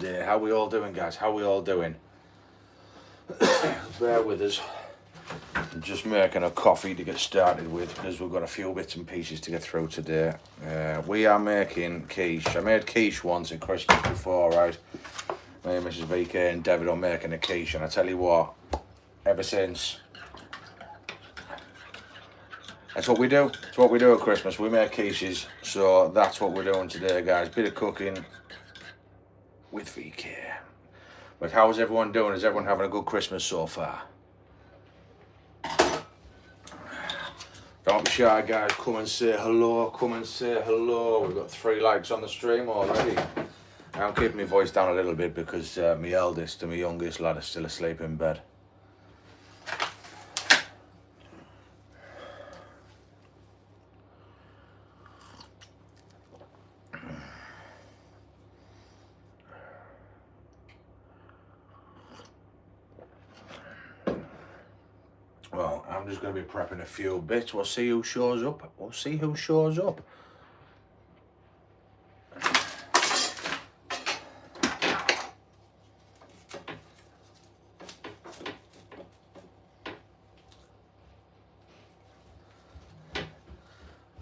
today. How we all doing, guys? How we all doing? Bear with us. I'm just making a coffee to get started with because we've got a few bits and pieces to get through today. We are making quiche. I made quiche once at Christmas before, right? Me and Mrs. VK and David are making a quiche, and I tell you what, ever since, that's what we do. It's what we do at Christmas. We make quiches, so that's what we're doing today, guys. Bit of cooking with VK. But how's everyone doing? Is everyone having a good Christmas so far? Don't be shy, guys. Come and say hello. Come and say hello. We've got 3 likes on the stream already. I'm keeping my voice down a little bit because my eldest and my youngest lad are still asleep in bed. Well, I'm just going to be prepping a few bits. We'll see who shows up. We'll see who shows up.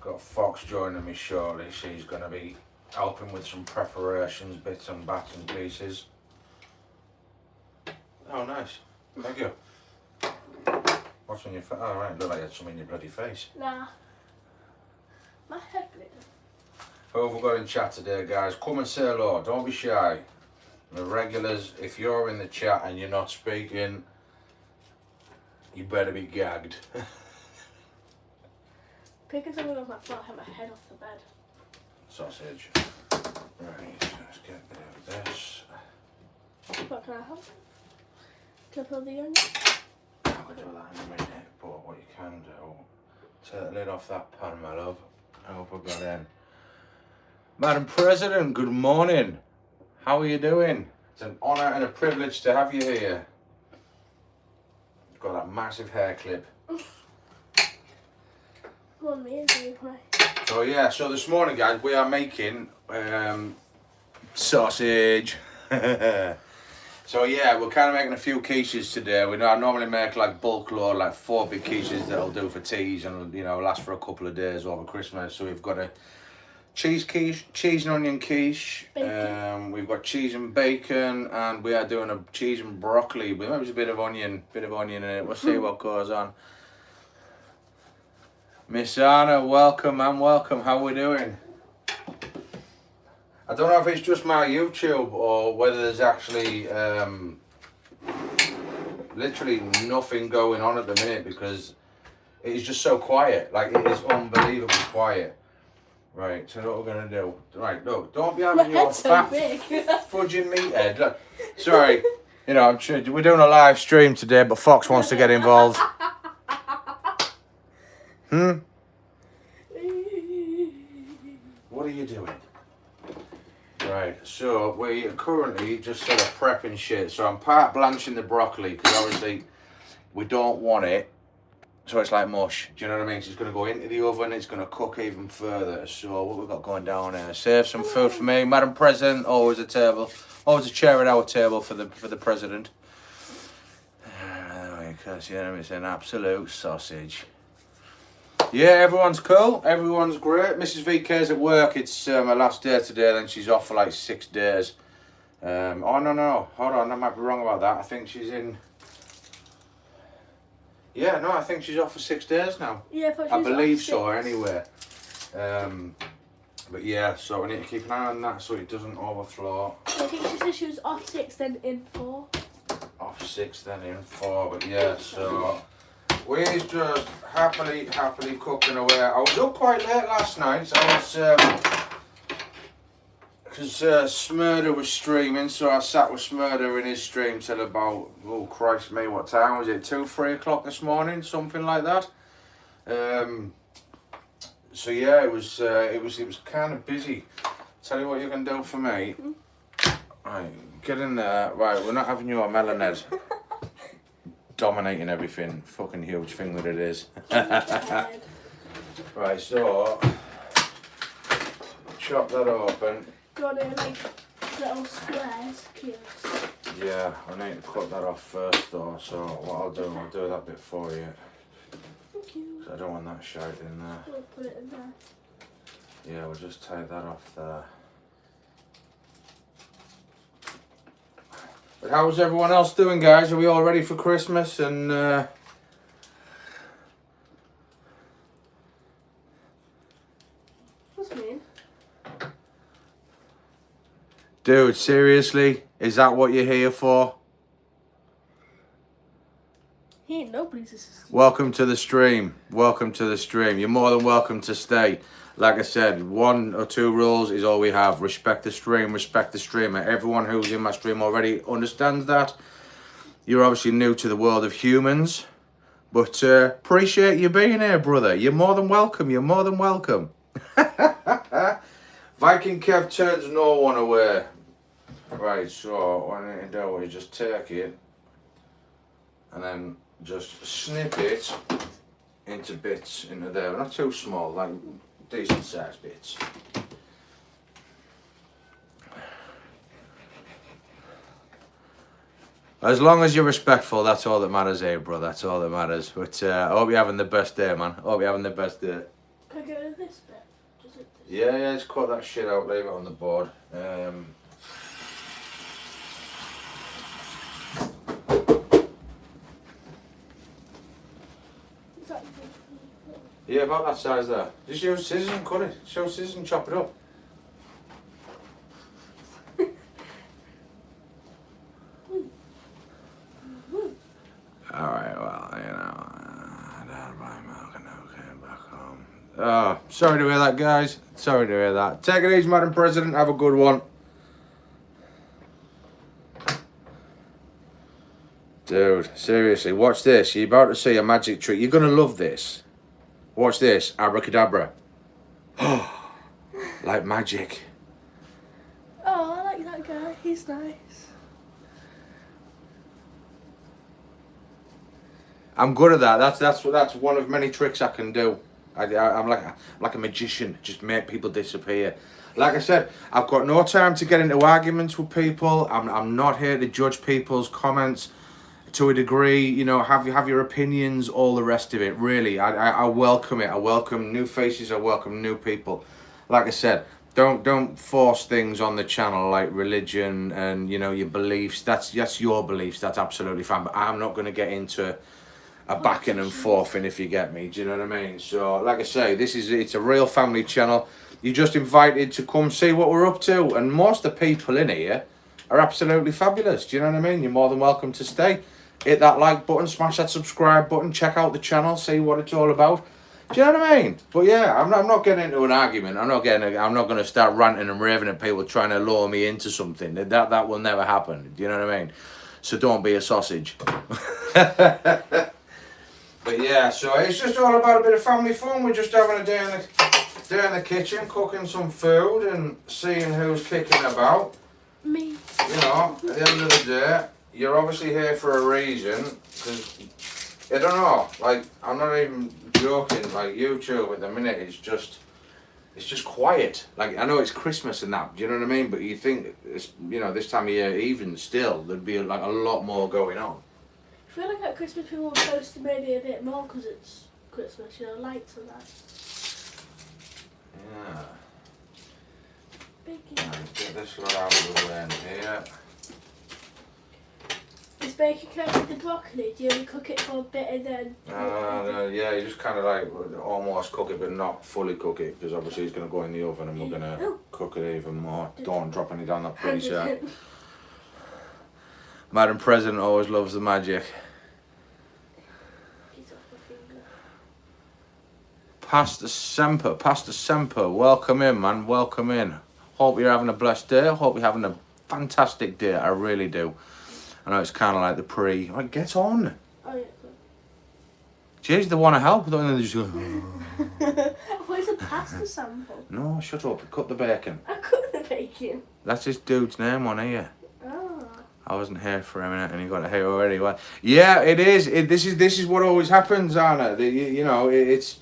Got Fox joining me shortly. She's going to be helping with some preparations, bits and bats and pieces. Oh, nice. Thank you. What's on your face? Oh, right, look like you had something in your bloody face. Nah. My head bleeding. Who have we got in chat today, guys? Come and say hello. Don't be shy. The regulars, if you're in the chat and you're not speaking, you better be gagged. Picking something off my floor, I have my head off the bed. Sausage. Right, let's get rid of this. What can I help? Can I pull the onion? I'll do that in a minute, but what you can do, take the lid off that pan, my love. I hope we've got in. Madam President, good morning. How are you doing? It's an honour and a privilege to have you here. You've got that massive hair clip. Go on, me and you play. So yeah, so this morning, guys, we are making sausage. So yeah, we're kind of making a few quiches today. I normally make like bulk load, like 4 big quiches that I'll do for teas and, you know, last for a couple of days over Christmas. So we've got a cheese quiche, cheese and onion quiche. We've got cheese and bacon, and we are doing a cheese and broccoli. But maybe a bit of onion in it. We'll see what goes on. Miss Anna, welcome, man, welcome. How are we doing? I don't know if it's just my YouTube or whether there's actually literally nothing going on at the minute because it is just so quiet. Like, it is unbelievably quiet. Right, so what we're going to do. Right, look, don't be having your fat fudging meathead. Look, sorry, you know, we're doing a live stream today, but Fox wants to get involved. What are you doing? Right, so we are currently just sort of prepping shit. So I'm part blanching the broccoli because obviously we don't want it so it's like mush. Do you know what I mean? So it's going to go into the oven, it's going to cook even further. So what we've got going down here, save some food for me. Madam President, always a table, always a chair at our table for the President. Because, you know, it's an absolute sausage. Yeah, everyone's cool. Everyone's great. Mrs. VK's at work. It's her last day today. Then she's off for like 6 days. Oh, no. Hold on. I might be wrong about that. I think she's in... Yeah, no, I think she's off for 6 days now. Yeah, I believe so, anyway. But yeah, so we need to keep an eye on that so it doesn't overflow. I think she said she was off 6, then in 4. Off 6, then in 4. But yeah, so... We're just happily cooking away. I was up quite late last night. I was, because Smurder was streaming, so I sat with Smurder in his stream till about, oh Christ me, what time was it? 2, 3 o'clock this morning, something like that. So yeah, it was kind of busy. Tell you what you can do for me. Right, get in there. Right, we're not having you on Melaned. Dominating everything, fucking huge thing that it is. Right, so chop that open. Do you want to like little squares, cubes. Yeah, I need to cut that off first though, so what I'll do that bit for you. Thank you. 'Cause I don't want that shite in there. We'll put it in there. Yeah, we'll just take that off there. But how's everyone else doing, guys? Are we all ready for Christmas? And What's mean? dude, seriously, is that what you're here for? He ain't nobody's assistant. Welcome to the stream. Welcome to the stream. You're more than welcome to stay. Like I said, 1 or 2 rules is all we have. Respect the stream, respect the streamer. Everyone who's in my stream already understands that. You're obviously new to the world of humans. But appreciate you being here, brother. You're more than welcome. You're more than welcome. Vikingkev turns no one away. Right, so what I need to do is just take it and then just snip it into bits into there. Not too small, like decent sized bits. As long as you're respectful, that's all that matters here, bro. That's all that matters. But I hope you're having the best day, man. I hope you're having the best day. Can I get rid of this bit? Just like this. Yeah, just cut that shit out, leave it on the board. Is that Yeah, about that size there. Just use scissors and cut it. Just use scissors and chop it up. Alright, well, you know, down by milk and now came back home. Oh, sorry to hear that, guys. Sorry to hear that. Take it easy, Madam President. Have a good one. Dude, seriously, watch this. You're about to see a magic trick. You're going to love this. Watch this. Abracadabra. Like magic. Oh, I like that guy. He's nice. I'm good at that. That's one of many tricks I can do. I'm like a magician. Just make people disappear. Like I said, I've got no time to get into arguments with people. I'm not here to judge people's comments. To a degree, you know, have your opinions, all the rest of it. Really, I welcome it. I welcome new faces. I welcome new people. Like I said, don't force things on the channel like religion and, you know, your beliefs. That's your beliefs. That's absolutely fine. But I'm not going to get into a backing and forthing, if you get me. Do you know what I mean? So, like I say, it's a real family channel. You're just invited to come see what we're up to, and most of the people in here are absolutely fabulous. Do you know what I mean? You're more than welcome to stay. Hit that like button, smash that subscribe button, check out the channel, see what it's all about. Do you know what I mean? But yeah, I'm not getting into an argument. I'm not going to start ranting and raving at people trying to lure me into something. That will never happen. Do you know what I mean? So don't be a sausage. But yeah, so it's just all about a bit of family fun. We're just having a day in the kitchen, cooking some food and seeing who's kicking about. Me. You know, at the end of the day, you're obviously here for a reason. Because I don't know, like, I'm not even joking. Like, YouTube at the minute is just quiet. Like, I know it's Christmas and that. Do you know what I mean? But you think, you know, this time of year, even still, there'd be like a lot more going on. I feel like at Christmas people will post maybe a bit more because it's Christmas, you know, lights and that. Yeah. Bacon. Right, get this lot out of the way in here. Is bacon curd with the broccoli? Do you only cook it for a bit and then? Yeah, you just kind of like almost cook it, but not fully cook it, because obviously it's going to go in the oven and we're going to cook it even more. Don't drop any down that pretty side. Madam President always loves the magic. Pastor Semper, welcome in, man, welcome in. Hope you're having a blessed day. Hope you're having a fantastic day. I really do. I know it's kind of like the pre. Like, get on. Oh yeah. Jeez, they want to help, don't they? They just go. Where's a pasta sample? No, shut up. Cut the bacon. I cooked the bacon. That's this dude's name on here. Oh. I wasn't here for a minute, and you got it here already. Well, yeah, it is. This is what always happens, Anna. You know, it's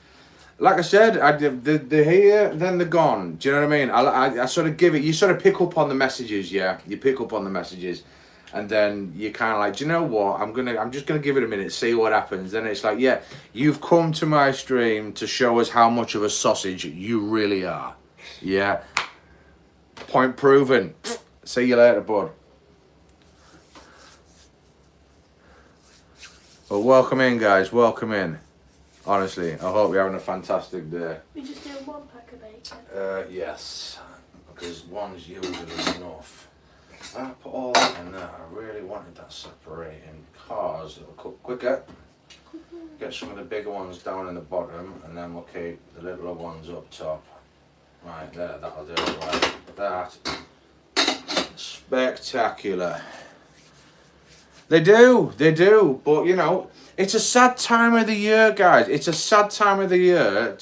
like I said, they're here, then they're gone. Do you know what I mean? I sort of give it. You sort of pick up on the messages, yeah. You pick up on the messages, and then you kind of like, do you know what? I'm just gonna give it a minute, see what happens. Then it's like, yeah, you've come to my stream to show us how much of a sausage you really are. Yeah. Point proven. See you later, bud. Well, welcome in, guys. Welcome in. Honestly, I hope you're having a fantastic day. We just doing 1 pack of bacon. Yes, because one's usually enough. I put all that in there. I really wanted that separating because it'll cook quicker. Get some of the bigger ones down in the bottom, and then we'll keep the littler ones up top. Right there, that'll do it. Right, that spectacular. They do, but you know, it's a sad time of the year, guys. It's a sad time of the year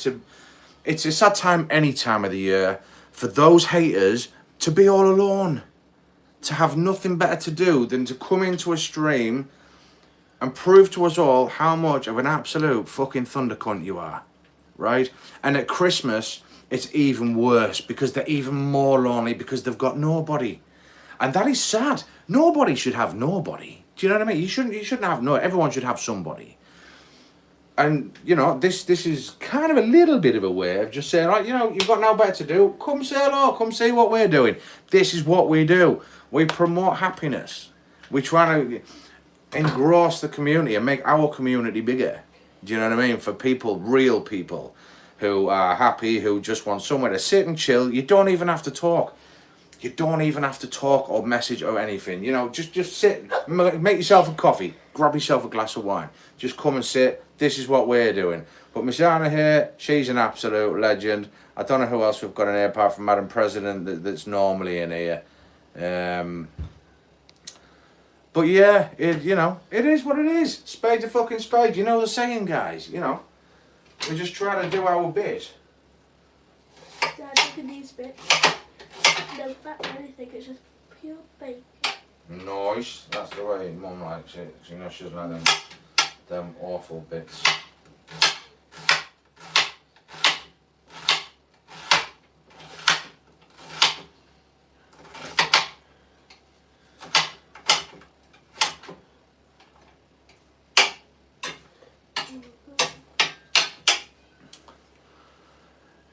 it's a sad time any time of the year for those haters to be all alone. To have nothing better to do than to come into a stream and prove to us all how much of an absolute fucking thunder cunt you are. Right? And at Christmas, it's even worse because they're even more lonely because they've got nobody. And that is sad. Nobody should have nobody. Do you know what I mean? You shouldn't have no. Everyone should have somebody. And you know, this is kind of a little bit of a way of just saying, right, you know, you've got no better to do. Come say hello. Come see what we're doing. This is what we do. We promote happiness. We try to engross the community and make our community bigger. Do you know what I mean? For people, real people, who are happy, who just want somewhere to sit and chill. You don't even have to talk. You don't even have to talk or message or anything. You know, just sit, make yourself a coffee, grab yourself a glass of wine. Just come and sit. This is what we're doing. But Miss Anna here, she's an absolute legend. I don't know who else we've got in here apart from Madam President that's normally in here. But yeah, you know, it is what it is. Spade to fucking spade. You know the saying, guys. You know, we just try to do our bit. Dad, look at these bits. No fat or anything, it's just pure bacon. Nice. That's the way Mum likes it. You know, she doesn't like them awful bits.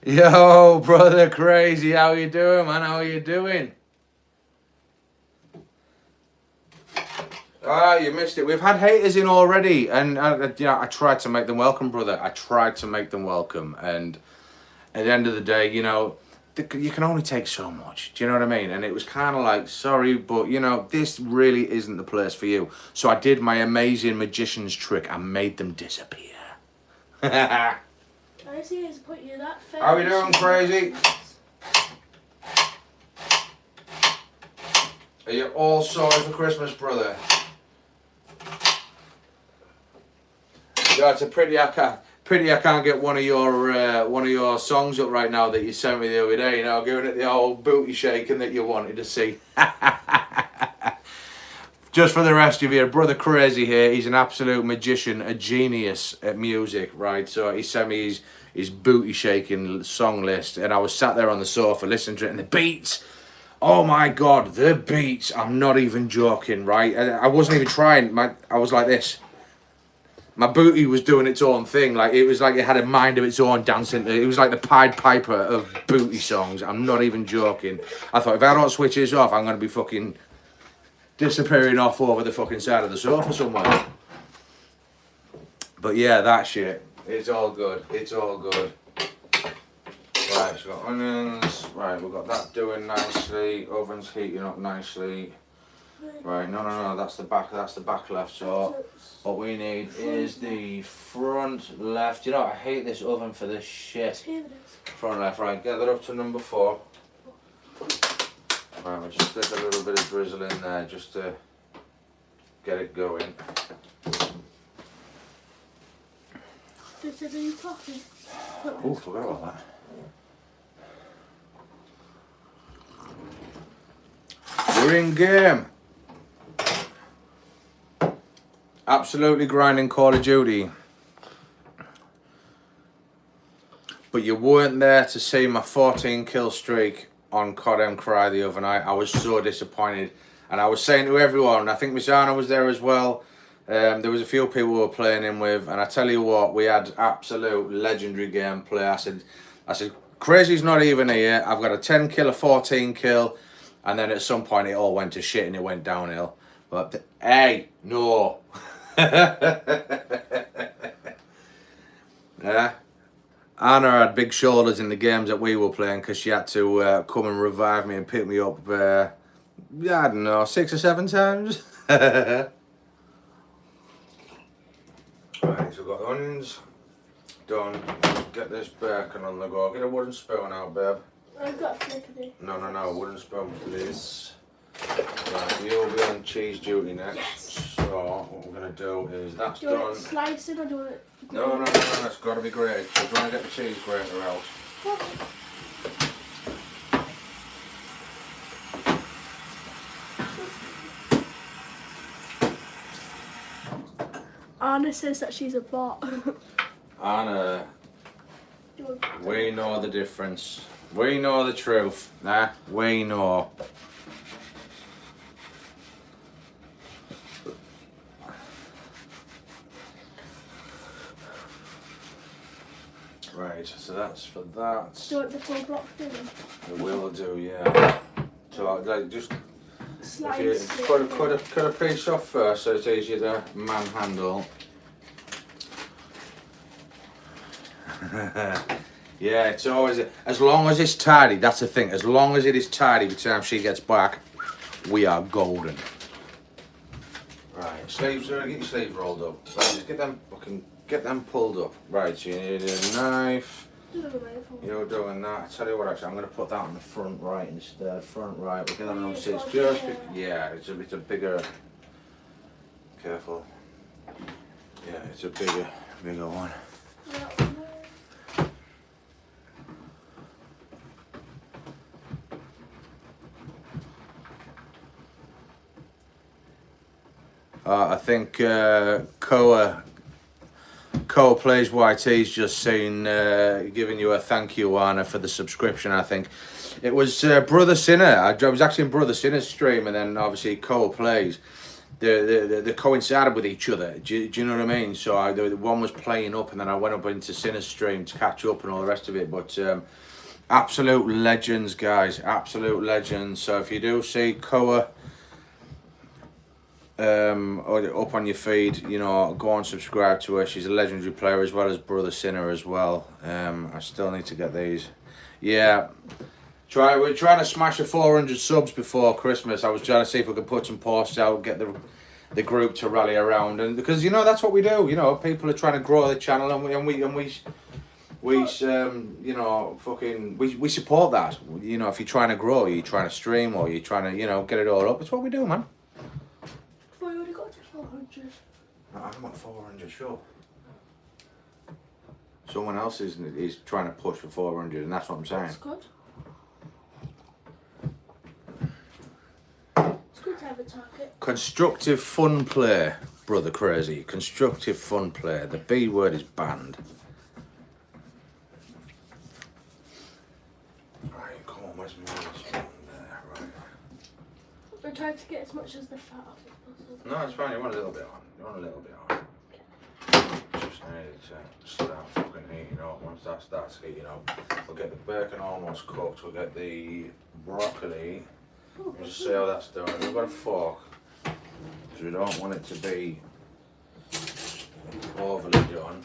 Yo, brother crazy, how you doing, man? How are you doing? Ah, you missed it. We've had haters in already, and you know, I tried to make them welcome, brother. I tried to make them welcome, and at the end of the day, you know, you can only take so much. Do you know what I mean? And it was kind of like, sorry, but you know, this really isn't the place for you. So I did my amazing magician's trick. I made them disappear. I see it's put you that fair. How we doing, crazy? Are you all sorry for Christmas, brother? Yeah, it's a pity I can't get one of your songs up right now that you sent me the other day. You know, giving it the old booty shaking that you wanted to see. Just for the rest of you, brother crazy here. He's an absolute magician, a genius at music, right? So he sent me his booty shaking song list, and I was sat there on the sofa listening to it, and the beats. Oh my God, the beats! I'm not even joking, right? I wasn't even trying. I was like this. My booty was doing its own thing. Like it was like it had a mind of its own dancing. It was like the Pied Piper of booty songs. I'm not even joking. I thought if I don't switch this off, I'm gonna be fucking disappearing off over the fucking side of the sofa somewhere. But yeah, that shit. It's all good. It's all good. Right, so we've got onions. Right, we've got that doing nicely. Oven's heating up nicely. Right, no, that's the back left. So what we need is the front left. You know, I hate this oven for this shit. Front left, right, get that up to number 4. Right, we'll just stick a little bit of drizzle in there just to get it going. Just a new coffee. Oh, forgot about that. We're in game. Absolutely grinding Call of Duty. but you weren't there to see my 14 kill streak on COD M Cry the other night. I was so disappointed, and I was saying to everyone, I think Miss Anna was there as well. There was a few people we were playing in with, and I tell you what, we had absolute legendary gameplay. I said, Crazy's not even here. I've got a 10 kill, a 14 kill, and then at some point it all went to shit and it went downhill. But hey, no. Yeah. Anna had big shoulders in the games that we were playing because she had to come and revive me and pick me up, I don't know, 6 or 7 times. Right, so we've got the onions done. Get this bacon on the go. Get a wooden spoon out, babe. I've got a flip of it. No, wooden spoon, please. Right, you'll be on cheese duty next. Yes. So what we're going to do is that's Do you want done. it slicing or do you want it? No, it's got to be grated. So do you want to get the cheese grater out? Anna says that she's a bot. Anna, we know the difference. We know the truth. Nah, we know. Right, so that's for that. Do you want the full block filling? It will do, yeah. So like just Slice if you it. cut a piece off first so it's easier to manhandle. Yeah, it's always as long as it's tidy. That's the thing. As long as it is tidy, by the time she gets back, we are golden. Right, sleeves. Get your sleeves rolled up. Right, just get them pulled up. Right, so you need a knife. You're doing that. I tell you what, actually, I'm going to put that on the front right instead. Front right. We'll get that on six. Yeah, it's a bigger. Careful. Yeah, it's a bigger one. I think Koa Plays YT's just seen giving you a thank you, Anna, for the subscription. I think it was Brother Sinner. I was actually in Brother Sinner's stream, and then obviously Koa Plays. They coincided with each other. Do you know what I mean? So the one was playing up, and then I went up into Sinner's stream to catch up and all the rest of it. But absolute legends, guys. Absolute legends. So if you do see Koa up on your feed, you know, go and subscribe to her. She's a legendary player as well as Brother Sinner as well. I still need to get these. Yeah, we're trying to smash the 400 subs before Christmas. I was trying to see if we could put some posts out, get the group to rally around, and because you know that's what we do. You know, people are trying to grow the channel, and we you know, fucking we support that. You know, if you're trying to grow, you're trying to stream, or you're trying to, you know, get it all up. It's what we do, man. We already got to 400. I want 400, sure. Someone else is trying to push for 400, and that's what I'm saying. That's good. It's good to have a target. Constructive fun play, Brother Crazy. Constructive fun play. The B word is banned. Right, come on, where's my spoon there? Right. We're trying to get as much as the fat off as possible. No, it's fine. You want a little bit on. You want a little bit on. Just need to start fucking heating up. Once that starts heating up, we'll get the bacon almost cooked. We'll get the broccoli. We'll just see how that's done. We've got a fork because we don't want it to be overly done.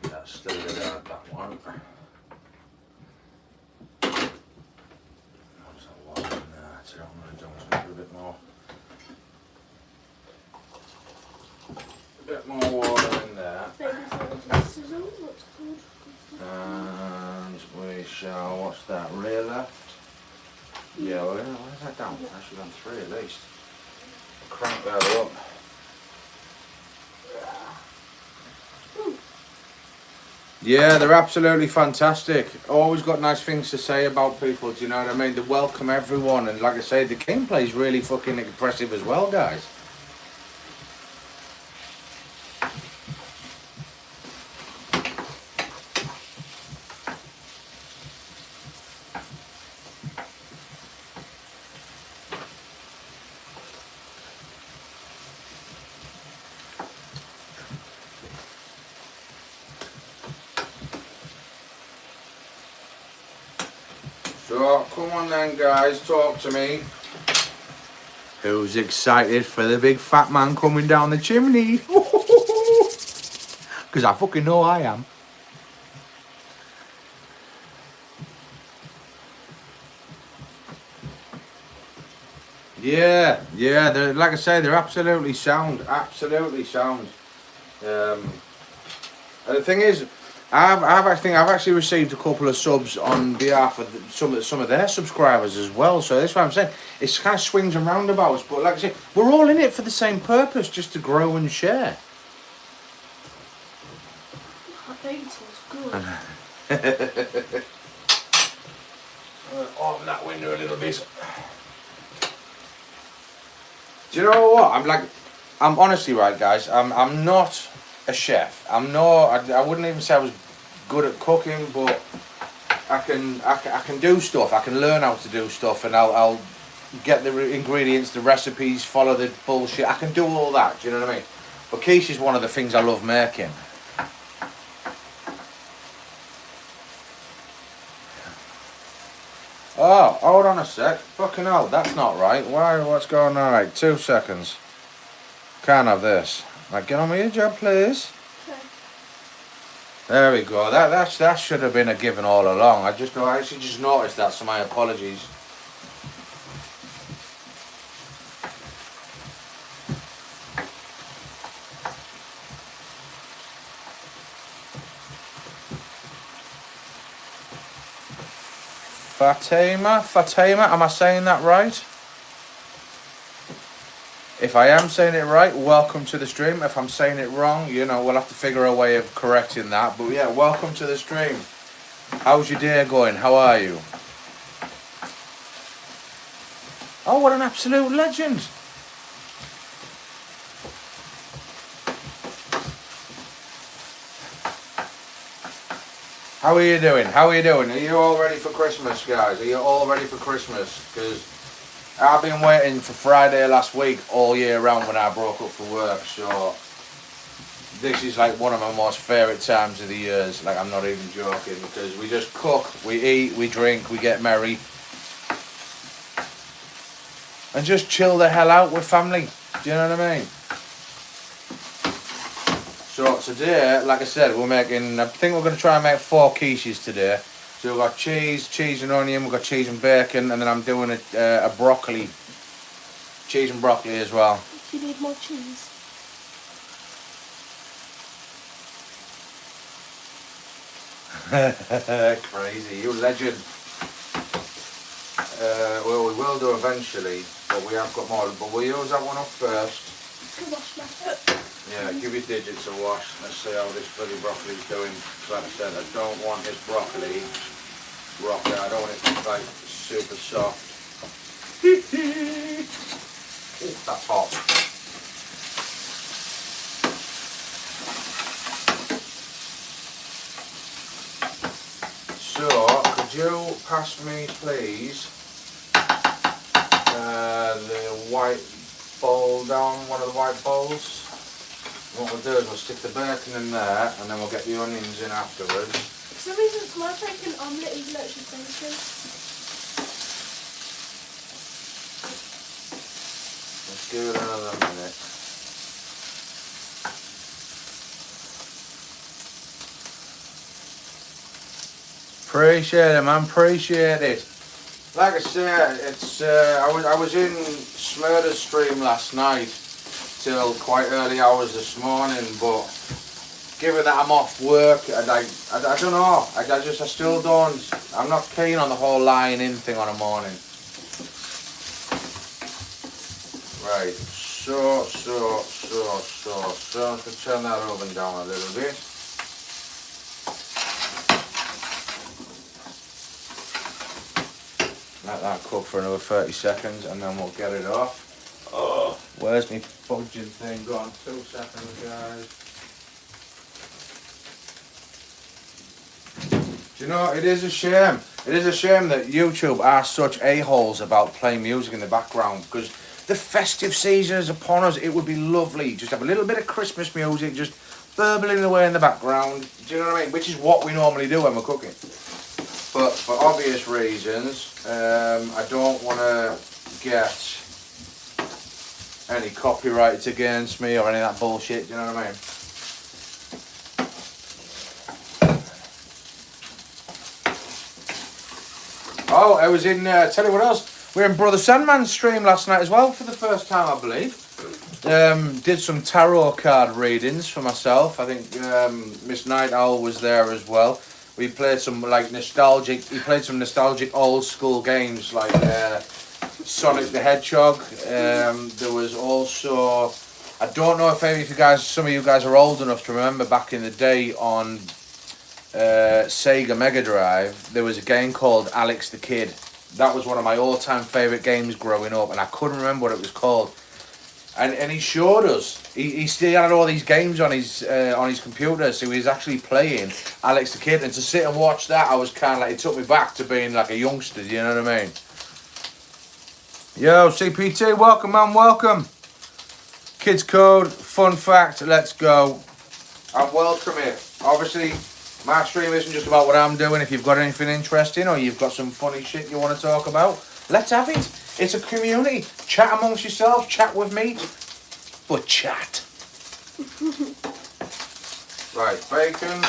That's still good out, that one. What's that water in there? That's it. I'm going to do a bit more. A bit more water in there. Looks good. And we shall, what's that, rear left? Yeah, well, where's that down? Actually done 3 at least. Crank that up. Yeah, they're absolutely fantastic. Always got nice things to say about people, do you know what I mean? They welcome everyone, and like I say, the gameplay is really fucking impressive as well, guys. So, come on then, guys, talk to me. Who's excited for the big fat man coming down the chimney? Because I fucking know I am. Yeah, like I say, they're absolutely sound, absolutely sound. And the thing is, I think I've actually received a couple of subs on behalf of some of their subscribers as well. So that's what I'm saying. It's kind of swings and roundabouts, but like I say, we're all in it for the same purpose, just to grow and share. I think it was good. Open that window a little bit. Do you know what? I'm honestly, right, guys. I'm not a chef. I wouldn't even say I was good at cooking, but I can do stuff. I can learn how to do stuff, and I'll get the ingredients, the recipes, follow the bullshit. I can do all that. Do you know what I mean? But quiche is one of the things I love making. Oh, hold on a sec. Fucking hell, that's not right. Why? What's going on? Right, 2 seconds. Can't have this. Right, get on with your job, please. Okay. There we go. That should have been a given all along. I actually just noticed that, so my apologies. Fatima, am I saying that right? If I am saying it right, welcome to the stream. If I'm saying it wrong, you know, we'll have to figure a way of correcting that. But yeah, welcome to the stream. How's your day going? How are you? Oh, what an absolute legend. How are you doing? How are you doing? Are you all ready for Christmas, guys? Are you all ready for Christmas? Because I've been waiting for Friday last week all year round when I broke up for work. So this is like one of my most favourite times of the years. Like, I'm not even joking, because we just cook, we eat, we drink, we get merry. And just chill the hell out with family. Do you know what I mean? So today, like I said, I think we're going to try and make 4 quiches today. So we've got cheese and onion, we've got cheese and bacon, and then I'm doing a broccoli. Cheese and broccoli as well. You need more cheese. Crazy, you legend. Well, we will do eventually, but we have got more. But we'll use that one up first. Can wash my foot. Yeah, give your digits a wash. Let's see how this bloody broccoli's doing. Like I said, I don't want this broccoli rocky. I don't want it like super soft. Ooh, that's hot. So, could you pass me, please, the white bowl down, one of the white bowls? What we'll do is we'll stick the bacon in there, and then we'll get the onions in afterwards. For some reason, it's my bacon omelette even though it's just bacon. Let's give it another minute. Appreciate it, man. Appreciate it. Like I said, it's I was in Smurder's stream last night till quite early hours this morning, but given that I'm off work, I don't know. I still don't. I'm not keen on the whole lying in thing on a morning. Right. So. Let's turn that oven down a little bit. Let that cook for another 30 seconds, and then we'll get it off. Oh, where's my fudging thing gone? 2 seconds, guys. Do you know, it is a shame. It is a shame that YouTube are such a-holes about playing music in the background, because the festive season is upon us. It would be lovely. Just have a little bit of Christmas music just burbling away in the background. Do you know what I mean? Which is what we normally do when we're cooking. but for obvious reasons, I don't want to get any copyrights against me or any of that bullshit. Do you know what I mean? Oh, I was in, tell you what else, we were in Brother Sandman's stream last night as well for the first time, I believe. Did some tarot card readings for myself. I think Miss Night Owl was there as well. We played some like nostalgic, old school games like Sonic the Hedgehog. There was also, I don't know if any of you guys, some of you guys are old enough to remember back in the day on Sega Mega Drive, there was a game called Alex the Kid. That was one of my all-time favourite games growing up, and I couldn't remember what it was called. And he showed us. He still had all these games on his computer, so he was actually playing Alex the Kid. And to sit and watch that, I was kind of like, it took me back to being like a youngster. You know what I mean? Yo, CPT, welcome, man, welcome. Kids Code, fun fact, let's go. I'm welcome here. Obviously, my stream isn't just about what I'm doing. If you've got anything interesting or you've got some funny shit you want to talk about, let's have it. It's a community. Chat amongst yourselves, chat with me, but chat. Right, bacon.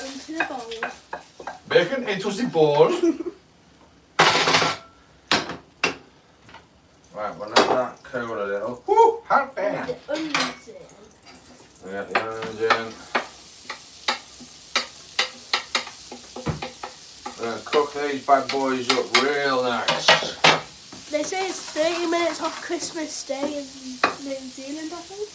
Into the bowl. Bacon into the bowl. Right, we'll let that cool a little. Woo! Hot bam! The onions in. We got the onions in. We're going to cook these bad boys up real nice. They say it's 30 minutes off Christmas Day in New Zealand, I think.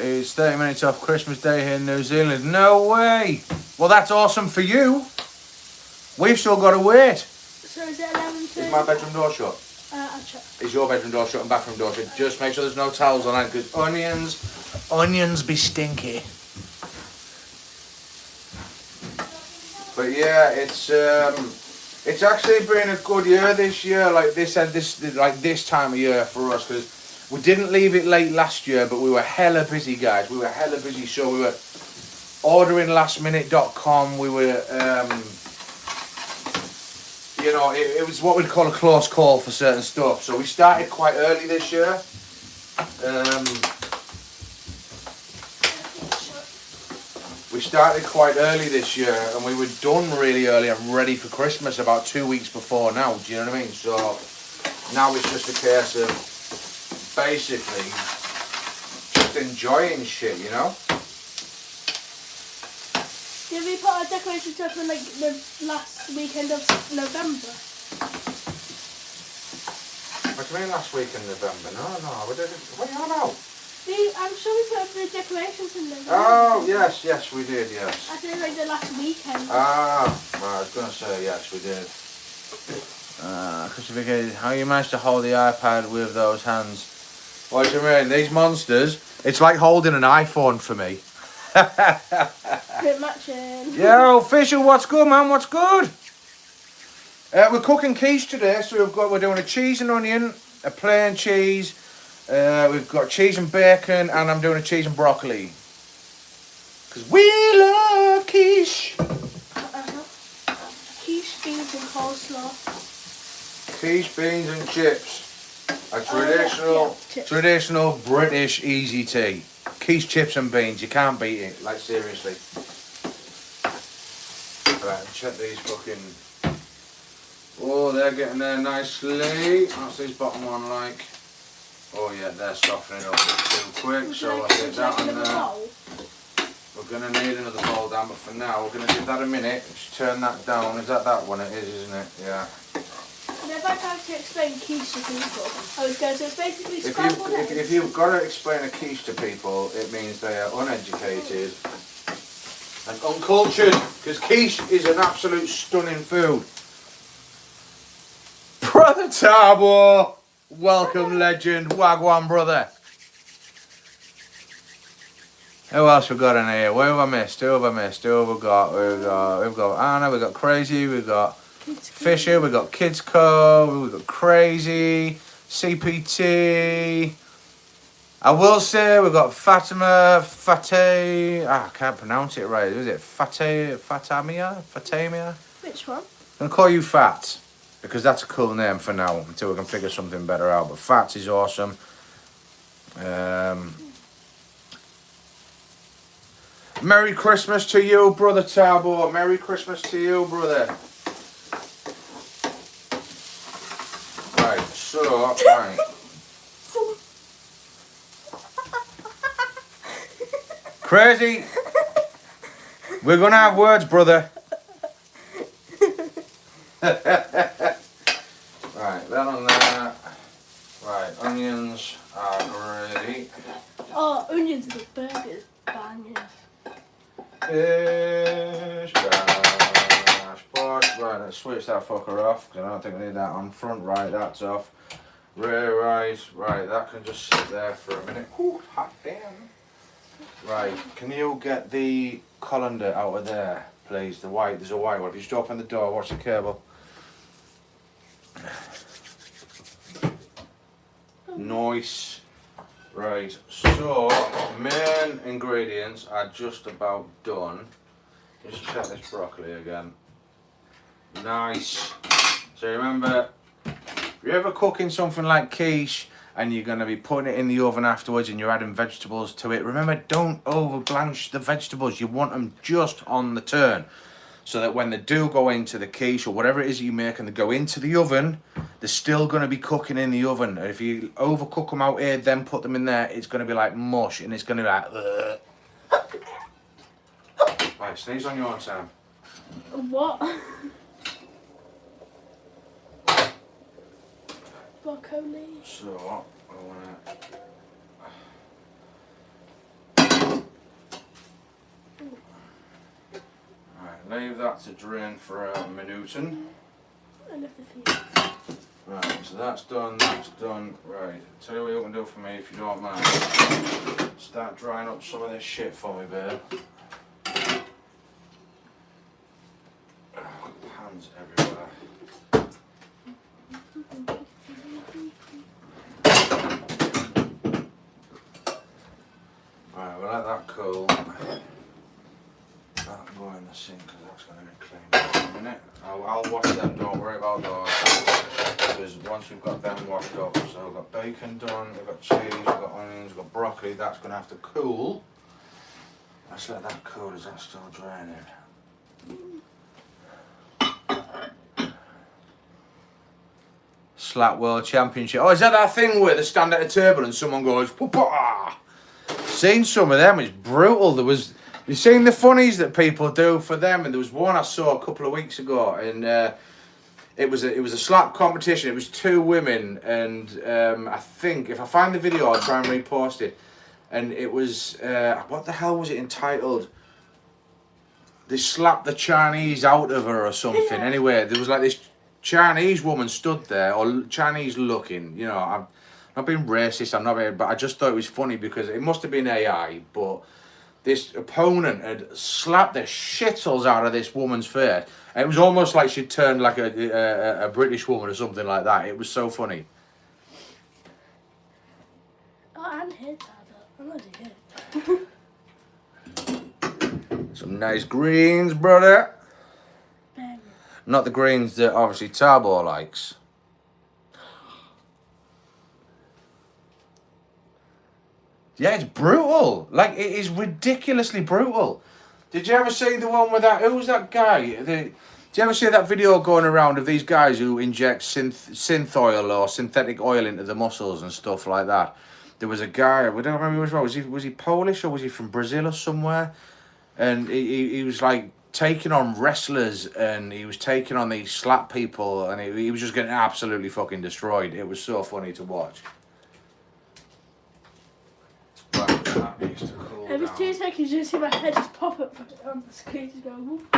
It's 30 minutes off Christmas Day here in New Zealand. No way! Well, that's awesome for you. We've still got to wait. So is it 11:30? Is my bedroom door shut? I'll check. Is your bedroom door shut and bathroom door shut? Just make sure there's no towels on it, because onions be stinky. But yeah, it's actually been a good year this year, like this time of year for us, because we didn't leave it late last year, but we were hella busy, guys. We were hella busy, so we were ordering lastminute.com. We were, you know, it was what we'd call a close call for certain stuff. So we started quite early this year. We started quite early this year, and we were done really early and ready for Christmas about 2 weeks before now. Do you know what I mean? So now it's just a case of basically just enjoying shit, you know? Did we put our decorations up in like the last weekend of November? What do you mean last week in November? No, we didn't. What are you on about? I'm sure we put up the decorations in November. Oh, yes, we did, yes. I think like the last weekend. Well, I was going to say yes, we did. Christopher, how you managed to hold the iPad with those hands? What do you mean? These monsters, it's like holding an iPhone for me. Bit matching. Yo, Fisher, what's good, man? What's good? We're cooking quiche today, so we're doing a cheese and onion, a plain cheese. We've got cheese and bacon, and I'm doing a cheese and broccoli. Because we love quiche. Quiche, beans and coleslaw. Quiche, beans and chips. A traditional British easy tea. Quiche, chips and beans. You can't beat it. Like, seriously. Right, check these fucking... Oh, they're getting there nicely. What's this bottom one like? Oh yeah, they're softening up a bit too quick, so I'll get that on there. We're going to need another bowl down, but for now, we're going to give that a minute. Just turn that down. Is that one? It is, isn't it? Yeah. And if I tried to explain quiche to people, I was going to, so it's basically scrambled eggs. If you've got to explain a quiche to people, it means they are uneducated and uncultured, because quiche is an absolute stunning food. Brother Tabo! Welcome, legend. Wagwan, brother. Who else we got in here? Who have I missed? Who have we got? We've got Anna, we've got Crazy, we've got Fisher, we've got Kids Co, we've got Crazy, CPT. I will say we've got Fatima, Fateh. I can't pronounce it right. Is it Fatamia? Which one? I'm going to call you Fats, because that's a cool name for now, until we can figure something better out. But Fats is awesome. Merry Christmas to you, brother Tarbo. Merry Christmas to you, brother. Right, so, right. Crazy. We're going to have words, brother. Right, that on there. Right, onions are ready. Oh, onions with burgers. Banging. Bish, bash, bosh. Right, let's switch that fucker off, because I don't think we need that on front. Right, that's off. Rice. Right, that can just sit there for a minute. Whew, hot damn. Right, can you get the colander out of there, please? The white, there's a white one. If you just open the door, watch the cable. Nice. Right, so main ingredients are just about done. Just check this broccoli again. Nice. So remember, if you're ever cooking something like quiche and you're going to be putting it in the oven afterwards and you're adding vegetables to it, remember, don't over blanch the vegetables. You want them just on the turn, so that when they do go into the quiche or whatever it is you make and they go into the oven, they're still going to be cooking in the oven. And if you overcook them out here, then put them in there, it's going to be like mush, and it's going to be like, ugh. Right, sneeze on your own, Sam. What? Broccoli. So, I want to... Right, leave that to drain for a minute. I love the food. Right, so that's done, Right, tell you what you can do for me if you don't mind. Start drying up some of this shit for me, babe. Hands everywhere. Right, we'll let that cool. That'll go in the sink because that's going to get cleaned in a minute. I'll wash them, don't worry about those. Because once we've got them washed up, so we've got bacon done, we've got cheese, we've got onions, we've got broccoli, that's going to have to cool. Let's let that cool as that's still draining. Slap World Championship. Oh, is that thing where they stand at a table and someone goes, "Papa"? Seen some of them, it's brutal. You seen the funnies that people do for them, and there was one I saw a couple of weeks ago, and it was a slap competition. It was two women, and I think if I find the video, I'll try and repost it. And it was what the hell was it entitled? They slapped the Chinese out of her or something. Anyway, there was like this Chinese woman stood there, or Chinese looking. You know, I'm not being racist. I'm not being, but I just thought it was funny because it must have been AI, but this opponent had slapped the shittles out of this woman's face. And it was almost like she'd turned like a British woman or something like that. It was so funny. Oh, I'm here, Taba. I'm not here. Some nice greens, brother. Bang. Not the greens that obviously Tarbo likes. Yeah, it's brutal. Like, it is ridiculously brutal. Did you ever see the one with that? Who was that guy? Did you ever see that video going around of these guys who inject synth oil or synthetic oil into the muscles and stuff like that? There was a guy, we don't remember who he was. Was he Polish or was he from Brazil or somewhere? And he was like taking on wrestlers, and he was taking on these slap people, and he was just getting absolutely fucking destroyed. It was so funny to watch. Right, that needs to cool Every down. 2 seconds, you see my head just pop up on the screen, just go. Whoop.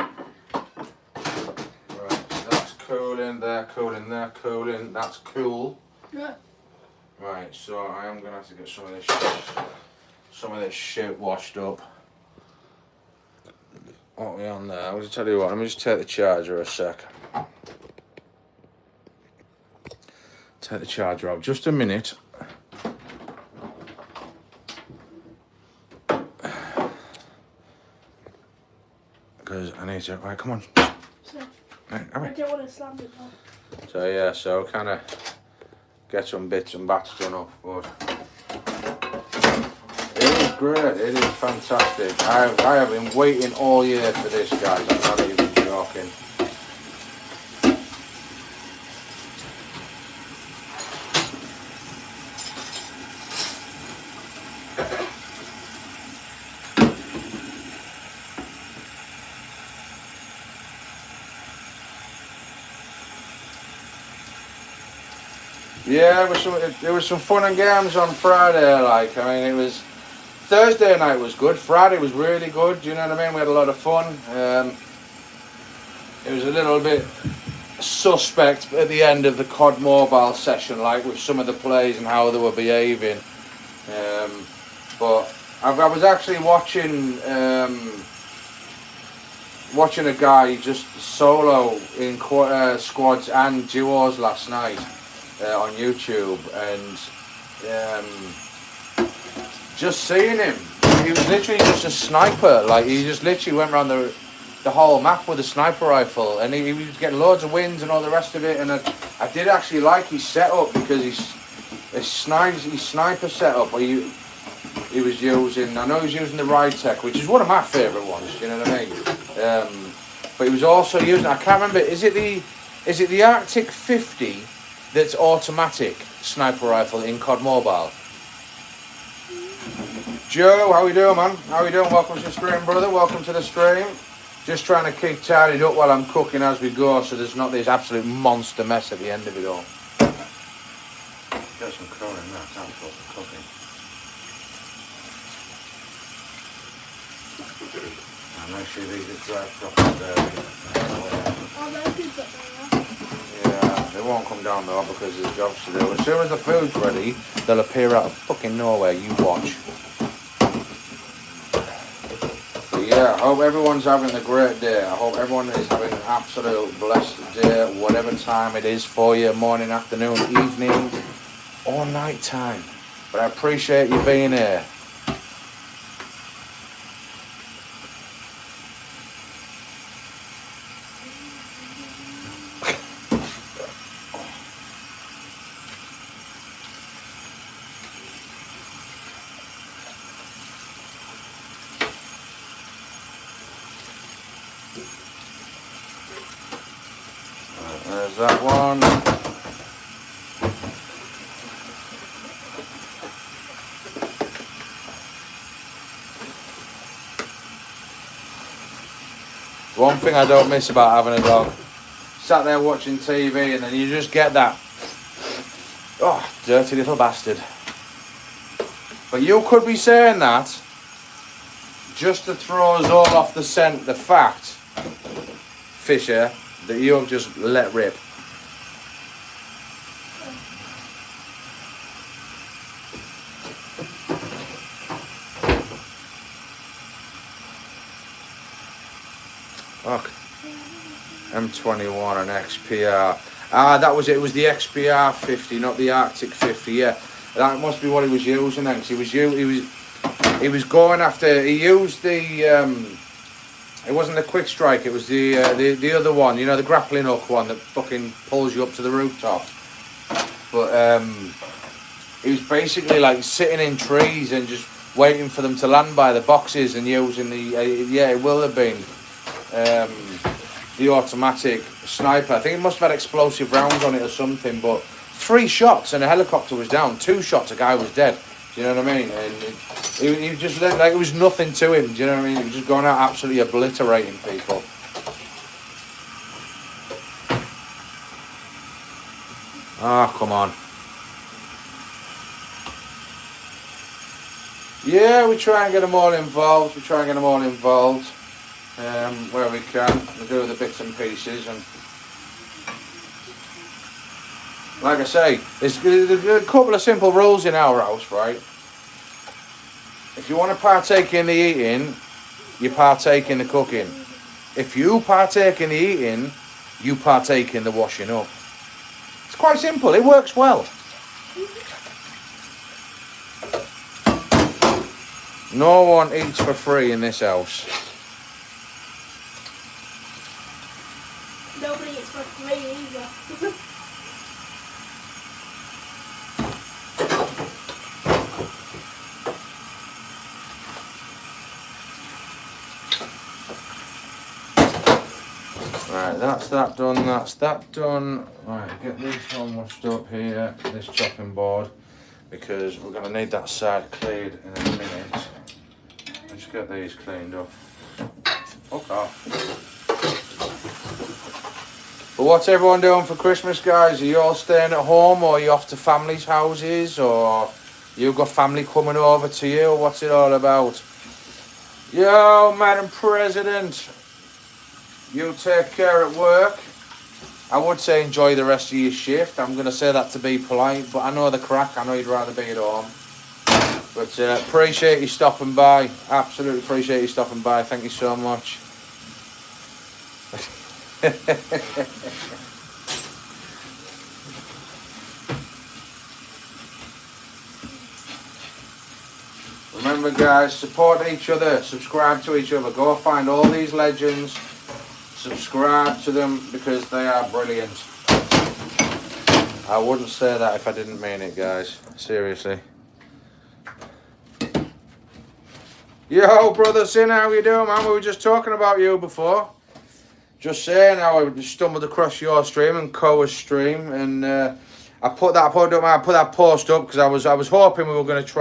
Right, so that's cooling, they're cooling, that's cool. Yeah. Right, so I am gonna have to get some of this shit washed up. What are we on there? I'm gonna tell you what, let me just take the charger a sec. Take the charger out, just a minute. Because I need to, right, come on. So, I don't want to slam it though. So yeah, so kind of get some bits and bats done up, but it is great. It is fantastic. I have been waiting all year for this, guys. I'm not even joking. Yeah, there was some fun and games on Friday. Like, I mean, it was Thursday night was good. Friday was really good. Do you know what I mean? We had a lot of fun. It was a little bit suspect at the end of the COD Mobile session, like with some of the plays and how they were behaving. But I was actually watching a guy just solo in squads and duos last night. On YouTube, and just seeing him, he was literally just a sniper. Like, he just literally went around the whole map with a sniper rifle, and he was getting loads of wins and all the rest of it. And I did actually like his setup, because his sniper setup he was using. I know he was using the Ride Tech, which is one of my favourite ones. You know what I mean? But he was also using, I can't remember. Is it the Arctic 50? That's automatic sniper rifle in COD Mobile. Joe, how you doing, man? How you doing? Welcome to the stream, brother. Welcome to the stream. Just trying to keep tidied up while I'm cooking as we go, so there's not this absolute monster mess at the end of it all. Get some curry in that. That's for cooking. And make sure these are dry properly there. Oh, no, it's up there. They won't come down though, because there's jobs to do. As soon as the food's ready, they'll appear out of fucking nowhere. You watch. But yeah, I hope everyone's having a great day. I hope everyone is having an absolute blessed day, whatever time it is for you, morning, afternoon, evening, or night time. But I appreciate you being here. There's that one. One thing I don't miss about having a dog. Sat there watching TV and then you just get that, oh, dirty little bastard. But you could be saying that just to throw us all off the scent, the fact, Fisher, that you have just let rip. Fuck. M21 and XPR. Ah, that was it. It was the XPR 50, not the Arctic 50. Yeah, that must be what he was using then. Cause he was going after. He used the. It wasn't the quick strike. It was the other one. You know, the grappling hook one that fucking pulls you up to the rooftop. But he was basically like sitting in trees and just waiting for them to land by the boxes and using the. Yeah, it will have been. The automatic sniper. I think it must have had explosive rounds on it or something, but 3 shots and a helicopter was down. 2 shots, a guy was dead. Do you know what I mean? And he just looked like it was nothing to him. Do you know what I mean? He was just going out absolutely obliterating people. Ah, come on. Yeah, we try and get them all involved. Where we can. We do the bits and pieces, and like I say, there's a couple of simple rules in our house, right? If you want to partake in the eating, you partake in the cooking. If you partake in the eating, you partake in the washing up. It's quite simple. It works well. No one eats for free in this house. Nobody Right, that's that done, that's that done. Right, get this one washed up here, this chopping board, because we're going to need that side cleared in a minute. Let's get these cleaned up. Fuck off. But what's everyone doing for Christmas, guys? Are you all staying at home, or are you off to families' houses, or you got family coming over to you? What's it all about? Yo, Madam President, you take care at work. I would say enjoy the rest of your shift. I'm going to say that to be polite, but I know the crack. I know you'd rather be at home. But appreciate you stopping by. Absolutely appreciate you stopping by. Thank you so much. Remember, guys, support each other, subscribe to each other. Go find all these legends, subscribe to them, because they are brilliant. I wouldn't say that if I didn't mean it, guys. Seriously. Yo, brother Sin, how you doing, man? We were just talking about you before. Just saying how I stumbled across your stream and Koa's stream, and I put that post up because I was hoping we were going to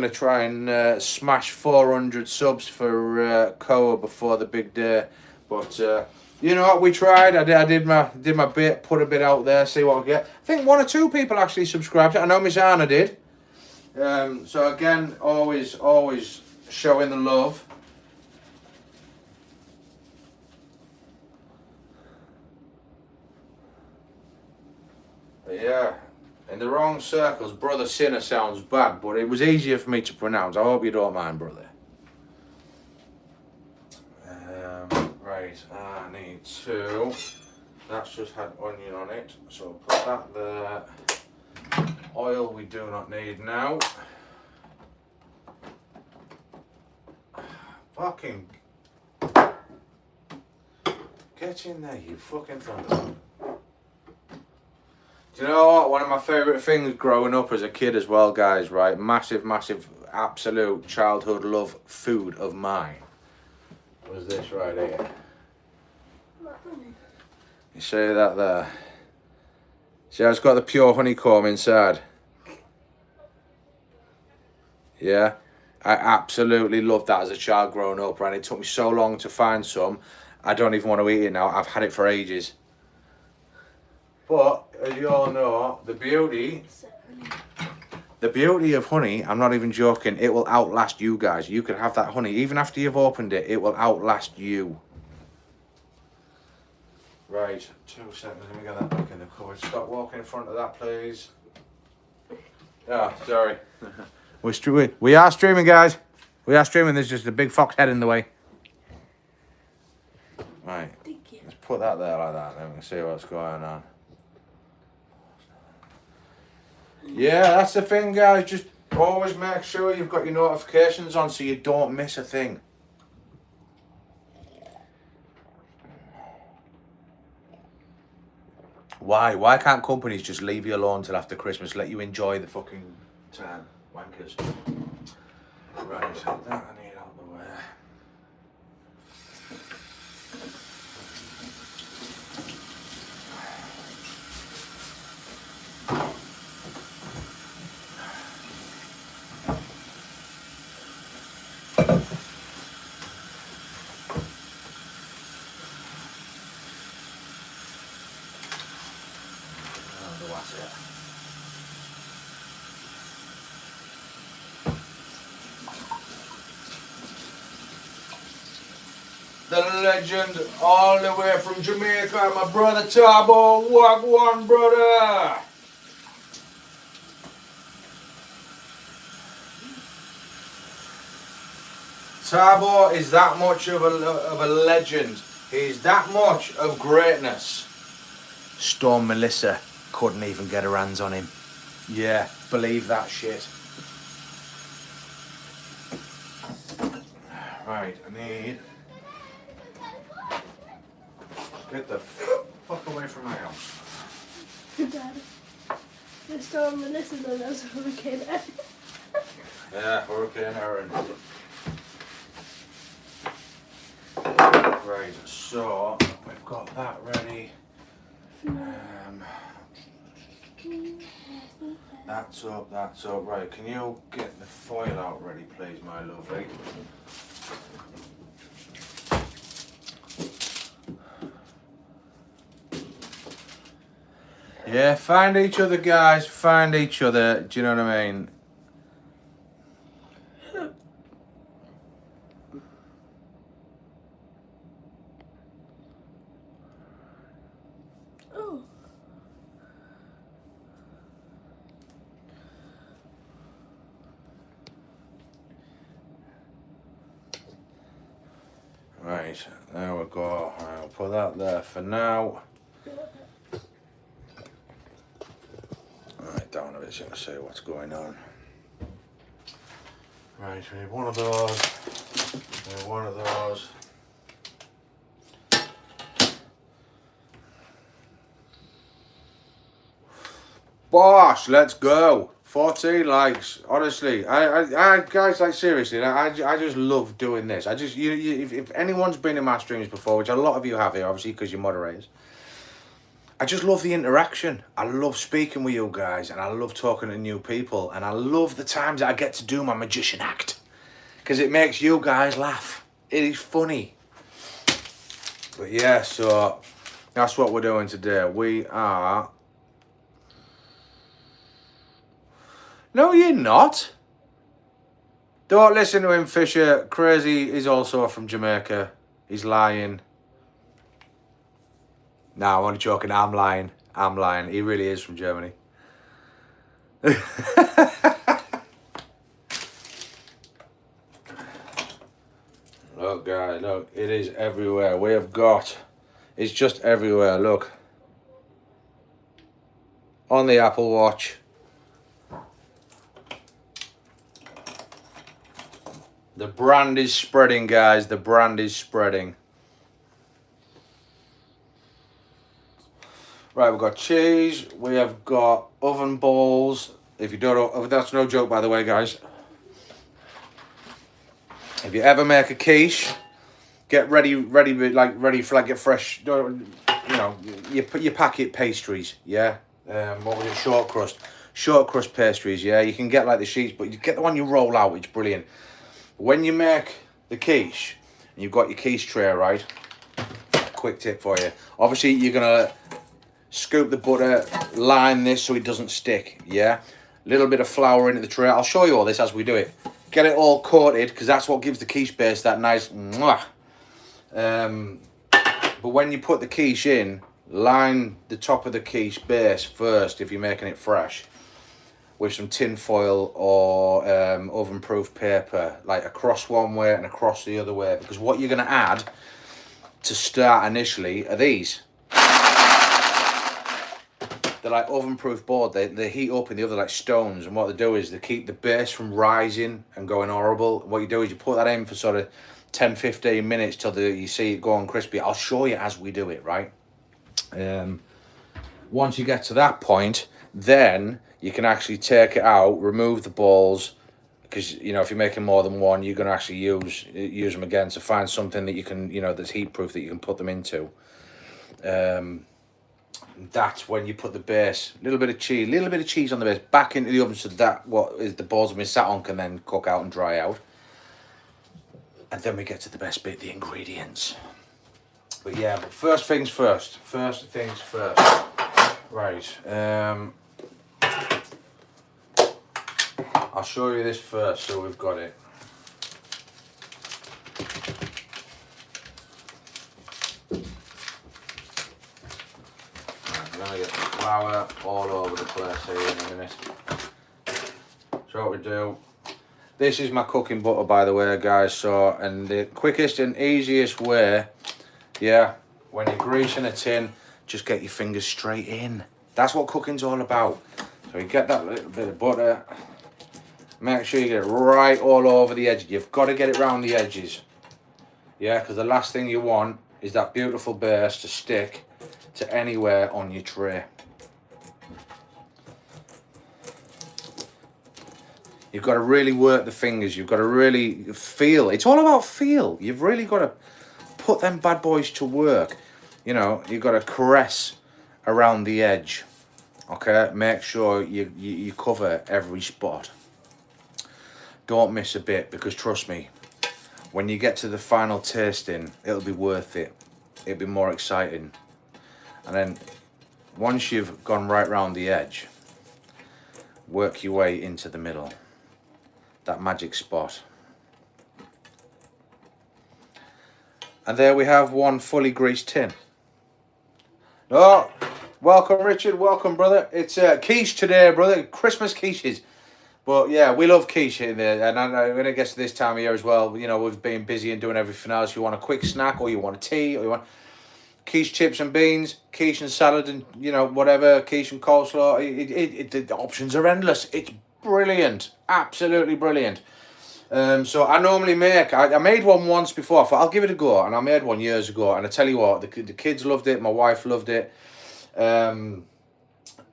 try and smash 400 subs for Koa before the big day, but you know what, we tried. I did my bit, put a bit out there, see what we get. I think 1 or 2 people actually subscribed. I know Miss Anna did. So again, always showing the love. But yeah, in the wrong circles, Brother Sinner sounds bad, but it was easier for me to pronounce. I hope you don't mind, brother. Right, I need 2. That's just had onion on it, so put that there. Oil we do not need now. Fucking get in there, you fucking thunder. Do you know what? One of my favourite things growing up as a kid as well, guys, right? Massive, absolute childhood love food of mine was this right here. You see that there? See how it's got the pure honeycomb inside? Yeah? I absolutely loved that as a child growing up, right? It took me so long to find some. I don't even want to eat it now. I've had it for ages. But, as you all know, the beauty of honey, I'm not even joking, it will outlast you guys. You could have that honey, even after you've opened it, it will outlast you. Right, 2 seconds, let me get that back in the cupboard. Stop walking in front of that, please. Oh, sorry. We are streaming, guys. We are streaming, there's just a big fox head in the way. Right, let's put that there like that, then we can see what's going on. Yeah, that's the thing, guys. Just always make sure you've got your notifications on so you don't miss a thing. Why can't companies just leave you alone till after Christmas, let you enjoy the fucking time? Wankers. Right, that I need out of the way. The legend all the way from Jamaica, my brother Tabo. Wagwan, brother. Tabo is that much of a legend. He's that much of greatness. Storm Melissa couldn't even get her hands on him. Yeah, believe that shit. Right, I need... Get the fuck away from my house. Dad, the Storm Melissa though, that's Hurricane Erin. Yeah, Hurricane Erin. Right, so we've got that ready. That's up, that's up. Right, can you get the foil out ready, please, my lovely? Yeah, find each other, guys. Find each other. Do you know what I mean? Oh. Right, there we go. I'll put that there for now. Right, down a bit so you can see what's going on. Right, we need one of those. We need one of those. Bosh, let's go. 14 likes. Honestly, I guys, like seriously, I just love doing this. I just, if anyone's been in my streams before, which a lot of you have here, obviously, because you're moderators, I just love the interaction. I love speaking with you guys, and I love talking to new people, and I love the times that I get to do my magician act, because it makes you guys laugh. It is funny. But yeah, so that's what we're doing today. We are. No, you're not. Don't listen to him, Fisher. Crazy is also from Jamaica. He's lying. Nah, I'm only joking. I'm lying. I'm lying. He really is from Germany. Look, guys, look. It is everywhere. We have got... It's just everywhere. Look. On the Apple Watch. The brand is spreading, guys. The brand is spreading. Right, we've got cheese. We have got oven balls. If you don't know, that's no joke, by the way, guys. If you ever make a quiche, get ready for like get fresh. You know, your packet pastries, yeah. What was it? Short crust pastries, yeah. You can get like the sheets, but you get the one you roll out. It's brilliant. When you make the quiche, and you've got your quiche tray, right? Quick tip for you. Obviously, you're gonna scoop the butter, line this so it doesn't stick, yeah? A little bit of flour into the tray. I'll show you all this as we do it. Get it all coated, because that's what gives the quiche base that nice mwah. But when you put the quiche in, line the top of the quiche base first if you're making it fresh with some tin foil or oven-proof paper, like across one way and across the other way, because what you're going to add to start initially are these. They're like oven-proof board. They heat up in the other like stones, and what they do is they keep the base from rising and going horrible. What you do is you put that in for sort of 10-15 minutes till you see it going crispy. I'll show you as we do it, right? Once you get to that point, then you can actually take it out, remove the balls, because you know if you're making more than one, you're going to actually use them again. So find something that you can, you know, that's heat proof that you can put them into. That's when you put the base, a little bit of cheese on the base, back into the oven so that what is the balls have been sat on can then cook out and dry out. And then we get to the best bit, the ingredients. But yeah, but first things first. Right. I'll show you this first so we've got it. Right, I'm going to get the flour all over the place here in a minute. So what we do, this is my cooking butter, by the way, guys. So, and the quickest and easiest way, yeah, when you're greasing a tin, just get your fingers straight in. That's what cooking's all about. So you get that little bit of butter. Make sure you get it right all over the edge. You've got to get it round the edges. Yeah, because the last thing you want is that beautiful base to stick to anywhere on your tray. You've got to really work the fingers. You've got to really feel. It's all about feel. You've really got to put them bad boys to work. You know, you've got to caress around the edge. Okay, make sure you cover every spot. Don't miss a bit, because trust me, when you get to the final tasting, it'll be worth it. It'll be more exciting. And then once you've gone right round the edge, work your way into the middle, that magic spot. And there we have one fully greased tin. Oh, welcome Richard, welcome brother. It's quiche today, brother, Christmas quiches. But yeah, we love quiche in there, and I know when it gets to this time of year as well, you know, we've been busy and doing everything else. You want a quick snack, or you want a tea, or you want quiche, chips and beans, quiche and salad, and you know, whatever, quiche and coleslaw. The options are endless. It's brilliant, absolutely brilliant. So I normally make, I made one once before. I thought I'll give it a go, and I made one years ago, and I tell you what, the kids loved it, my wife loved it.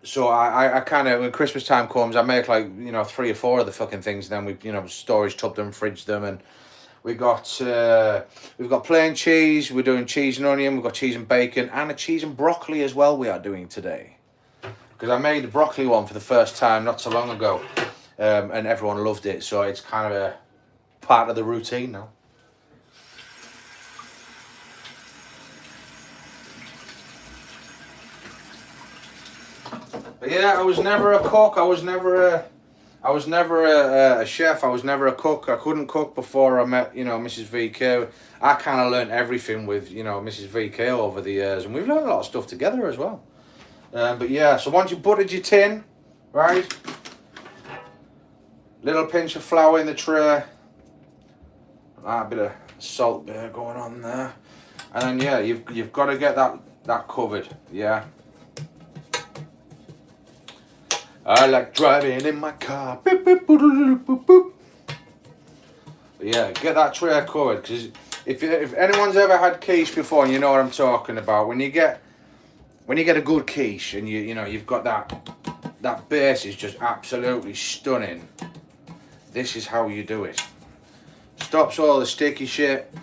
So I kind of, when Christmas time comes, I make like, you know, 3 or 4 of the fucking things. Then we, you know, storage tub them, fridge them, and we've got plain cheese. We're doing cheese and onion. We've got cheese and bacon, and a cheese and broccoli as well. We are doing today, because I made the broccoli one for the first time not so long ago, and everyone loved it. So it's kind of a part of the routine now. But yeah, I was never a cook. I was never a chef. I was never a cook. I couldn't cook before I met, you know, Mrs. VK. I kind of learned everything with, you know, Mrs. VK over the years, and we've learned a lot of stuff together as well. But yeah, so once you buttered your tin, right, little pinch of flour in the tray, a bit of salt there going on there, and then yeah, you've got to get that covered. Yeah. I like driving in my car. Boop, boop, boop, boop, boop, boop. But yeah, get that tray covered, because if anyone's ever had quiche before, and you know what I'm talking about, when you get a good quiche and you know you've got that base is just absolutely stunning. This is how you do it. Stops all the sticky shit.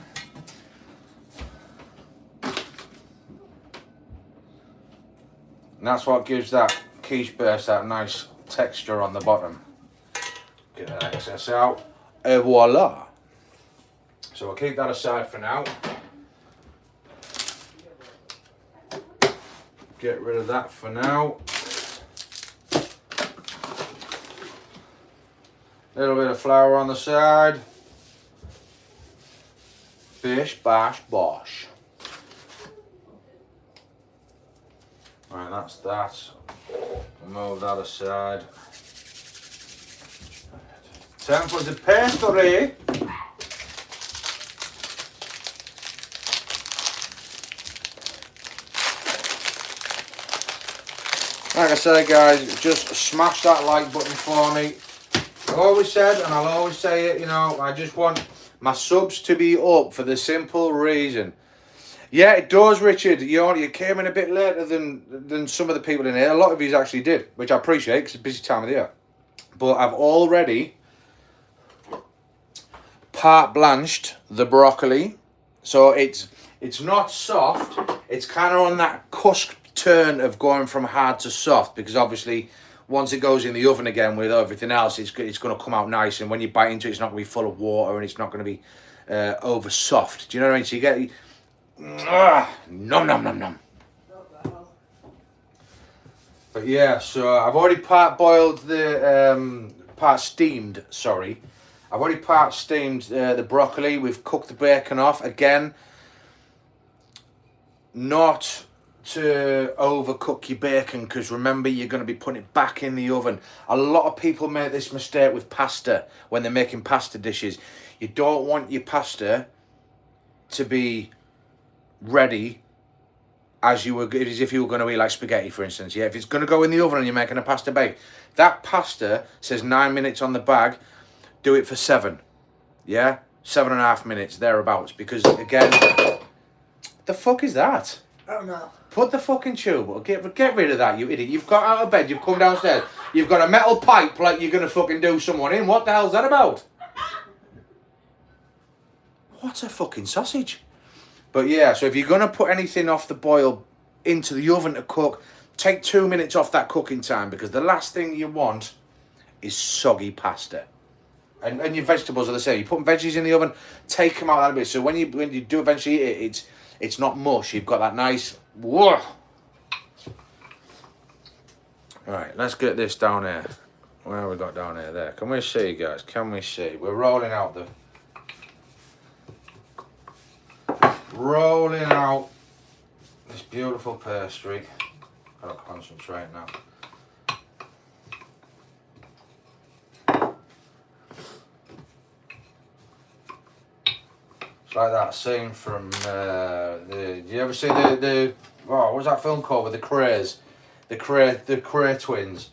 And that's what gives that quiche base that nice texture on the bottom. Get that excess out. Et voila. So we'll keep that aside for now. Get rid of that for now. Little bit of flour on the side. Bish, bash, bosh. Right, that's that. Move that aside. Time for the pastry. Like I say, guys, just smash that like button for me. I always said, and I'll always say it, you know, I just want my subs to be up for the simple reason. Yeah, it does, Richard. You came in a bit later than some of the people in here. A lot of you actually did, which I appreciate, because it's a busy time of the year. But I've already part blanched the broccoli, so it's not soft. It's kind of on that cusp turn of going from hard to soft, because obviously once it goes in the oven again with everything else, it's going to come out nice, and when you bite into it, it's not going to be full of water, and it's not going to be over soft. Do you know what I mean? So you get nom nom nom nom. But yeah, so I've already part steamed. Sorry, I've already part steamed the broccoli. We've cooked the bacon off again. Not to overcook your bacon, because remember, you're going to be putting it back in the oven. A lot of people make this mistake with pasta when they're making pasta dishes. You don't want your pasta to be ready as if you were going to eat like spaghetti, for instance. Yeah, if it's going to go in the oven and you're making a pasta bake, that pasta says 9 minutes on the bag. Do it for 7. Yeah, 7.5 minutes thereabouts, because again, the fuck is that? I don't know. Put the fucking tube. Get rid of that, you idiot. You've got out of bed. You've come downstairs. You've got a metal pipe like you're gonna fucking do someone in. What the hell's that about? What's a fucking sausage? But yeah, so if you're going to put anything off the boil into the oven to cook, take 2 minutes off that cooking time, because the last thing you want is soggy pasta. And your vegetables are the same. You put veggies in the oven, take them out a little bit. So when you do eventually eat it, it's not mush. You've got that nice. Whoa. Right, let's get this down here. Where have we got down here? There. Can we see, guys? Can we see? We're rolling out this beautiful pastry. Gotta concentrate now. It's like that scene from do you ever see the what was that film called with the Crays? The Cray twins,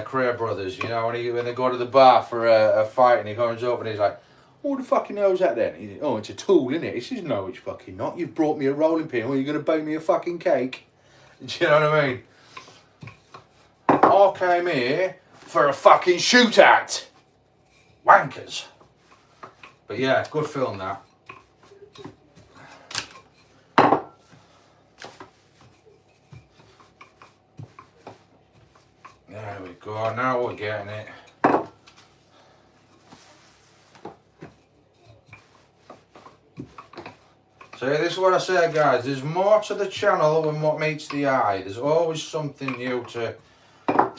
Cray brothers, you know, when they go to the bar for a fight and he comes up and he's like, "What the fucking hell's that then?" He's like, "Oh, it's a tool, isn't it?" He says, "No, it's fucking not. You've brought me a rolling pin. Well, you're going to bake me a fucking cake." Do you know what I mean? I came here for a fucking shootout. Wankers. But yeah, good film that. There we go, now we're getting it. So this is what I say, guys, there's more to the channel than what meets the eye. There's always something new to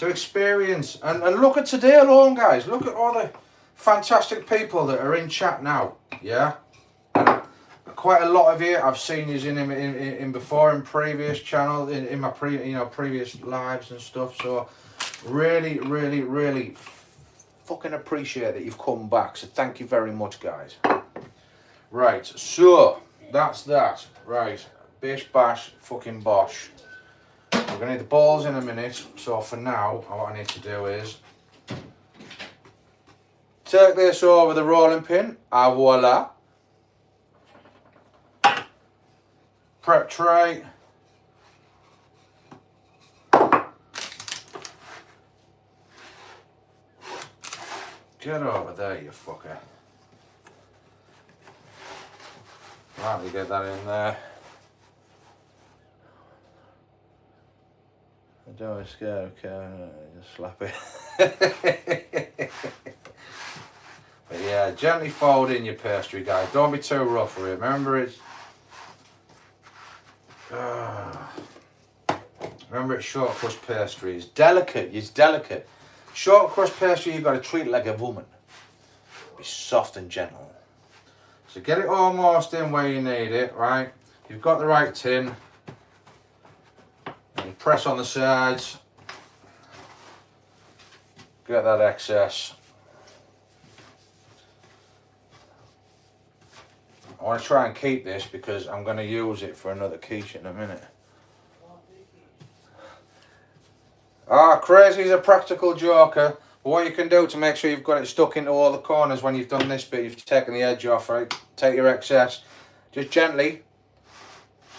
experience. And look at today alone, guys. Look at all the fantastic people that are in chat now, yeah? And quite a lot of you I've seen you in before, in previous channels, in my previous lives and stuff, so really, really, really fucking appreciate that you've come back. So thank you very much, guys. Right, so that's that. Right, bish bash fucking bosh. We're gonna need the balls in a minute. So for now, what I need to do is take this over the rolling pin. Ah, voila. Prep tray. Get over there, you fucker. Right, we get that in there. Don't be scared, okay? Just slap it. But yeah, gently fold in your pastry, guys. Don't be too rough with it. Remember, it's short crust pastry. It's delicate. It's delicate. Short crust pastry, you've got to treat it like a woman. Be soft and gentle. So get it almost in where you need it, right? You've got the right tin. And you press on the sides. Get that excess. I want to try and keep this because I'm going to use it for another quiche in a minute. Ah, Crazy's a practical joker. But what you can do to make sure you've got it stuck into all the corners when you've done this bit, you've taken the edge off, right? Take your excess. Just gently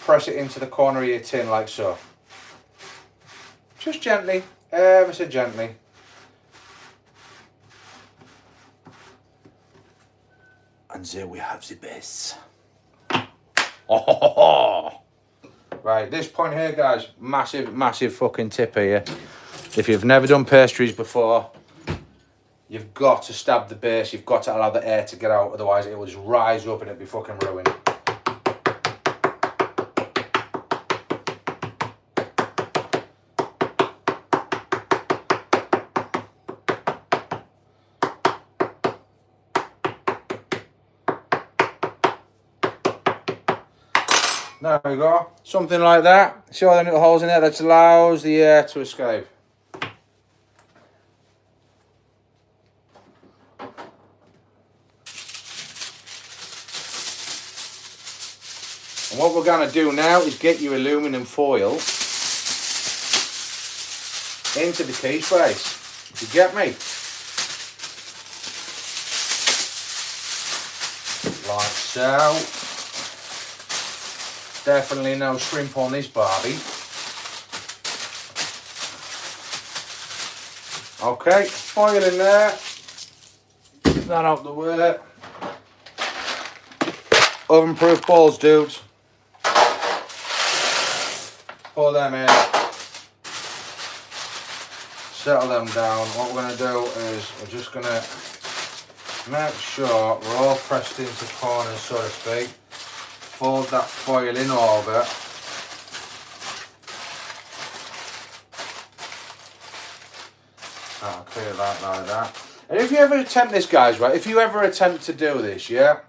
press it into the corner of your tin like so. Just gently, ever so gently. And there we have the base. Oh, right, this point here, guys, massive fucking tip here. If you've never done pastries before, you've got to stab the base. You've got to allow the air to get out, otherwise it will just rise up and it'll be fucking ruined. There we go, something like that. See all the little holes in there? That allows the air to escape. And what we're going to do now is get your aluminium foil into the quiche base. You get me? Like so. Definitely no shrimp on this barbie. Okay, foil in there. Get that out the way. Oven proof balls, dudes. pour them in. Settle them down. What we're going to do is we're just going to make sure we're all pressed into corners, so to speak. Fold that foil in over. I'll clear that like that. And if you ever attempt this, guys, right, if you ever attempt to do this, yeah,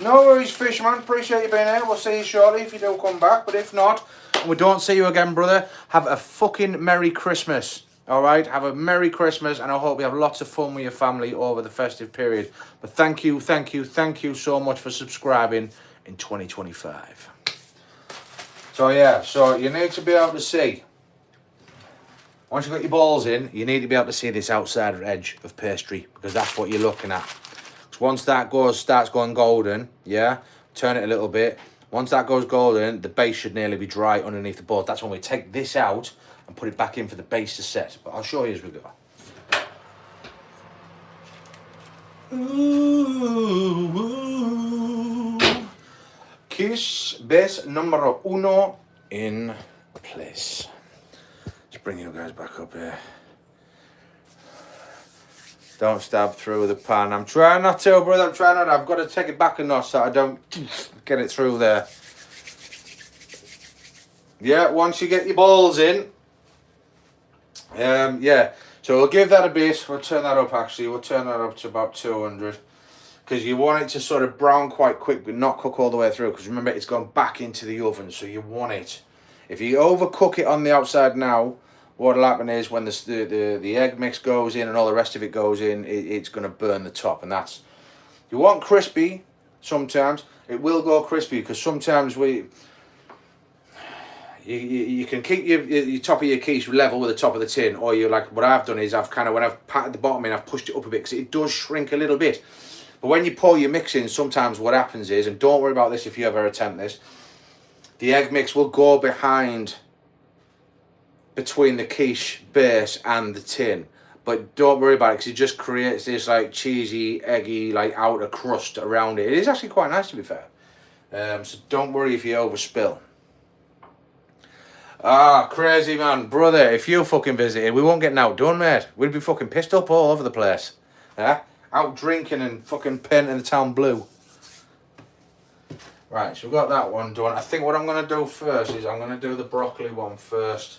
no worries, fisherman, appreciate you being here. We'll see you shortly if you do come back, but if not, and we don't see you again, brother, have a fucking Merry Christmas, all right? Have a Merry Christmas, and I hope you have lots of fun with your family over the festive period. But thank you so much for subscribing in 2025. So, yeah, so you need to be able to see. Once you've got your balls in, you need to be able to see this outside edge of pastry, because that's what you're looking at. So once that starts going golden, yeah, turn it a little bit. Once that goes golden, the base should nearly be dry underneath the board. That's when we take this out and put it back in for the base to set. But I'll show you as we go. Ooh, quiche base numero uno in place. Bring you guys back up here. Don't stab through the pan. I'm trying not to, brother. I'm trying not. I've got to take it back a notch so I don't get it through there. Yeah, once you get your balls in. Yeah. So we'll give that a bit. We'll turn that up actually. We'll turn that up to about 200. Because you want it to sort of brown quite quick but not cook all the way through. Because remember, it's gone back into the oven. So you want it. If you overcook it on the outside now, what'll happen is when the egg mix goes in and all the rest of it goes in, it's going to burn the top, and that's, you want crispy. Sometimes it will go crispy because sometimes you can keep your top of your quiche level with the top of the tin, or you, like what I've done is I've kind of, when I've patted the bottom in, I've pushed it up a bit because it does shrink a little bit. But when you pour your mix in, sometimes what happens is, and don't worry about this if you ever attempt this, the egg mix will go between the quiche base and the tin, but don't worry about it because it just creates this like cheesy, eggy, like outer crust around it. It is actually quite nice, to be fair. So don't worry if you overspill. Ah, crazy man, brother. If you fucking visited, we won't get an outdone, mate. We'd be fucking pissed up all over the place. Yeah, out drinking and fucking painting the town blue. Right, so we've got that one done. I think what I'm going to do first is I'm going to do the broccoli one first.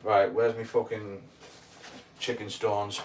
Right, where's my fucking chicken stones?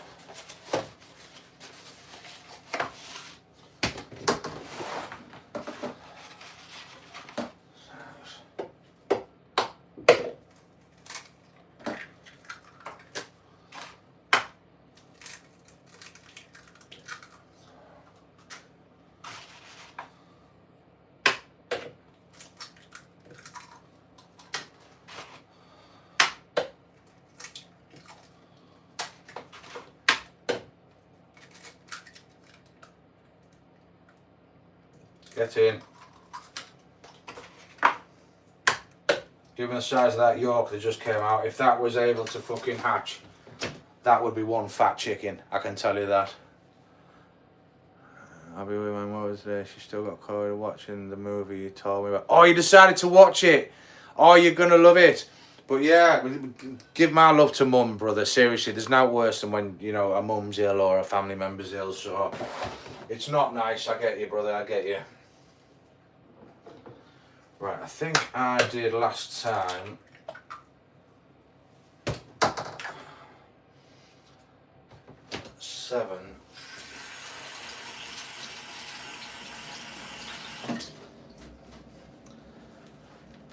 Get in. Given the size of that yolk that just came out, if that was able to fucking hatch, that would be one fat chicken, I can tell you that. I'll be with my mother today. She still got caught watching the movie you told me about. Oh, you decided to watch it. Oh, you're going to love it. But yeah, give my love to mum, brother. Seriously, there's no worse than when, you know, a mum's ill or a family member's ill. So it's not nice. I get you, brother. I get you. Right, I think I did last time. Seven.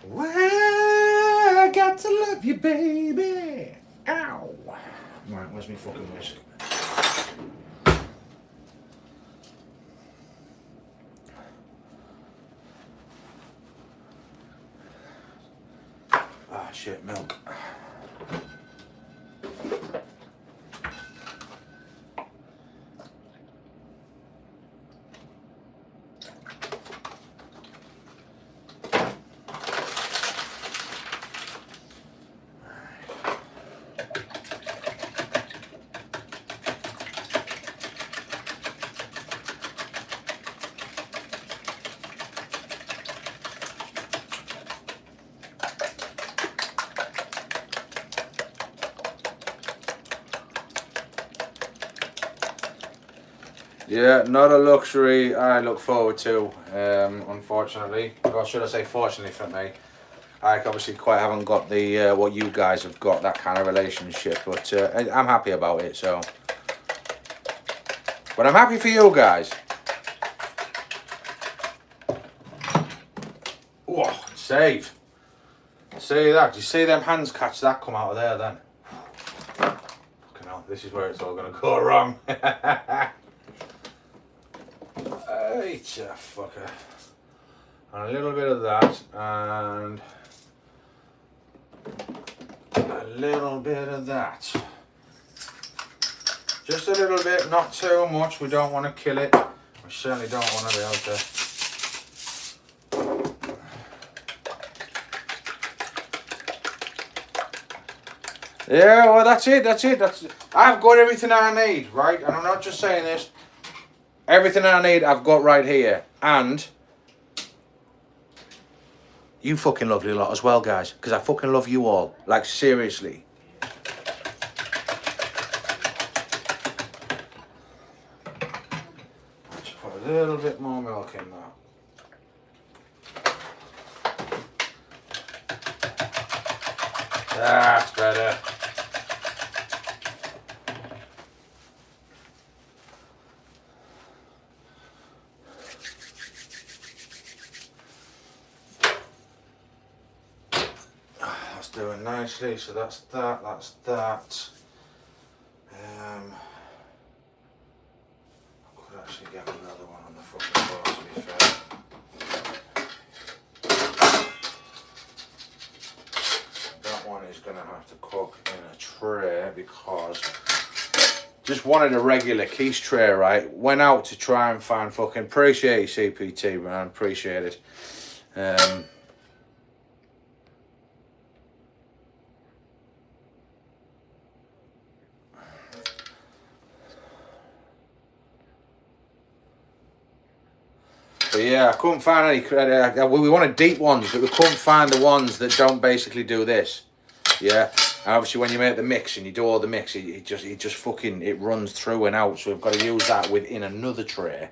Well, I got to love you, baby. Ow. Right, where's my fucking whisk? Ah, shit, milk. Yeah, not a luxury I look forward to, unfortunately. Or should I say fortunately for me. I obviously quite haven't got the what you guys have got, that kind of relationship, but I'm happy about it, so. But I'm happy for you guys. Oh, save. See that? Do you see them hands catch that come out of there then? Fucking hell, this is where it's all going to go wrong. It's a fucker. And a little bit of that, and a little bit of that. Just a little bit, not too much. We don't want to kill it. We certainly don't want to be able to. Yeah, well, that's it. I've got everything I need, right? And I'm not just saying this. Everything I need, I've got right here. And you fucking lovely lot as well, guys. Because I fucking love you all. Like, seriously. Let's put a little bit more milk in that. That's better. That's doing nicely. So that's that. That's that. I could actually get another one on the fucking board, to be fair. That one is going to have to cook in a tray because just wanted a regular quiche tray, right? Went out to try and find fucking, appreciate you, CPT, man, appreciate it. But yeah, I couldn't find any. We wanted deep ones, but we couldn't find the ones that don't basically do this. Yeah, and obviously when you make the mix and you do all the mix, it just fucking it runs through and out. So we've got to use that within another tray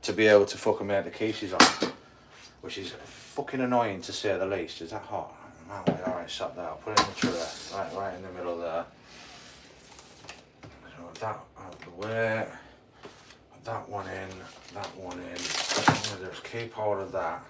to be able to fucking make the quiches on, which is fucking annoying to say the least. Is that hot? All right, stop that. I'll put it in the tray, right in the middle there. So that out of the way. That one in, that one in. Just keep hold of that.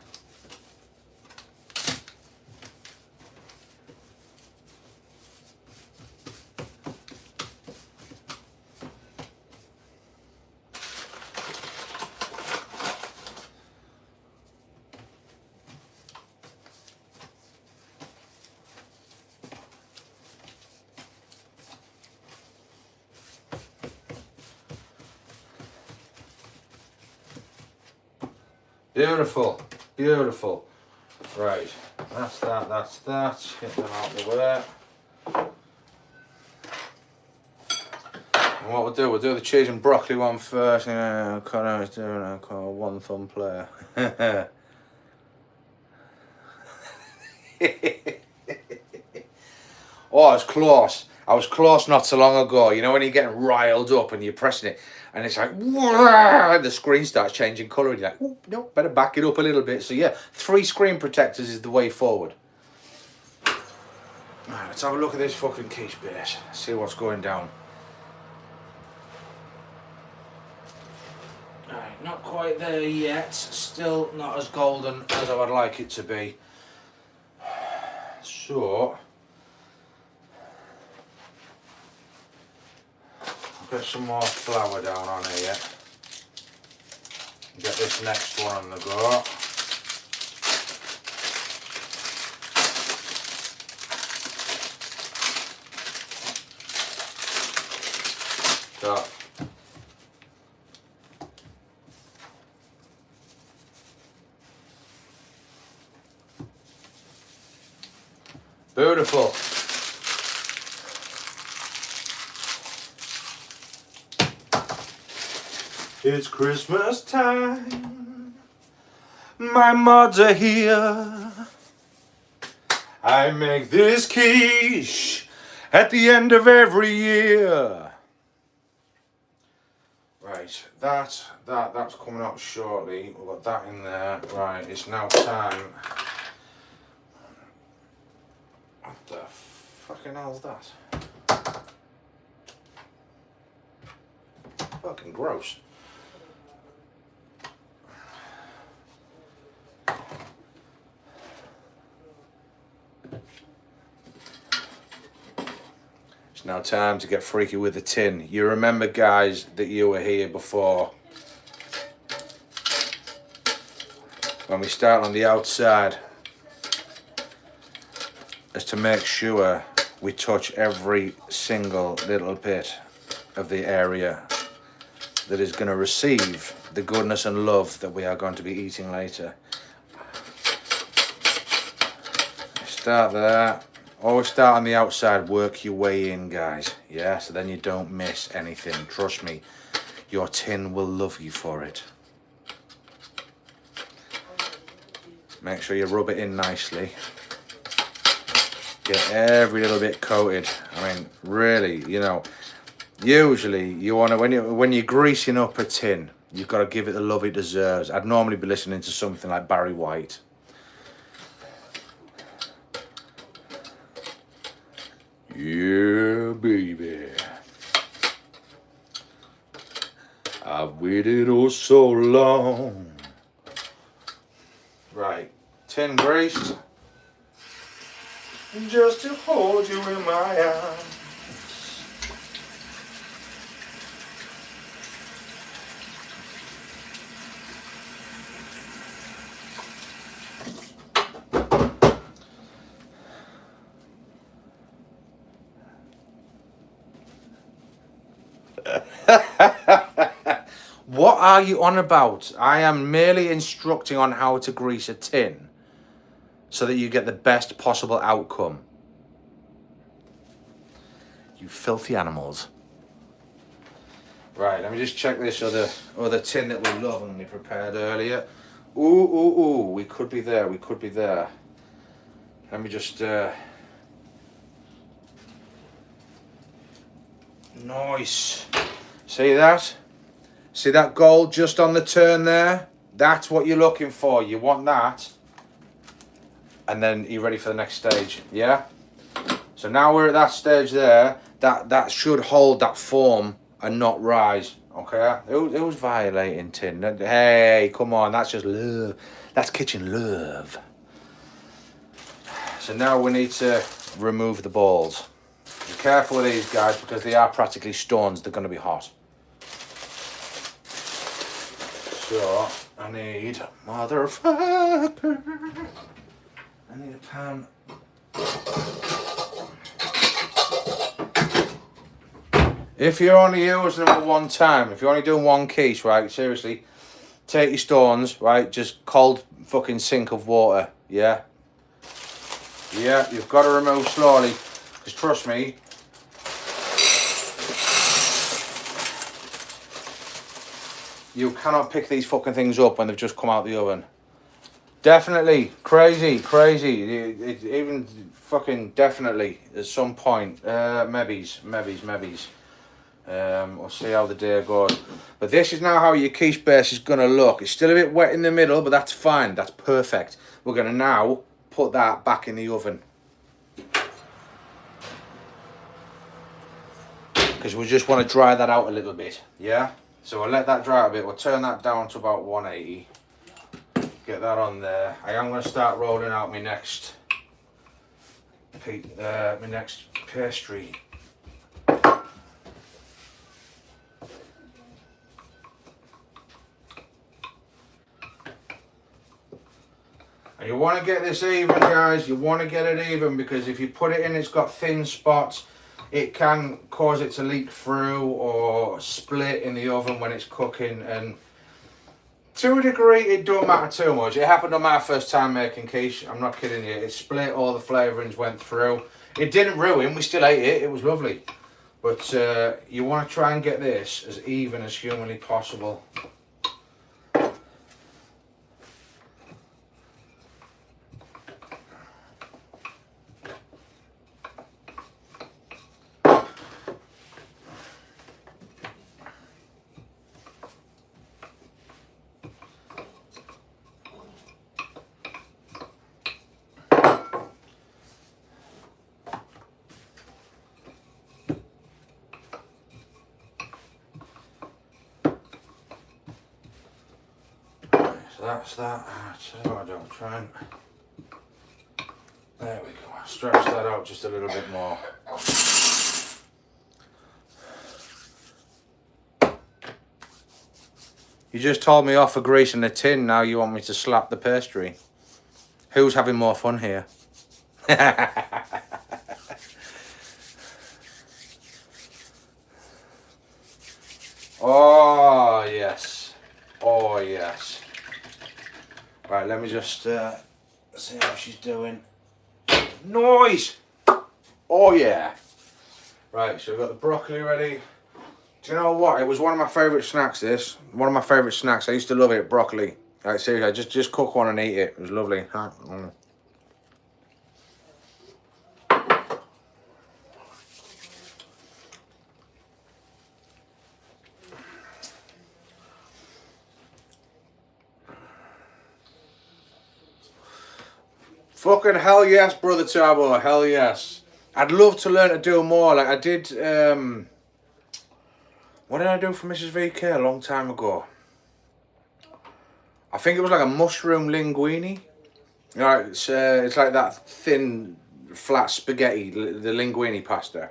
Beautiful, beautiful. Right, that's that. Get them out of the way. And what we'll do the cheese and broccoli one first. Yeah, Connor's doing a one thumb player. Oh, it's close. I was close not so long ago. You know when you're getting riled up and you're pressing it and it's like, and the screen starts changing colour and you're like, oh, no, better back it up a little bit. So yeah, 3 screen protectors is the way forward. Right, let's have a look at this fucking quiche base. See what's going down. Right, not quite there yet. Still not as golden as I would like it to be. So put some more flour down on here. Get this next one on the go. So, beautiful. It's Christmas time, my mods are here. I make this quiche at the end of every year. Right, that's coming out shortly. We've got that in there. Right, it's now time. What the fucking hell's that? Fucking gross. It's now time to get freaky with the tin. You remember, guys, that you were here before. When we start on the outside, is to make sure we touch every single little bit of the area that is going to receive the goodness and love that we are going to be eating later. Start there. Always start on the outside, work your way in, guys. Yeah, so then you don't miss anything. Trust me, your tin will love you for it. Make sure you rub it in nicely. Get every little bit coated. I mean, really, you know, usually you want to, when you're greasing up a tin, you've got to give it the love it deserves. I'd normally be listening to something like Barry White. Yeah, baby. I've waited oh so long. Right, tin greased. Just to hold you in my arms. What are you on about? I am merely instructing on how to grease a tin so that you get the best possible outcome. You filthy animals. Right, let me just check this other tin that we lovingly prepared earlier. Ooh, we could be there, we could be there. Let me just... Nice. See that? See that gold just on the turn there? That's what you're looking for. You want that. And then you're ready for the next stage. Yeah? So now we're at that stage there. That should hold that form and not rise. Okay? It was violating tin. Hey, come on. That's just love. That's kitchen love. So now we need to remove the balls. Be careful with these, guys, because they are practically stones. They're going to be hot. So, I need... Motherfucker! I need a pan. If you're only using them at one time, if you're only doing one quiche, right, seriously, take your stones, right, just cold fucking sink of water, yeah? Yeah, you've got to remove slowly, because trust me, you cannot pick these fucking things up when they've just come out the oven. Definitely, crazy. Even fucking definitely at some point, maybes. We'll see how the day goes. But this is now how your quiche base is going to look. It's still a bit wet in the middle, but that's fine. That's perfect. We're going to now put that back in the oven. Because we just want to dry that out a little bit, yeah? So we'll let that dry a bit. We'll turn that down to about 180. Get that on there. I am going to start rolling out my next pastry. And you want to get this even, guys. You want to get it even, because if you put it in, it's got thin spots. It can cause it to leak through or split in the oven when it's cooking, and to a degree it don't matter too much. It happened on my first time making quiche. I'm not kidding you. It split, all the flavourings went through. It didn't ruin, we still ate it. It was lovely. But you want to try and get this as even as humanly possible. So that's that. So I don't try and. There we go. Stretch that out just a little bit more. You just told me off for greasing the tin. Now you want me to slap the pastry. Who's having more fun here? Oh yes, oh yes. Right, let me just see how she's doing. Noise! Oh yeah. Right, so we've got the broccoli ready. Do you know what? It was one of my favourite snacks. This one of my favourite snacks. I used to love it. Broccoli. Like seriously, just cook one and eat it. It was lovely. Fucking hell yes, brother Turbo. Hell yes. I'd love to learn to do more. Like I did. What did I do for Mrs. VK a long time ago? I think it was like a mushroom linguine. You know, it's like that thin, flat spaghetti, the linguine pasta.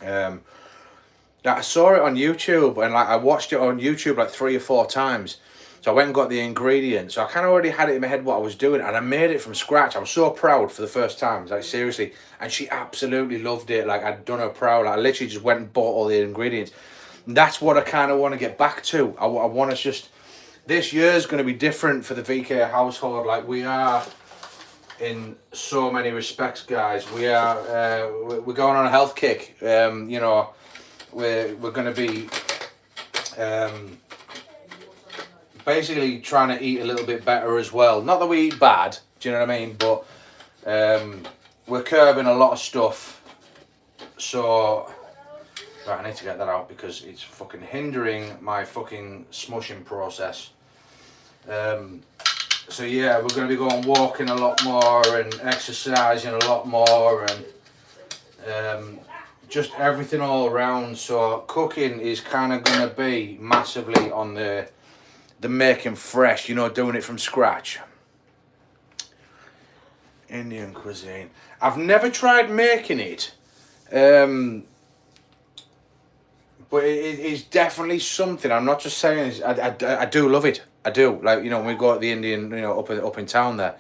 I saw it on YouTube and like I watched it on YouTube like 3 or 4 times. So I went and got the ingredients. So I kind of already had it in my head what I was doing, and I made it from scratch. I was so proud for the first time, like seriously. And she absolutely loved it. Like I'd done her proud. Like, I literally just went and bought all the ingredients. And that's what I kind of want to get back to. I want to just. This year's going to be different for the VK household. Like we are, in so many respects, guys. We are. We're going on a health kick. You know, we're going to be. Basically trying to eat a little bit better as well. Not that we eat bad, do you know what I mean? But we're curbing a lot of stuff. So, right, I need to get that out because it's fucking hindering my fucking smushing process. So yeah, we're going to be going walking a lot more and exercising a lot more and just everything all around. So cooking is kind of going to be massively on the making fresh, you know, doing it from scratch. Indian cuisine. I've never tried making it, but it is definitely something. I'm not just saying. I do love it. I do. Like, you know, when we go to the Indian, you know, up in town there,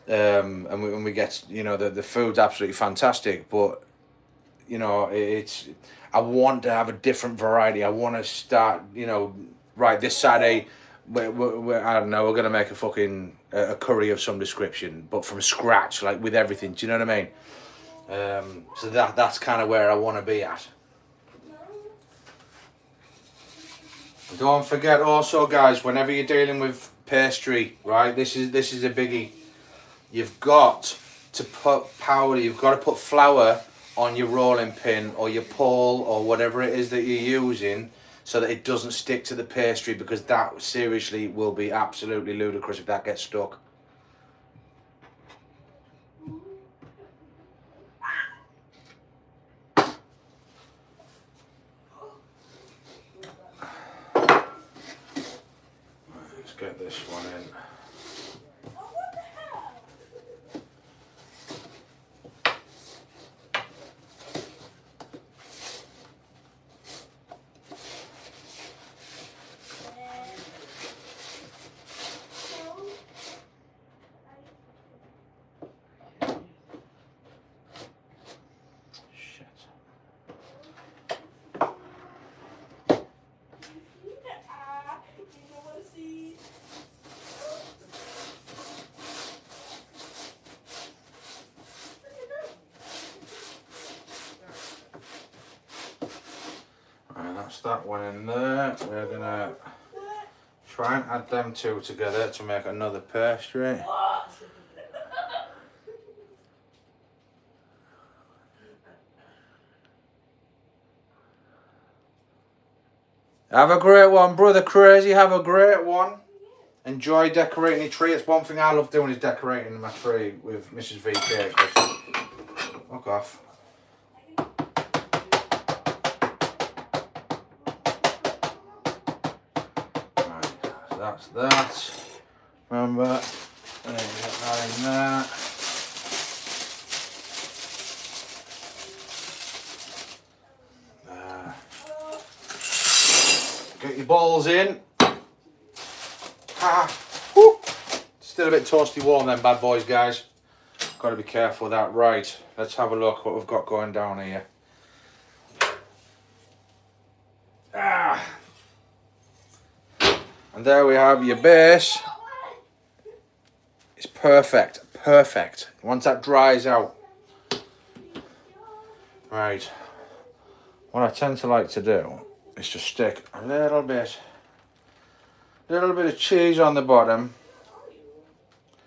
and we get, you know, the food's absolutely fantastic. But you know, it's. I want to have a different variety. I want to start, you know, right this Saturday. I don't know. We're gonna make a fucking a curry of some description, but from scratch, like with everything. Do you know what I mean? So that's kind of where I want to be at. Don't forget also, guys, whenever you're dealing with pastry, right? This is a biggie. You've got to put powder. You've got to put flour on your rolling pin or your pole or whatever it is that you're using, so that it doesn't stick to the pastry, because that seriously will be absolutely ludicrous if that gets stuck. Let's get this one in. That's that one in there. We're gonna try and add them two together to make another pastry. Have a great one, brother Crazy. Have a great one. Enjoy decorating your tree. It's one thing I love doing, is decorating my tree with Mrs. VK. Fuck off. Right, so that's that. Remember, there you get that in there. Get your balls in. Woo. Still a bit toasty warm then, bad boys, guys. Got to be careful with that. Right, let's have a look what we've got going down here. And there we have your base. It's perfect, perfect. Once that dries out. Right, what I tend to like to do is just stick a little bit of cheese on the bottom.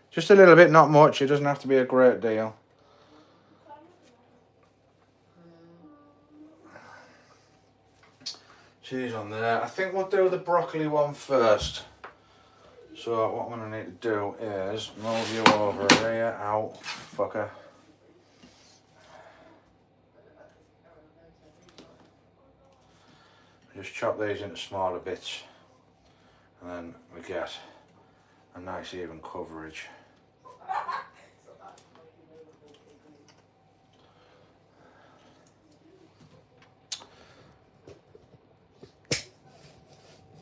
Just a little bit, not much. It doesn't have to be a great deal. Cheese on there. I think we'll do the broccoli one first. So what I'm going to need to do is move you over here. Ow, fucker. Just chop these into smaller bits. And then we get a nice even coverage.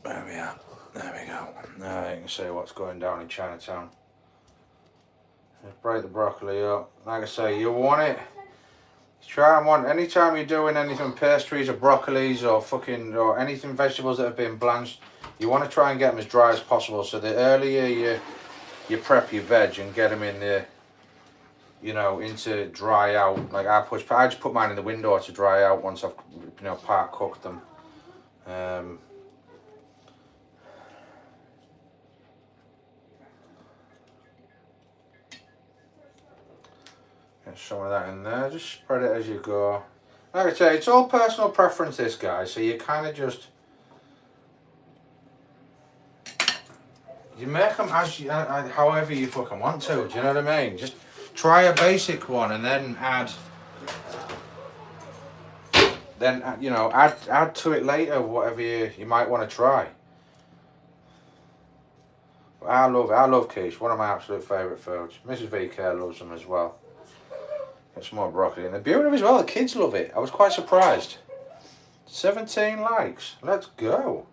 There we are. There we go. Now you can see what's going down in Chinatown. Just break the broccoli up. Like I say, you want it. Try and want, anytime you're doing anything pastries or broccolis or anything vegetables that have been blanched, you want to try and get them as dry as possible. So the earlier you prep your veg and get them in the, you know, into dry out. Like I just put mine in the window to dry out once I've, you know, part cooked them. Get some of that in there, just spread it as you go. Like I say, it's all personal preference, this, guys, so you kind of just, you make them as you, however you fucking want to, do you know what I mean? Just try a basic one and then add, you know, add to it later, whatever you might want to try. But I love quiche, one of my absolute favourite foods. Mrs. VK loves them as well. Get some more broccoli, and the beauty of it as well, the kids love it. I was quite surprised. 17 likes, let's go.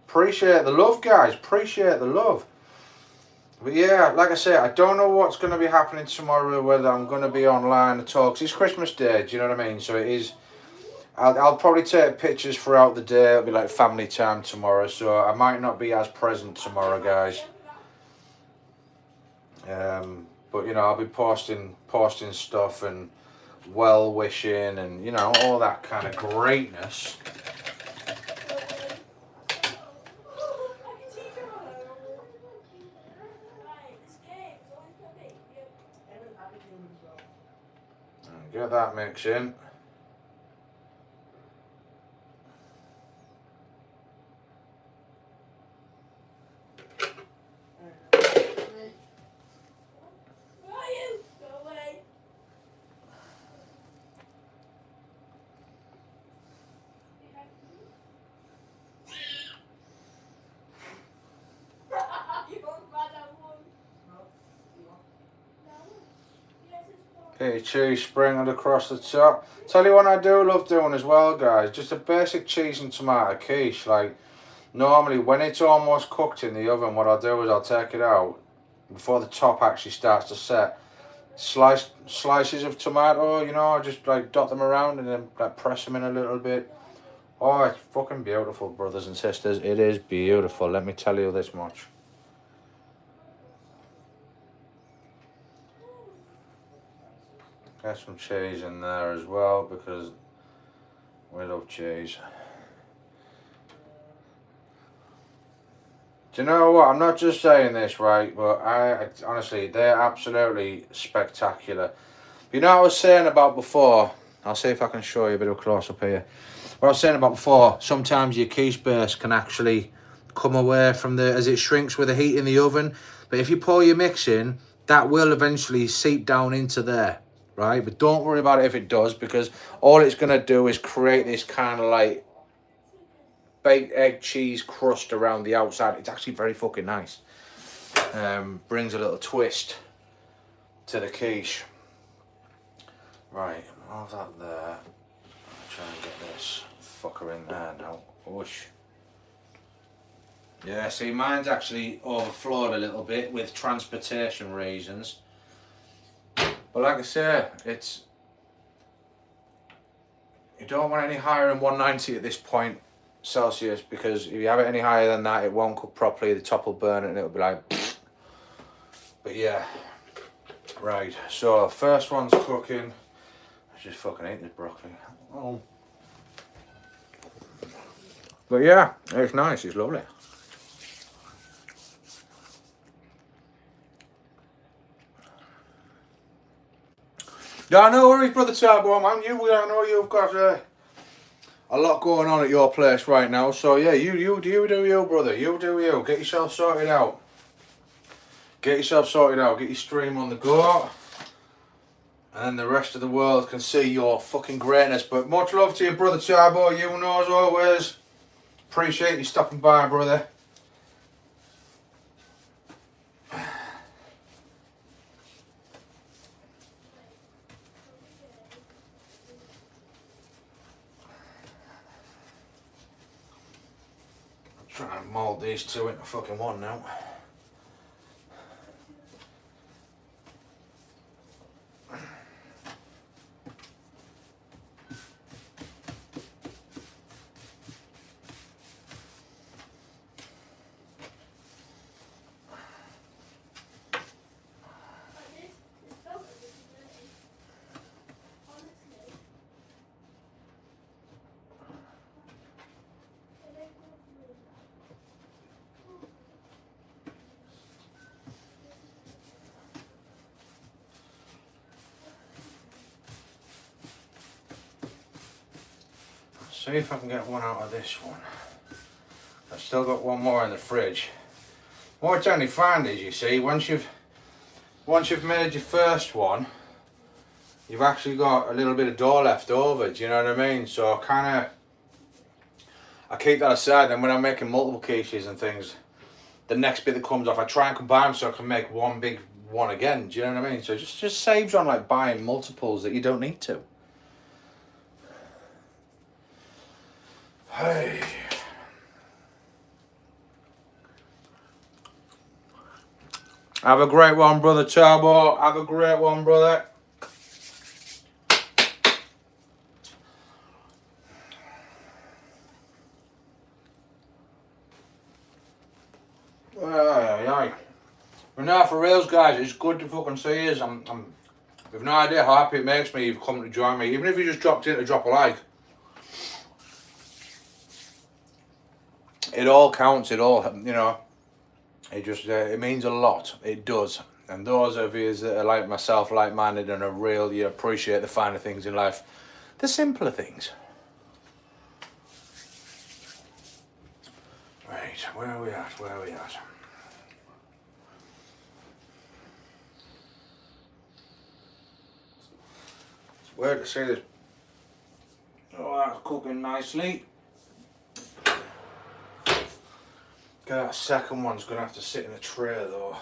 Appreciate the love, guys, appreciate the love. But yeah, like I say, I don't know what's going to be happening tomorrow, whether I'm going to be online at all, because it's Christmas Day, do you know what I mean? So it is, I'll probably take pictures throughout the day. It'll be like family time tomorrow, so I might not be as present tomorrow, guys. But you know, I'll be posting stuff and well wishing and, you know, all that kind of greatness. And get that mix in. Get your cheese sprinkled across the top. Tell you what I do love doing as well, guys, just a basic cheese and tomato quiche. Like, normally when it's almost cooked in the oven, what I'll do is I'll take it out before the top actually starts to set. Slices of tomato, you know, just like dot them around and then like press them in a little bit. Oh, it's fucking beautiful, brothers and sisters. It is beautiful, let me tell you this much. Get some cheese in there as well, because we love cheese. Do you know what? I'm not just saying this, right? But I honestly, they're absolutely spectacular. You know what I was saying about before? I'll see if I can show you a bit of a close up here. What I was saying about before, sometimes your quiche base can actually come away from as it shrinks with the heat in the oven. But if you pour your mix in, that will eventually seep down into there. Right, but don't worry about it if it does, because all it's going to do is create this kind of like baked egg cheese crust around the outside. It's actually very fucking nice. Brings a little twist to the quiche. Right, all that there. I'll try and get this fucker in there now. Whoosh. Yeah, see, mine's actually overflowed a little bit with transportation reasons. But like I say, you don't want any higher than 190 at this point Celsius, because if you have it any higher than that, it won't cook properly. The top will burn it and it'll be like. But yeah, right. So first one's cooking. I just fucking hate this broccoli. Oh. But yeah, it's nice. It's lovely. Yeah, no worries, brother Turbo, man. I know you've got a lot going on at your place right now. So yeah, you do you, brother. You do you. Get yourself sorted out. Get yourself sorted out. Get your stream on the go. And then the rest of the world can see your fucking greatness. But much love to you, brother Turbo. You know, as always. Appreciate you stopping by, brother. Try and mould these two into fucking one now. See if I can get one out of this one. I've still got one more in the fridge. What I tend to find is, you see, once you've made your first one, you've actually got a little bit of dough left over. Do you know what I mean? So I keep that aside. And when I'm making multiple quiches and things, the next bit that comes off, I try and combine them so I can make one big one again. Do you know what I mean? So it just saves on like buying multiples that you don't need to. Hey. Have a great one, brother Turbo. Have a great one, brother. Aye. But now for reals, guys, it's good to fucking see you. We've no idea how happy it makes me you've come to join me. Even if you just dropped in to drop a like. It all counts, it all, you know, it just, it means a lot, it does. And those of you that are like myself, like-minded and are real, you appreciate the finer things in life, the simpler things. Right, where are we at, It's weird to see this. Oh, that's cooking nicely. That second one's going to have to sit in a tray though.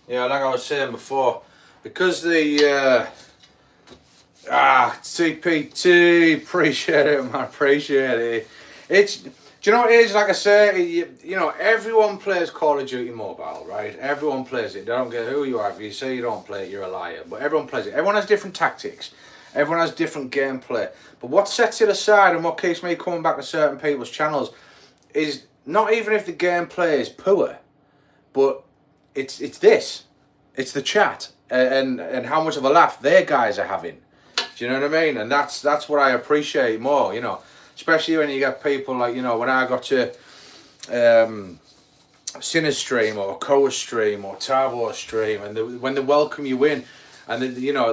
Yeah, like I was saying before, because the CPT, appreciate it, man, appreciate it. Do you know what it is? Like I say, you know, everyone plays Call of Duty Mobile, right? Everyone plays it. They don't care who you are. If you say you don't play it, you're a liar. But everyone plays it. Everyone has different tactics. Everyone has different gameplay. But what sets it aside and what keeps me coming back to certain people's channels is not even if the gameplay is poor, but it's this. It's the chat and how much of a laugh their guys are having. Do you know what I mean? And that's what I appreciate more, you know. Especially when you get people like, you know, when I got to Sinner's stream or Koa's stream or Tarbo's stream, and when they welcome you in, and you know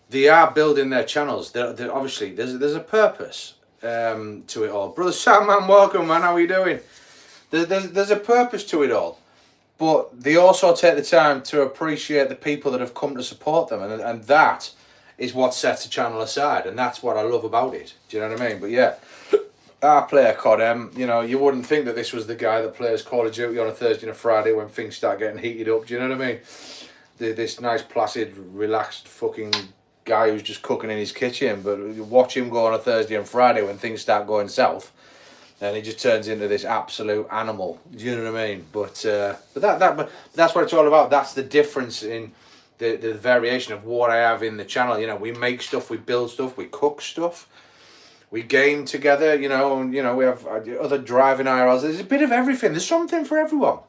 they are building their channels. They're obviously there's a purpose, to it all. Brother Sam, man, welcome, man. How are you doing? There's a purpose to it all, but they also take the time to appreciate the people that have come to support them, and that is what sets the channel aside, and that's what I love about it. Do you know what I mean? But yeah, I play a COD. You know, you wouldn't think that this was the guy that plays Call of Duty on a Thursday and a Friday when things start getting heated up. Do you know what I mean? This nice, placid, relaxed fucking guy who's just cooking in his kitchen, but you watch him go on a Thursday and Friday when things start going south, and he just turns into this absolute animal. Do you know what I mean? But that's what it's all about. That's the difference in the variation of what I have in the channel. You know, we make stuff, we build stuff, we cook stuff, we game together. You know, and we have other driving IRLs. There's a bit of everything. There's something for everyone.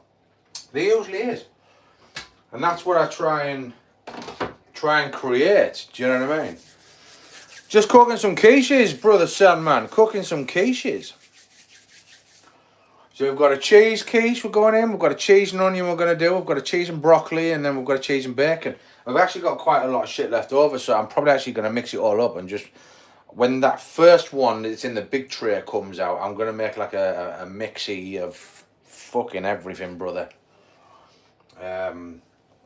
There usually is, and that's what I try and create. Do you know what I mean? Just cooking some quiches, brother Sandman. Cooking some quiches. So we've got a cheese quiche we're going in. We've got a cheese and onion we're going to do. We've got a cheese and broccoli, and then we've got a cheese and bacon. I've actually got quite a lot of shit left over, so I'm probably actually going to mix it all up and just, when that first one that's in the big tray comes out, I'm going to make like a mixy of fucking everything, brother.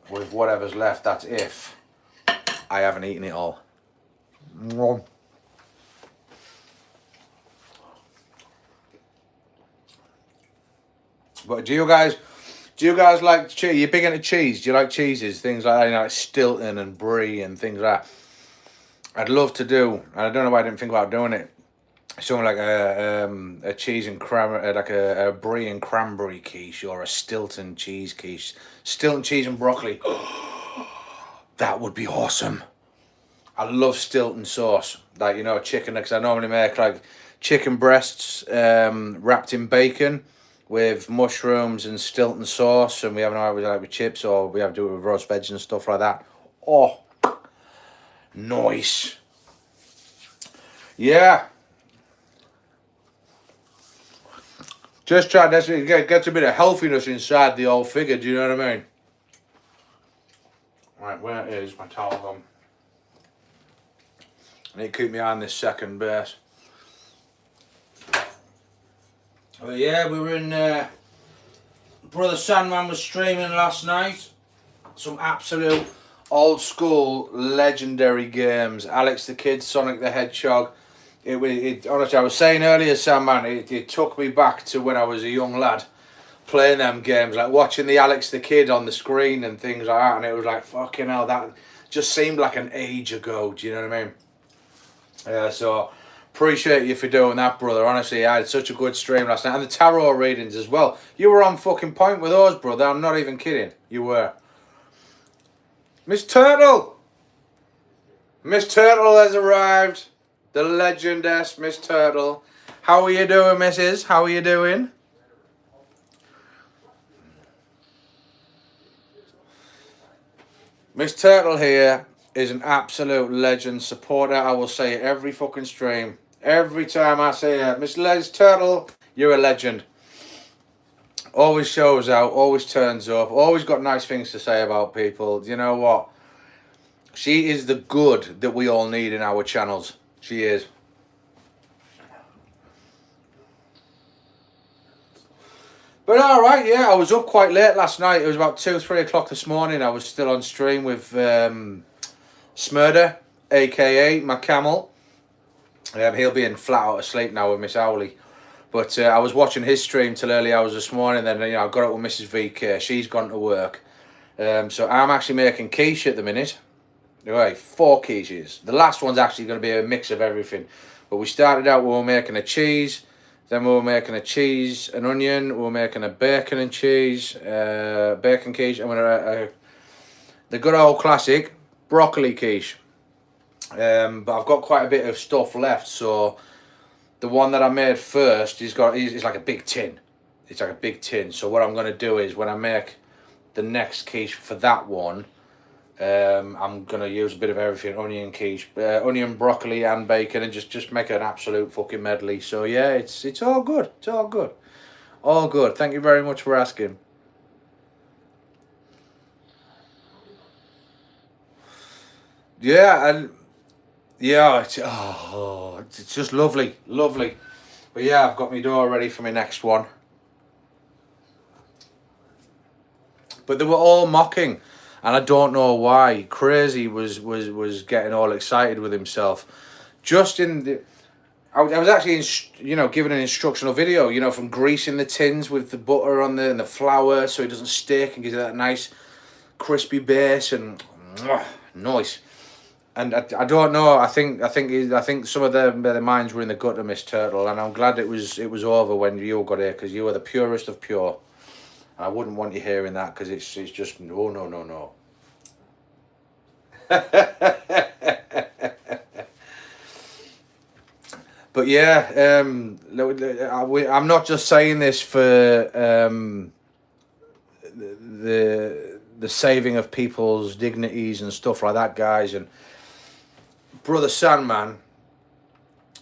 With whatever's left, that's if I haven't eaten it all. But do you guys like cheese? You're big into cheese. Do you like cheeses? Things like that, like Stilton and Brie and things like that. I'd love to do, and I don't know why I didn't think about doing it. Something like a cheese and like a Brie and cranberry quiche, or a Stilton cheese quiche. Stilton cheese and broccoli. That would be awesome. I love Stilton sauce, like chicken, because I normally make like chicken breasts wrapped in bacon with mushrooms and Stilton sauce, and we have an either like with chips, or we have to do it with roast veg and stuff like that. Oh, nice. Yeah. Just try to get a bit of healthiness inside the old figure. Do you know what I mean? Right, where is my towel gone? I need to keep my eye on this second base. But yeah, we were in. Brother Sandman was streaming last night. Some absolute old school legendary games. Alex the Kid, Sonic the Hedgehog. It honestly, I was saying earlier, Sandman, it took me back to when I was a young lad playing them games, like watching the Alex the Kid on the screen and things like that, and it was like, fucking hell, that just seemed like an age ago. Do you know what I mean? So appreciate you for doing that, brother. Honestly, I had such a good stream last night, and the tarot readings as well. You were on fucking point with those, brother. I'm not even kidding. You were. Miss Turtle. Miss Turtle has arrived. The legendess Miss Turtle. How are you doing, missus? How are you doing? Miss Turtle here is an absolute legend supporter. I will say it every fucking stream. Every time I say it, Miss Turtle, you're a legend. Always shows out, always turns up, always got nice things to say about people. You know what? She is the good that we all need in our channels. She is. But alright, yeah, I was up quite late last night. It was about 2-3 o'clock this morning. I was still on stream with Smurder, aka my camel. He'll be in flat out asleep now with Miss Owley. But I was watching his stream till early hours this morning. Then I got up with Mrs. VK. She's gone to work. So I'm actually making quiche at the minute. Right, 4 quiches. The last one's actually going to be a mix of everything. But we started out, we were making a cheese. Then we were making a cheese, an onion. We were making a bacon and cheese, bacon quiche. And the good old classic broccoli quiche. But I've got quite a bit of stuff left, so the one that I made first it's like a big tin. It's like a big tin. So what I'm going to do is, when I make the next quiche for that one, I'm going to use a bit of everything: onion quiche, onion, broccoli and bacon, and just make an absolute fucking medley. So yeah, it's all good. It's all good. All good. Thank you very much for asking. Yeah, and Yeah, it's just lovely, lovely. But yeah, I've got my dough ready for my next one. But they were all mocking, and I don't know why. Crazy was getting all excited with himself. Just in the, I was actually given an instructional video, from greasing the tins with the butter on there and the flour so it doesn't stick and gives it that nice crispy base and nice. And I don't know. I think some of their minds were in the gutter, Miss Turtle, and I'm glad it was over when you got here because you were the purest of pure. I wouldn't want you hearing that because it's just no no no no. But yeah, I'm not just saying this for the saving of people's dignities and stuff like that, guys. And Brother Sandman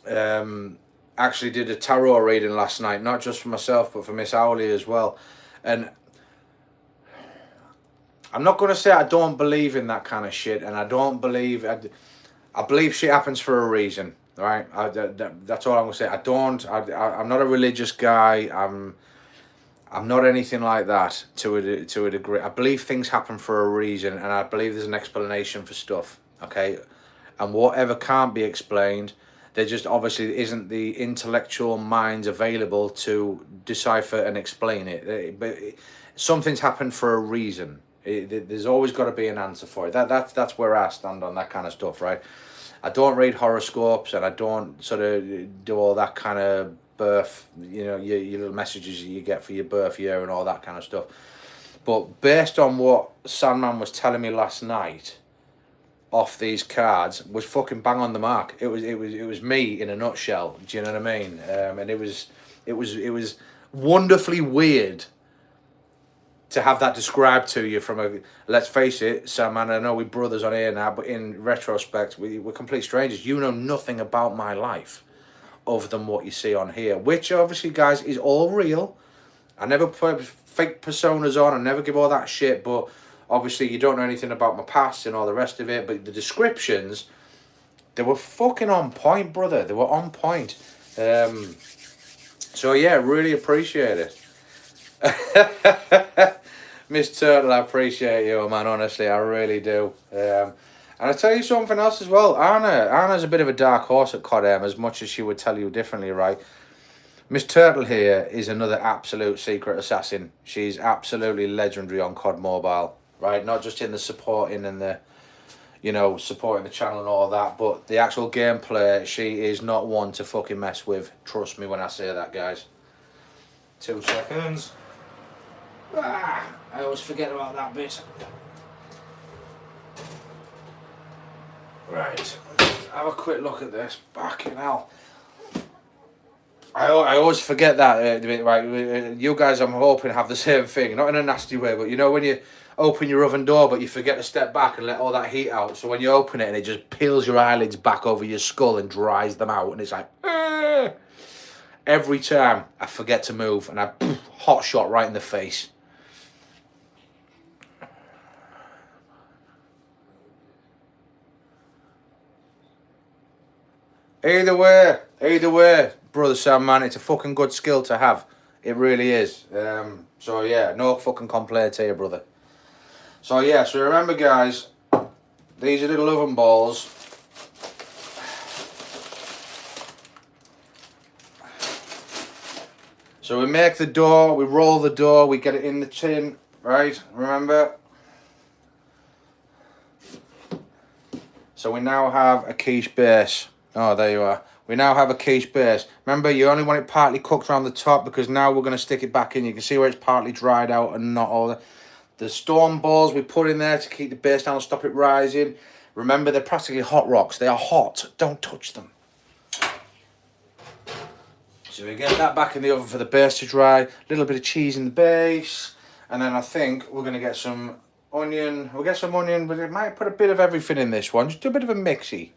actually did a tarot reading last night, not just for myself but for Miss Owley as well. And I'm not going to say I don't believe in that kind of shit, and I don't believe I believe shit happens for a reason, right? That's all I'm gonna say. I'm not a religious guy. I'm not anything like that to a degree. I believe things happen for a reason, and I believe there's an explanation for stuff. Okay, and whatever can't be explained, there just obviously isn't the intellectual minds available to decipher and explain it. But something's happened for a reason. There's always got to be an answer for it. That's where I stand on that kind of stuff, right? I don't read horoscopes, and I don't sort of do all that kind of birth, your little messages you get for your birth year and all that kind of stuff. But based on what Sandman was telling me last night, off these cards, was fucking bang on the mark. It was me in a nutshell. Do you know what I mean? And it was wonderfully weird to have that described to you from a, let's face it, Sam, and I know we're brothers on here now, but in retrospect, we're complete strangers. You know nothing about my life other than what you see on here, which obviously, guys, is all real. I never put fake personas on, I never give all that shit, but obviously you don't know anything about my past and all the rest of it, but the descriptions, they were fucking on point, brother. They were on point. So yeah, really appreciate it. Miss Turtle, I appreciate you, man. Honestly, I really do. And I tell you something else as well. Anna's a bit of a dark horse at COD as much as she would tell you differently, right? Miss Turtle here is another absolute secret assassin. She's absolutely legendary on COD Mobile, right? Not just in the supporting and the, supporting the channel and all that, but the actual gameplay, she is not one to fucking mess with. Trust me when I say that, guys. 2 seconds. I always forget about that bit. Right, have a quick look at this. Fucking hell. I always forget that bit, right? You guys, I'm hoping, have the same thing. Not in a nasty way, but when you open your oven door, but you forget to step back and let all that heat out. So when you open it and it just peels your eyelids back over your skull and dries them out, and it's like, every time I forget to move and I hot shot right in the face. Either way, Brother Sam, man, it's a fucking good skill to have. It really is. So yeah, no fucking complaints here, brother. So yeah, so remember, guys, these are little oven balls. So we make the dough, we roll the dough, we get it in the tin, right? Remember? So we now have a quiche base. Oh, there you are. We now have a quiche base. Remember, you only want it partly cooked around the top because now we're going to stick it back in. You can see where it's partly dried out and not all the stone balls we put in there to keep the base down and stop it rising. Remember, they're practically hot rocks. They are hot. Don't touch them. So we get that back in the oven for the base to dry. A little bit of cheese in the base. And then I think we're going to get some onion. We'll get some onion, but it might put a bit of everything in this one. Just do a bit of a mixy.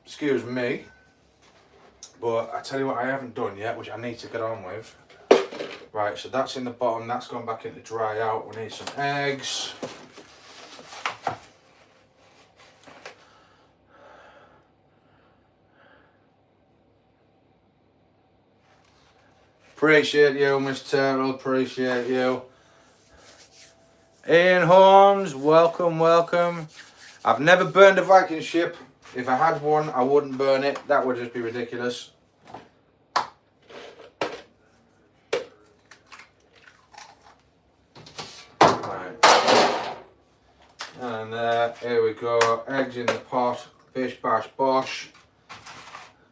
Excuse me. But I tell you what I haven't done yet, which I need to get on with. Right, so that's in the bottom. That's gone back into dry out. We need some eggs. Appreciate you, Miss Turtle. Appreciate you. Ian Holmes, welcome, welcome. I've never burned a Viking ship. If I had one, I wouldn't burn it. That would just be ridiculous. Right. And here we go. Eggs in the pot. Bish bash bosh.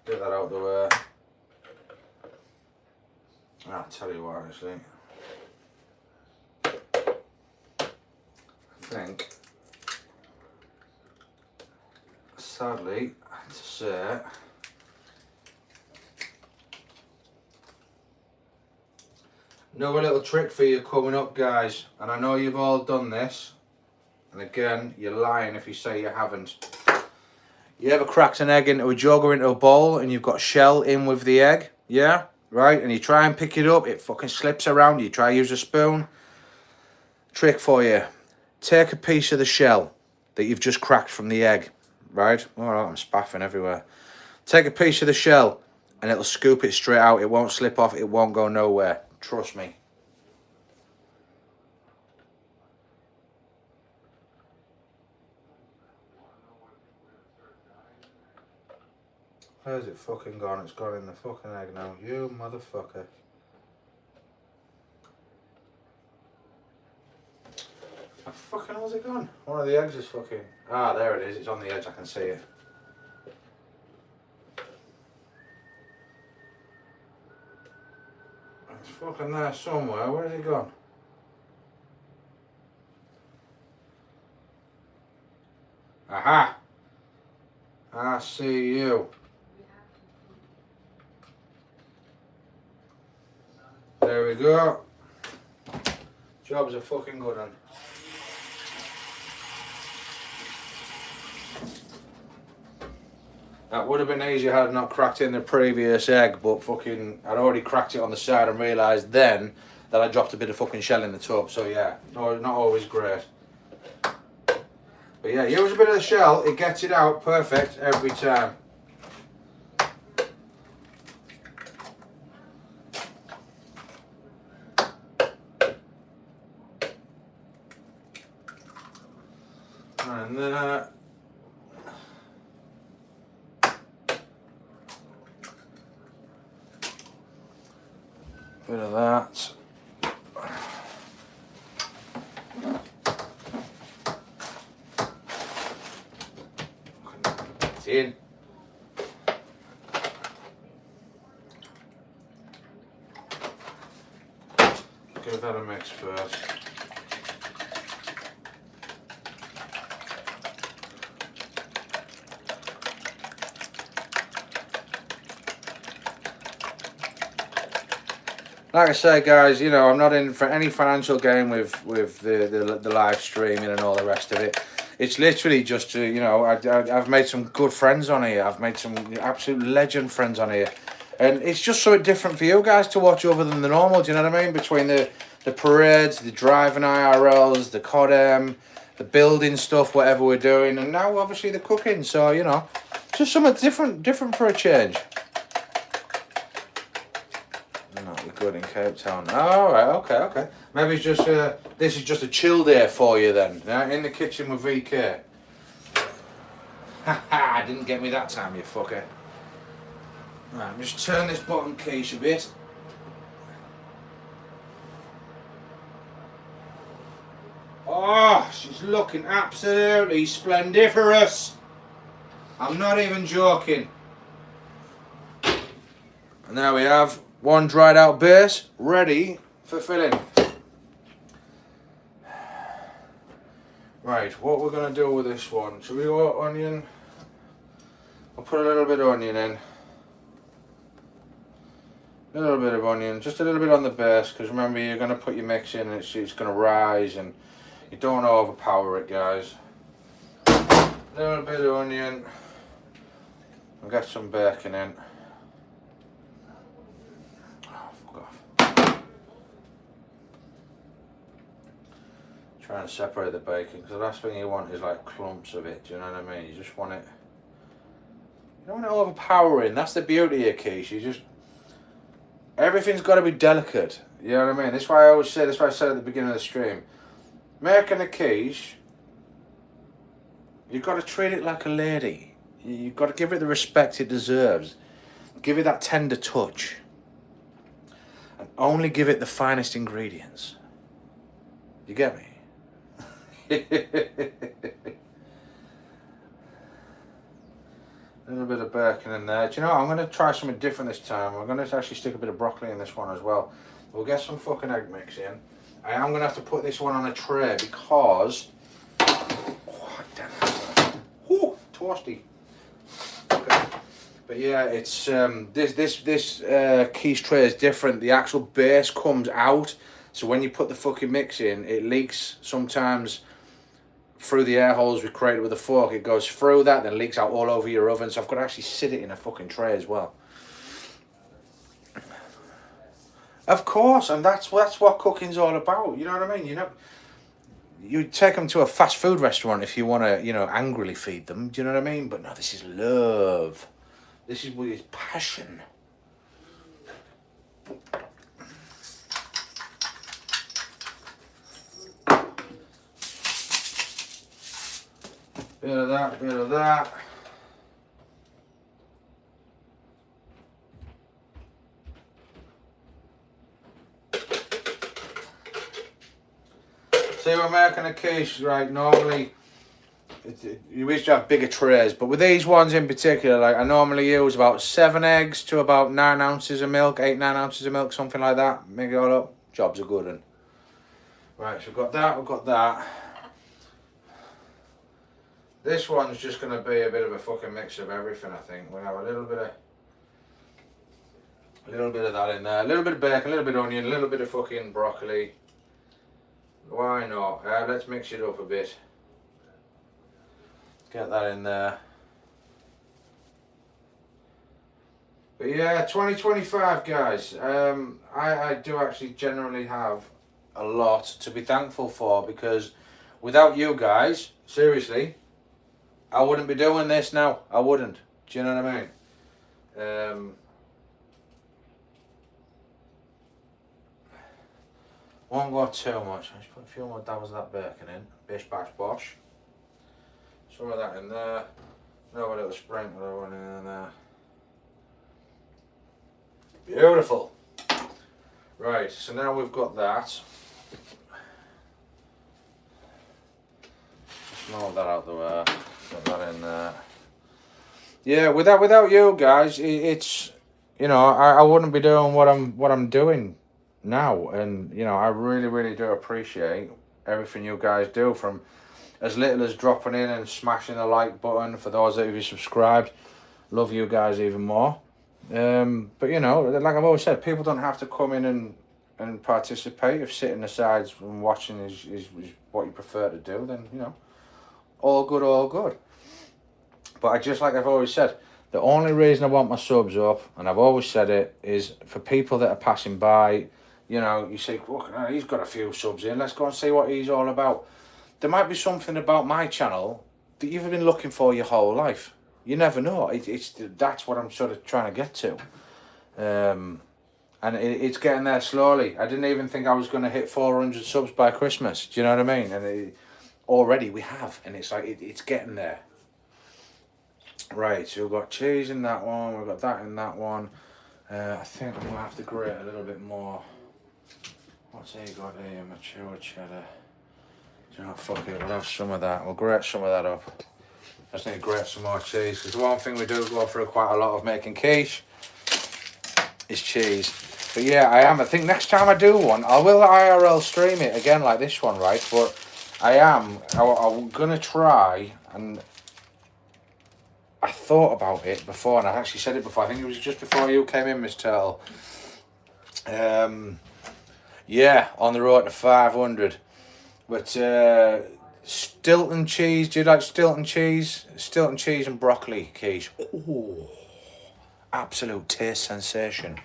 Get that out the way. I'll tell you what, actually. I think, sadly, I have to say, another little trick for you coming up, guys. And I know you've all done this. And again, you're lying if you say you haven't. You ever cracked an egg into a jug or into a bowl and you've got shell in with the egg? Yeah? Right? And you try and pick it up, it fucking slips around. You try to use a spoon. Trick for you. Take a piece of the shell that you've just cracked from the egg. Right? Alright, I'm spaffing everywhere. Take a piece of the shell and it'll scoop it straight out. It won't slip off. It won't go nowhere. Trust me. Where's it fucking gone? It's gone in the fucking egg now. You motherfucker. Where fucking hell's it gone? One of the eggs is fucking... Ah, there it is. It's on the edge. I can see it. It's fucking there somewhere. Where's it gone? Aha! I see you. There we go. Job's a fucking good one. That would have been easier had I not cracked in the previous egg, but fucking I'd already cracked it on the side and realised then that I dropped a bit of fucking shell in the tub. So yeah, no, not always great. But yeah, use a bit of the shell, it gets it out perfect every time. And then bit of that. It's in. Give that a mix first. Like I say, guys, you know, I'm not in for any financial gain with the live streaming and all the rest of it. It's literally just to, you know, I've made some good friends on here. I've made some absolute legend friends on here. And it's just so different for you guys to watch other than the normal, do you know what I mean? Between the parades, the driving IRLs, the CODM, the building stuff, whatever we're doing. And now, obviously, the cooking. So, you know, just something different for a change. Good in Cape Town. Oh, right, okay. Maybe it's just this is just a chill day for you then. In the kitchen with VK. Haha, didn't get me that time, you fucker. Right, just turn this bottom quiche a bit. Oh, she's looking absolutely splendiferous. I'm not even joking. And there we have one dried out base ready for filling. Right, what we're going to do with this one. Should we go onion? I'll put a little bit of onion in. A little bit of onion, just a little bit on the base, because remember you're going to put your mix in and it's going to rise and you don't want to overpower it, guys. A little bit of onion. I'll get some bacon in. Trying to separate the bacon, because the last thing you want is like clumps of it, do you know what I mean? You just want it, you don't want it overpowering. That's the beauty of quiche. You just, everything's got to be delicate. You know what I mean? That's why I always say. That's why I said at the beginning of the stream, making a quiche, you've got to treat it like a lady. You've got to give it the respect it deserves. Give it that tender touch. And only give it the finest ingredients. You get me? A little bit of bacon in there. Do you know what? I'm going to try something different this time. I'm going to actually stick a bit of broccoli in this one as well. We'll get some fucking egg mix in. I am going to have to put this one on a tray because... Oh, damn it. Ooh, toasty. Okay. But yeah, it's this quiche tray is different. The actual base comes out. So when you put the fucking mix in, it leaks sometimes through the air holes we created with a fork. It goes through that, then leaks out all over your oven. So I've got to actually sit it in a fucking tray as well. Of course, and that's what cooking's all about. You know what I mean? You take them to a fast food restaurant if you want to, angrily feed them. Do you know what I mean? But no, this is love. This is with passion. Bit of that, bit of that. See, we're making a quiche, right? Normally, you used to have bigger trays, but with these ones in particular, like I normally use about 7 eggs to about 9 ounces of milk, 8-9 ounces of milk, something like that. Make it all up. Jobs are good. And right, so we've got that, we've got that. This one's just going to be a bit of a fucking mix of everything, I think. We'll have a little bit of that in there, a little bit of bacon, a little bit of onion, a little bit of fucking broccoli. Why not? Let's mix it up a bit. Get that in there. But yeah, 2025, guys. I do actually generally have a lot to be thankful for, because without you guys, seriously, I wouldn't be doing this now. I wouldn't. Do you know what I mean? Won't go too much. I just put a few more dabs of that bacon in. Bish bash bosh. Some of that in there. Another little sprinkle of one in there. Beautiful. Right, so now we've got that. Just move that out the way. Put that in there. Yeah, without you guys, it's I wouldn't be doing what I'm doing now, and I really do appreciate everything you guys do, from as little as dropping in and smashing the like button. For those that have subscribed, love you guys even more. But like I've always said, people don't have to come in and participate. If sitting aside and watching is what you prefer to do, then all good. But like I've always said, the only reason I want my subs up, and I've always said it, is for people that are passing by. You say, look, he's got a few subs in, let's go and see what he's all about. There might be something about my channel that you've been looking for your whole life. You never know. That's what I'm sort of trying to get to. And it's getting there slowly. I didn't even think I was going to hit 400 subs by Christmas. Do you know what I mean? And already we have. And it's like, it's getting there. Right, so we've got cheese in that one. We've got that in that one. I think I'm going to have to grate a little bit more. What's he got here? Mature cheddar. Do you know, fuck it, we'll have some of that. We'll grate some of that up. I just need to grate some more cheese, because the one thing we do go through quite a lot of making quiche is cheese. But yeah, I think next time I do one, I will IRL stream it again like this one, right? But I'm gonna try, and I thought about it before, and I actually said it before. I think it was just before you came in, Miss Turtle. Yeah, on the road to 500. But Stilton cheese. Do you like Stilton cheese? Stilton cheese and broccoli quiche. Ooh, absolute taste sensation.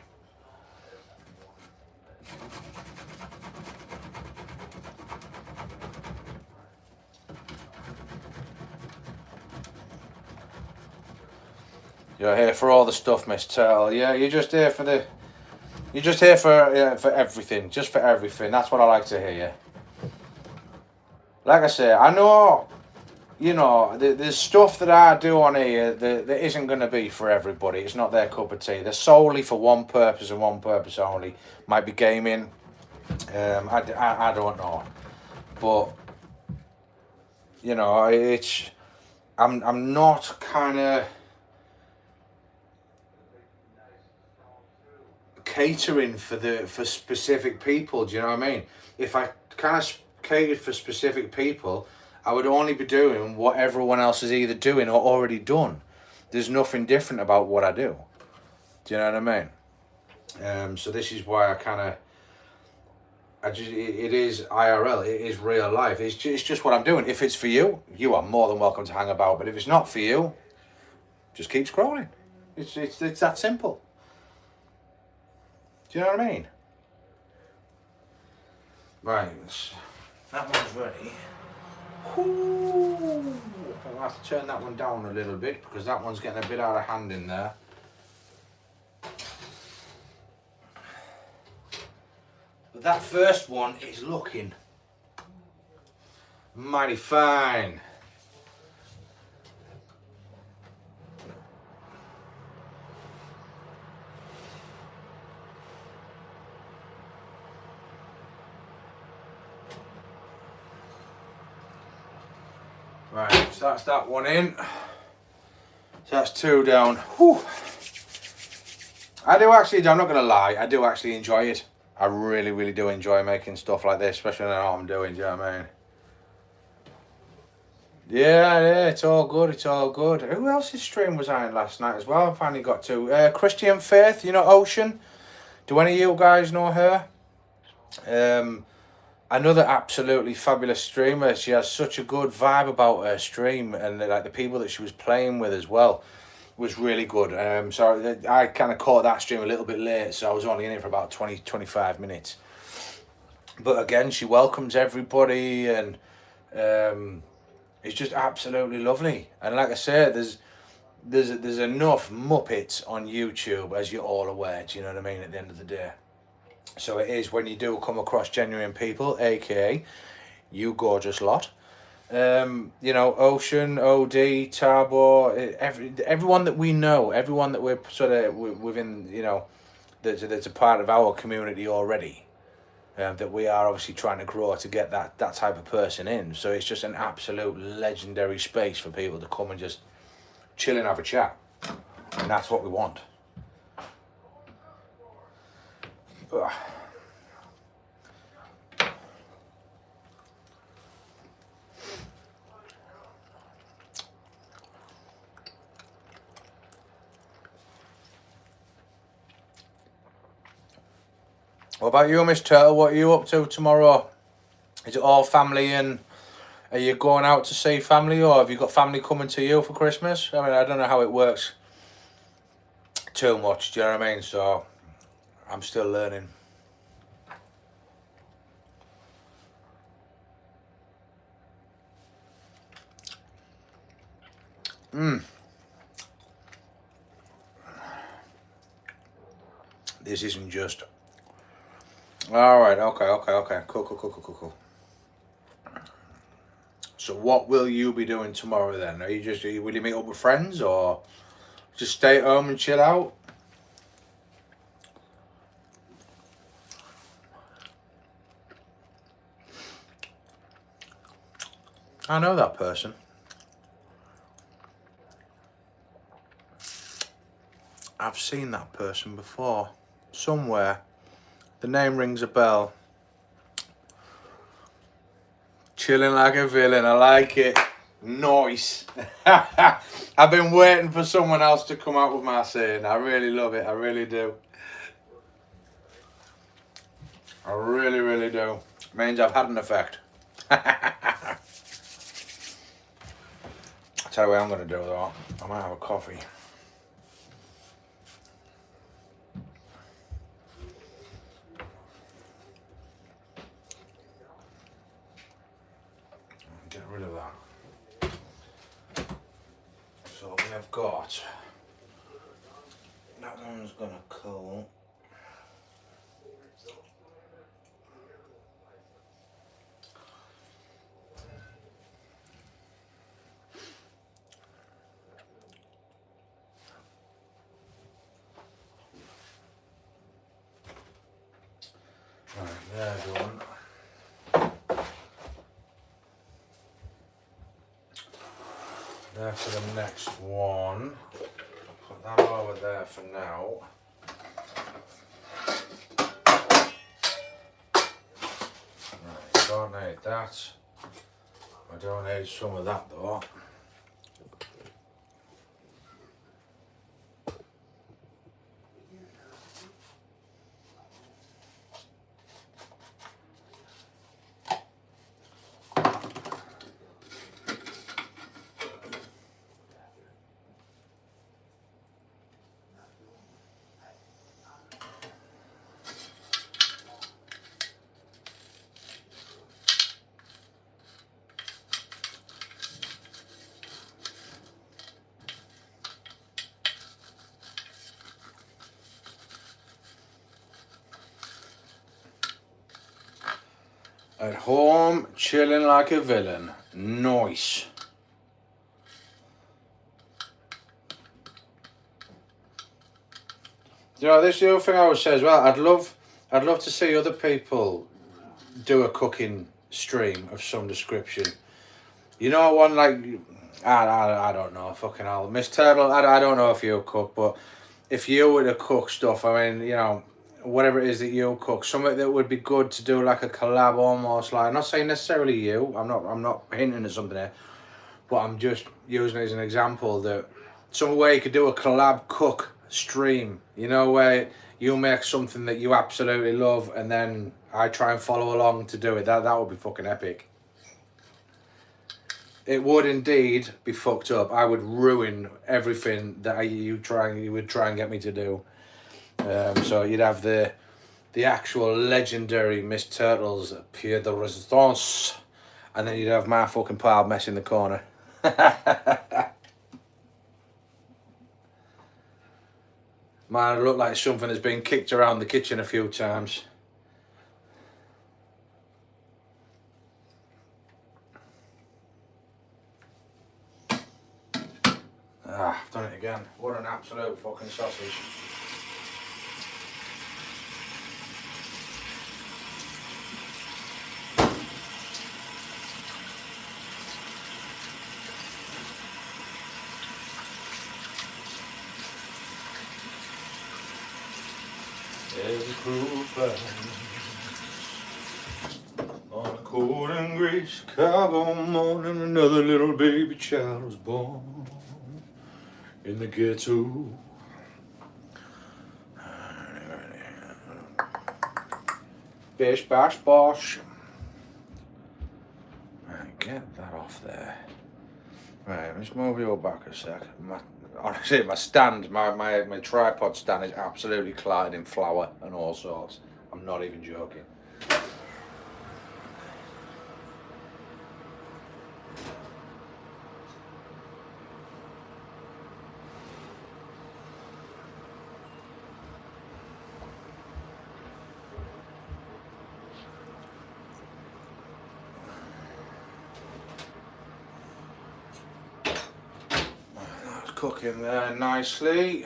You're here for all the stuff, Miss Turtle. Yeah, you're just here for the You're just here for everything, just for everything. That's what I like to hear. Like I say, I know, you know, there's stuff that I do on here that isn't going to be for everybody. It's not their cup of tea. They're solely for one purpose and one purpose only. Might be gaming. I don't know, but you know, I'm not kind of catering for specific people. Do you know what I mean? If I kind of catered for specific people, I would only be doing what everyone else is either doing or already done. There's nothing different about what I do. Do you know what I mean? So this is why it is IRL, it is real life. It's just what I'm doing. If it's for you, you are more than welcome to hang about. But if it's not for you, just keep scrolling. It's that simple. Do you know what I mean? Right, that one's ready. Ooh, I'll have to turn that one down a little bit because that one's getting a bit out of hand in there. But that first one is looking mighty fine. Right, so that's that one in. So that's two down. Whew. I'm not going to lie, I do actually enjoy it. I really, really do enjoy making stuff like this, especially when I know what I'm doing, do you know what I mean? Yeah, it's all good, it's all good. Who else's stream was I in last night as well? I finally got to. Christian Faith, you know Ocean? Do any of you guys know her? Another absolutely fabulous streamer. She has such a good vibe about her stream, and like the people that she was playing with as well was really good. So I kind of caught that stream a little bit late, so I was only in it for about 20-25 minutes. But again, she welcomes everybody, and it's just absolutely lovely. And like I said, there's enough Muppets on YouTube, as you're all aware. Do you know what I mean? At the end of the day. So it is when you do come across genuine people, aka you gorgeous lot. You know, Ocean, OD, Tarbo, everyone that we know, everyone that we're sort of within, you know, that's a part of our community already. That we are obviously trying to grow to get that type of person in. So it's just an absolute legendary space for people to come and just chill and have a chat. And that's what we want. Ugh. What about you, Miss Turtle? What are you up to tomorrow? Is it all family, and are you going out to see family, or have you got family coming to you for Christmas? I mean, I don't know how it works too much, do you know what I mean? So I'm still learning. This isn't just... Alright, okay. Cool. So what will you be doing tomorrow then? Will you meet up with friends, or just stay at home and chill out? I know that person. I've seen that person before. Somewhere. The name rings a bell. Chilling like a villain, I like it. Nice. I've been waiting for someone else to come out with my saying. I really love it, I really do. I really, really do. It means I've had an effect. I'll tell you what I'm going to do though. I might have a coffee. Get rid of that. So we have got... That one's going to cool. There done. There for the next one. Put that over there for now. Right, don't need that. I don't need some of that though. At home, chilling like a villain. Nice. You know, this is the other thing I would say as well. I'd love to see other people do a cooking stream of some description. You know, one like I don't know, fucking hell, Miss Turtle. I don't know if you cook, but if you were to cook stuff, I mean, you know, whatever it is that you cook, something that would be good to do like a collab almost. Like, I'm not saying necessarily you. I'm not hinting at something there, but I'm just using it as an example that some way you could do a collab cook stream. You know, where you make something that you absolutely love, and then I try and follow along to do it. That would be fucking epic. It would indeed be fucked up. I would ruin everything that you would try and get me to do. So you'd have the actual legendary Miss Turtle's Pied de Resistance, and then you'd have my fucking pile mess in the corner. Might look like something that's been kicked around the kitchen a few times. Ah, I've done it again. What an absolute fucking sausage. There's a cruel fire on a cold and gray Chicago morning. Another little baby child was born in the ghetto. Bish bash bosh. Right, get that off there. Right, let's move you back a sec. Honestly, my stand, my tripod stand is absolutely clotted in flour and all sorts. I'm not even joking. Cooking there nicely.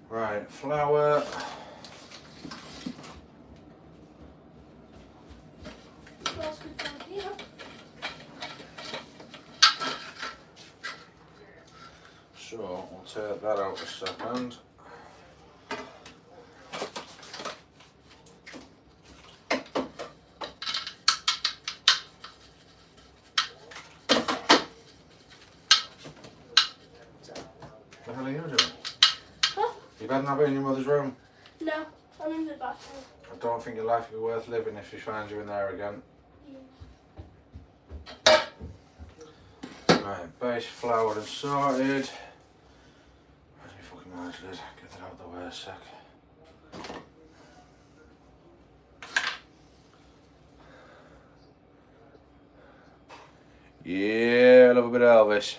Right, flour. So we'll take that out a second. What the hell are you doing? Huh? You better not be in your mother's room. No, I'm in the bathroom. I don't think your life would be worth living if she finds you in there again. Yeah. Right, base floured and sorted. Where's my fucking large lid? Get that out of the way a sec. Yeah, I love a bit of Elvis.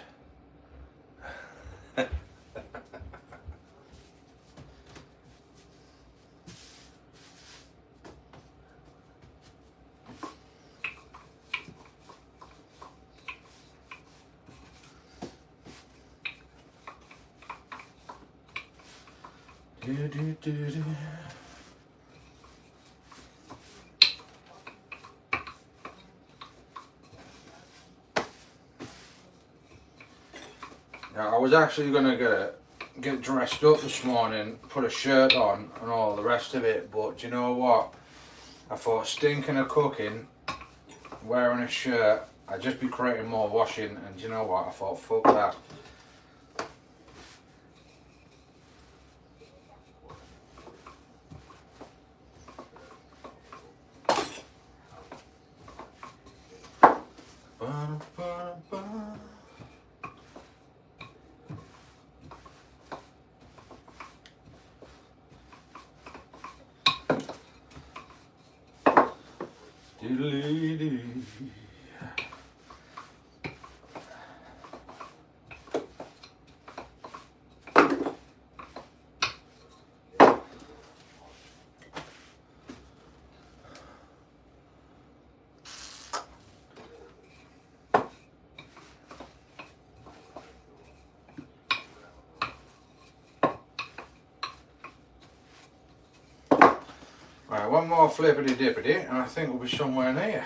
Now, I was actually going to get dressed up this morning, put a shirt on and all the rest of it, but do you know what? I thought stinking of cooking, wearing a shirt, I'd just be creating more washing, and do you know what? I thought, fuck that. Right, one more flippity dippity, and I think we'll be somewhere near.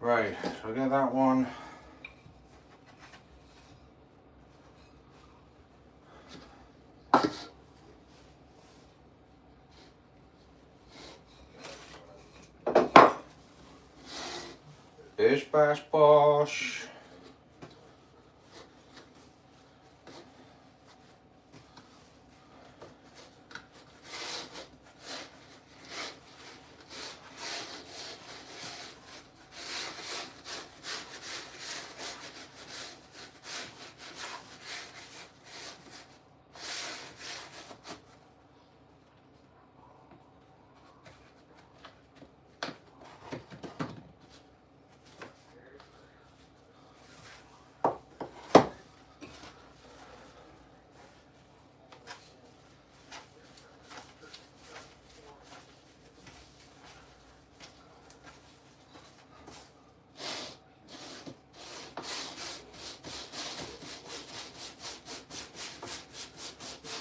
Right, so I get that one. Bish bash bosh.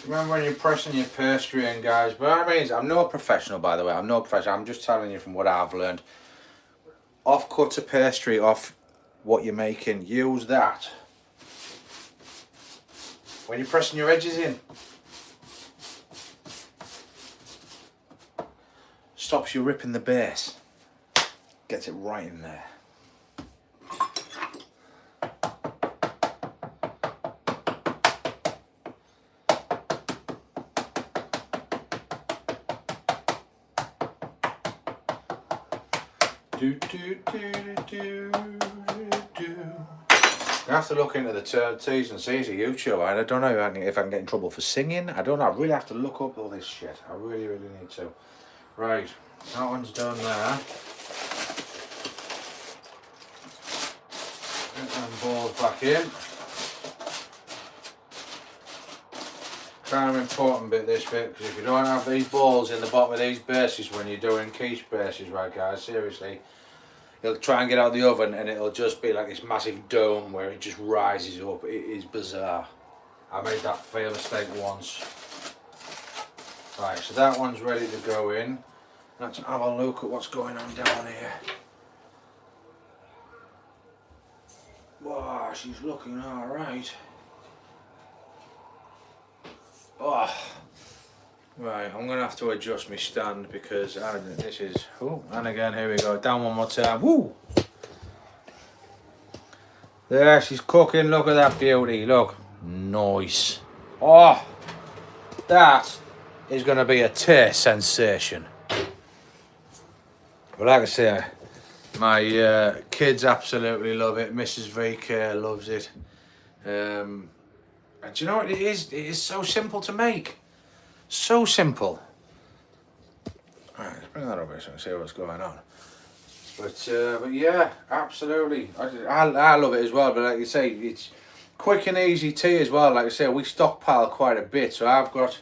Remember when you're pressing your pastry in, guys? But I mean, I'm no professional, by the way. I'm no professional. I'm just telling you from what I've learned. Off cut a pastry off what you're making. Use that when you're pressing your edges in. Stops you ripping the base. Gets it right in there. You have to look into the T's and C's of YouTube. I don't know if I can get in trouble for singing. I don't know. I really have to look up all this shit. I really need to. Right, that one's done there. Get them balls back in. Kind of important bit, this bit, because if you don't have these balls in the bottom of these bases when you're doing quiche bases, right guys, seriously, you'll try and get out of the oven and it'll just be like this massive dome where it just rises up. It is bizarre. I made that fail mistake once. Right, so that one's ready to go in. Let's have a look at what's going on down here. Wow, she's looking alright. Oh, right, I'm going to have to adjust my stand because this is, oh, and again, here we go, down one more time, woo! There, she's cooking, look at that beauty, look, nice. Oh, that is going to be a taste sensation. But like I say, my kids absolutely love it, Mrs. VK loves it. And do you know what it is? It is so simple to make. So simple. Alright, let's bring that over so I can see what's going on. But yeah, absolutely. I love it as well, but like you say, it's quick and easy tea as well. Like I say, we stockpile quite a bit. So I've got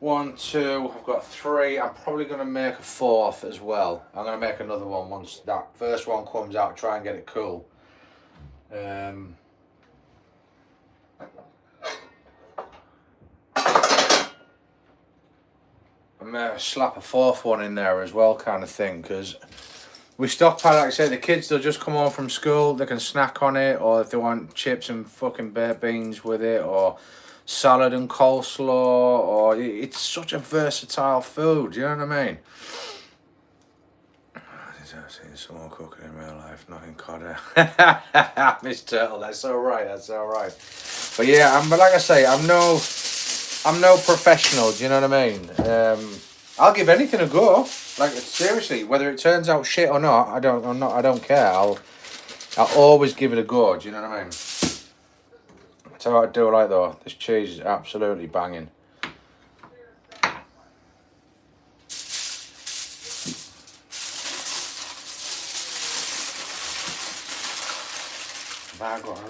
1, 2, I've got 3. I'm probably going to make a 4th as well. I'm going to make another one once that first one comes out, try and get it cool. slap a fourth one in there as well, kind of thing, because we stockpile, like I say, the kids, they'll just come home from school, they can snack on it, or if they want chips and fucking baked beans with it, or salad and coleslaw, or it's such a versatile food, you know what I mean? I've seen someone cooking in real life, not in Codder. Miss Turtle, that's alright, that's alright. But yeah, but like I say, I'm no professional, do you know what I mean? I'll give anything a go. Like, seriously, whether it turns out shit or not, I don't care. I'll always give it a go, do you know what I mean? That's how I do it like though. This cheese is absolutely banging. I'm going to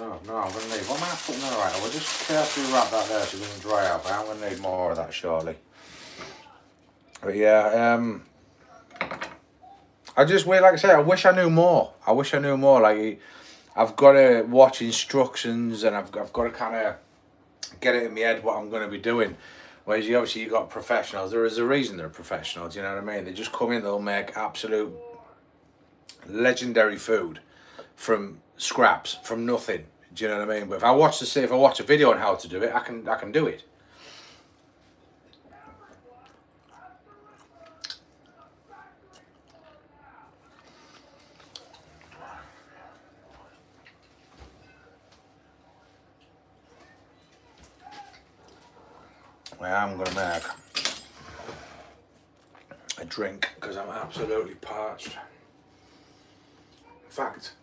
need. What am I putting there? Right, I will just carefully wrap that there so it doesn't dry out. But I'm going to need more of that shortly. But yeah, like I say, I wish I knew more. Like, I've got to watch instructions and I've got to kind of get it in my head what I'm going to be doing. Whereas obviously you got professionals. There is a reason they're professionals. You know what I mean? They just come in. They'll make absolute legendary food from scraps, from nothing. Do you know what I mean? But if I watch a video on how to do it, I can do it. Well, I'm gonna make a drink because I'm absolutely parched. In fact,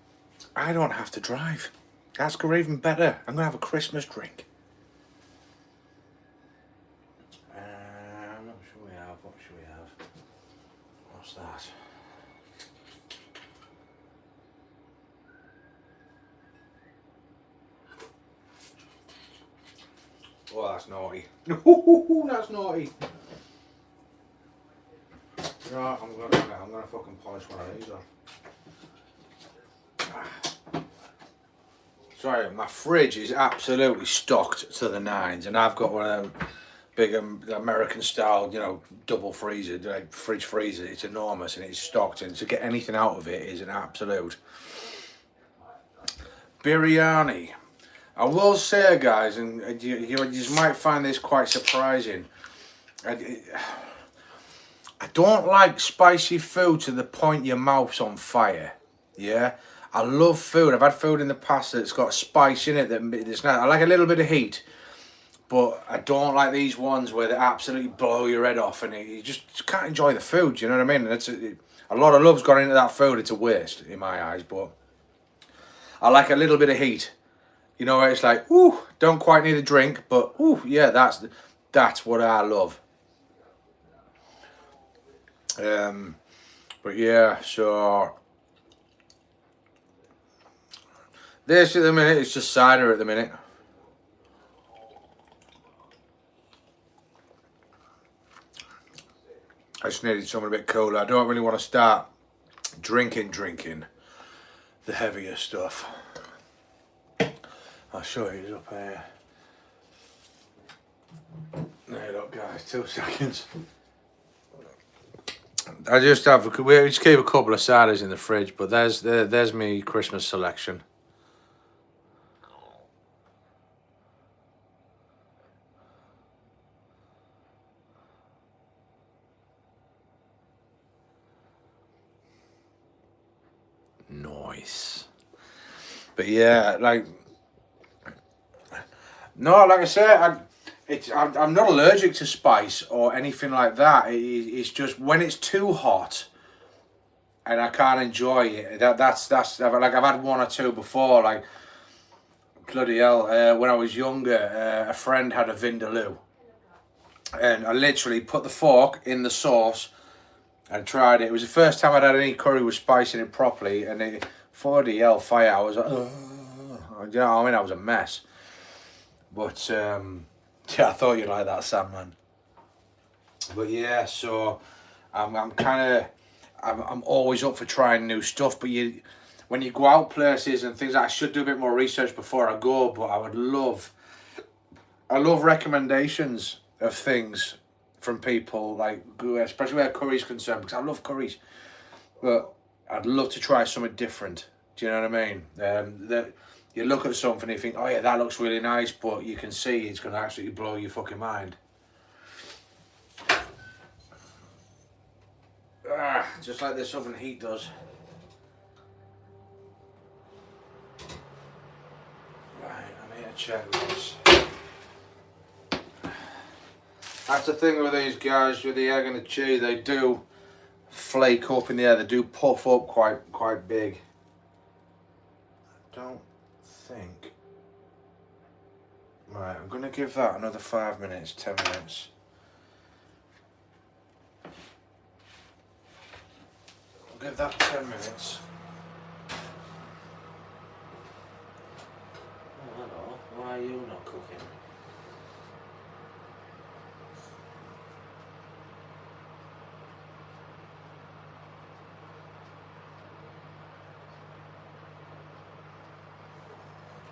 I don't have to drive. That's even better. I'm gonna have a Christmas drink. What should we have? What's that? Oh, that's naughty. That's naughty. You know, I'm gonna fucking polish one of these off. Sorry, my fridge is absolutely stocked to the nines, and I've got one of them big American style, you know, double freezer, like fridge freezer. It's enormous and it's stocked, and to get anything out of it is an absolute biryani. I will say, guys, and you might find this quite surprising. I don't like spicy food to the point your mouth's on fire. Yeah, I love food. I've had food in the past that's got spice in it that's not. I like a little bit of heat, but I don't like these ones where they absolutely blow your head off and you just can't enjoy the food. You know what I mean? And a lot of love's gone into that food. It's a waste in my eyes, but I like a little bit of heat. You know, it's like, ooh, don't quite need a drink, but ooh, yeah, that's what I love. But yeah, so this at the minute is just cider at the minute. I just needed something a bit cooler. I don't really want to start drinking the heavier stuff. I'll show you, it's up here. There you go, guys, 2 seconds. We just keep a couple of ciders in the fridge, but there's me Christmas selection. Nice. But yeah, like, no, like I said, I'm not allergic to spice or anything like that. It's just when it's too hot and I can't enjoy it. That's like I've had 1 or 2 before. Like, bloody hell, when I was younger, a friend had a vindaloo, and I literally put the fork in the sauce and tried it. It was the first time I'd had any curry with spice in it properly, and it, 40 hell fire. I was like, you know what I mean? I was a mess. But yeah, I thought you'd like that, Sandman. But yeah, so I'm always up for trying new stuff. But when you go out places and things, I should do a bit more research before I go. But I love recommendations of things from people, like, especially where curry's concerned, because I love curries. But I'd love to try something different. Do you know what I mean? That you look at something and you think, oh yeah, that looks really nice, but you can see it's going to absolutely blow your fucking mind. Just like this oven heat does. Right, I need to check this. That's the thing with these guys, with the egg and the cheese, they do flake up in the air, they do puff up quite big. I don't think. Right, I'm going to give that another 5 minutes, 10 minutes. I'll give that 10 minutes. Oh, hello. Why are you not cooking?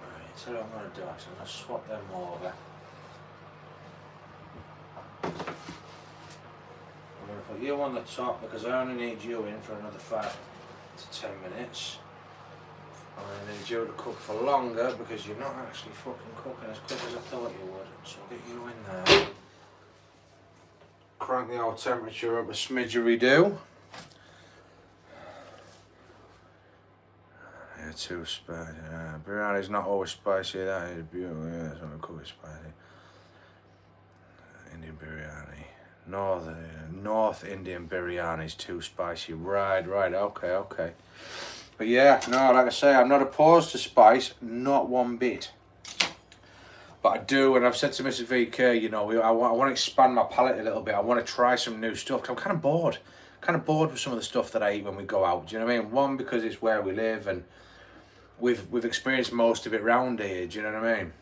Right, so what I'm going to do actually, I'm going to swap them over. I'm going to put you on the top because I only need you in for another 5 to 10 minutes. I need you to cook for longer because you're not actually fucking cooking as quick as I thought you would. So I'll get you in there. Crank the old temperature up a smidgery-do. Yeah, too spicy. Biryani's not always spicy. That is beautiful. Yeah, that's what I cook it spicy. Indian biryani. North Indian biryani is too spicy. Right, okay. But yeah, no, like I say, I'm not opposed to spice, not one bit. But I do, and I've said to Mrs. VK, you know, I want to expand my palate a little bit. I want to try some new stuff. 'Cause I'm kind of bored with some of the stuff that I eat when we go out. Do you know what I mean? One, because it's where we live, and we've experienced most of it round here. Do you know what I mean?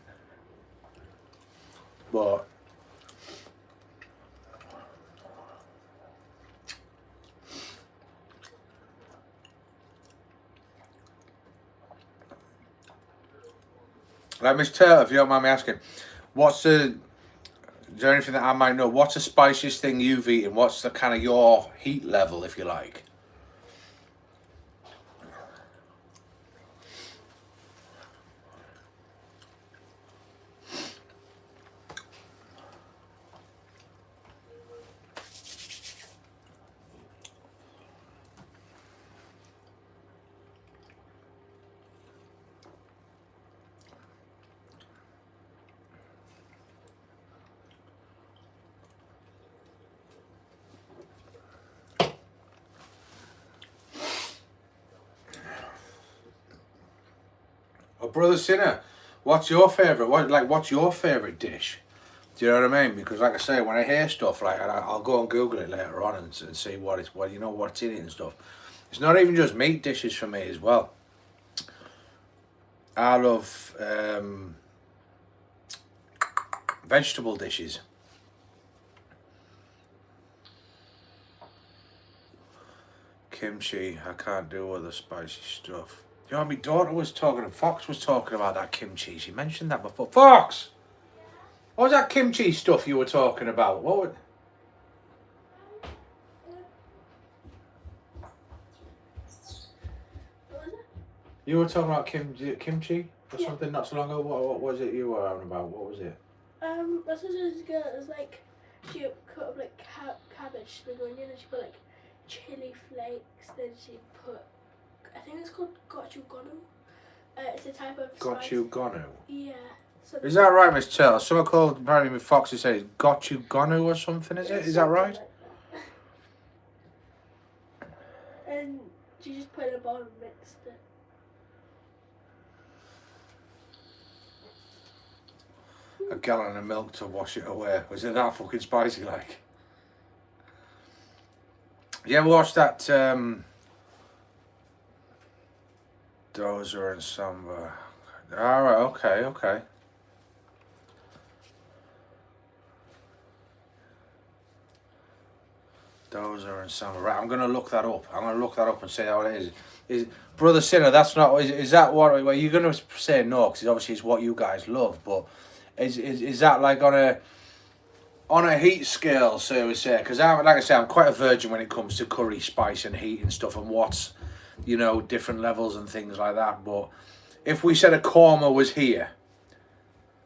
But like Miss Taylor, if you don't mind me asking, is there anything that I might know? What's the spiciest thing you've eaten? What's the kind of your heat level, if you like? Oh, Brother Sinner, what's your favourite? What's your favourite dish? Do you know what I mean? Because like I say, when I hear stuff like, I'll go and Google it later on and see what's in it and stuff. It's not even just meat dishes for me as well. I love vegetable dishes. Kimchi, I can't do other spicy stuff. You know, my daughter was talking, and Fox was talking about that kimchi. She mentioned that before. Fox! What was that kimchi stuff you were talking about? What was... You were talking about kimchi or something not so long ago. What was it you were on about? What was it? My sister's girl is like, she cut up like cabbage, spring onion, and she put like chili flakes. Then she put, I think it's called gochu-gonu. It's a type of Gochu-gonu? Yeah. Is that right, Miss Taylor? Someone called, apparently with Foxy says gochu-gonu or something, is it? Is that right? Like that. And she just put it in a bowl and mixed it. A gallon of milk to wash it away. Was it that fucking spicy like? You ever watched that Dozer and Samba? Alright, okay. Dozer and Samba. Right, I'm gonna look that up. I'm gonna look that up and see how it is. Is Brother Sinner, that's not, is that what, well, you're gonna say no, because obviously it's what you guys love, but is that like on on a heat scale, so we say, because like I say, I'm quite a virgin when it comes to curry, spice, and heat and stuff, and what's, you know, different levels and things like that. But if we said a korma was here,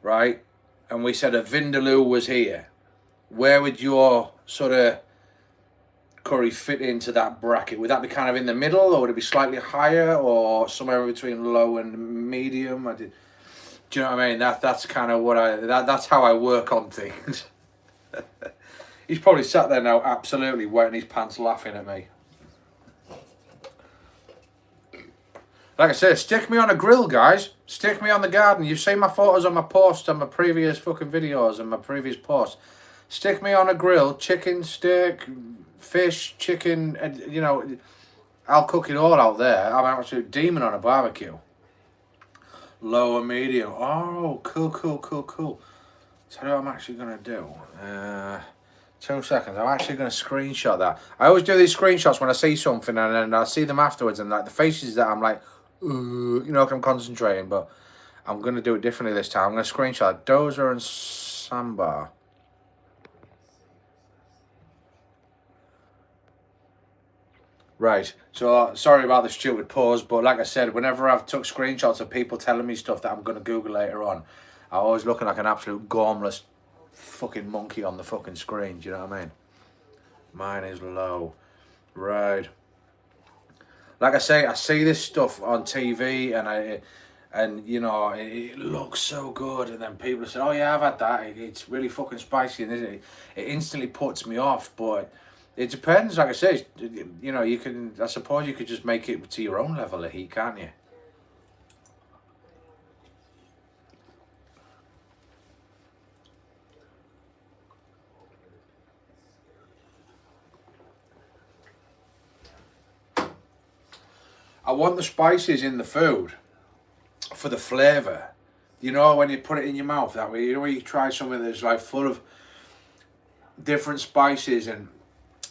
right, and we said a vindaloo was here, where would your sort of curry fit into that bracket? Would that be kind of in the middle, or would it be slightly higher, or somewhere between low and medium? Do you know what I mean? That's kind of what that's how I work on things. He's probably sat there now, absolutely wetting his pants, laughing at me. Like I said, stick me on a grill, guys. Stick me on the garden. You've seen my photos on my post, on my previous fucking videos and my previous posts. Stick me on a grill, chicken, steak, fish, chicken, you know, I'll cook it all out there. I'm an absolute demon on a barbecue. Low and medium. Oh, cool. So what I'm actually going to do, 2 seconds, I'm actually going to screenshot that. I always do these screenshots when I see something and then I see them afterwards and like the faces that I'm like, you know, I'm concentrating, but I'm going to do it differently this time. I'm going to screenshot dosa and sambar. Right, so sorry about the stupid pause, but like I said, whenever I've took screenshots of people telling me stuff that I'm going to Google later on, I'm always looking like an absolute gormless fucking monkey on the fucking screen, do you know what I mean? Mine is low. Right. Like I say, I see this stuff on TV and you know, it looks so good, and then people say, oh yeah, I've had that, it's really fucking spicy, and it instantly puts me off. But it depends, like I say, you know, you can, I suppose you could just make it to your own level of heat, can't you? I want the spices in the food for the flavour. You know, when you put it in your mouth that way, you know, when you try something that's like full of different spices and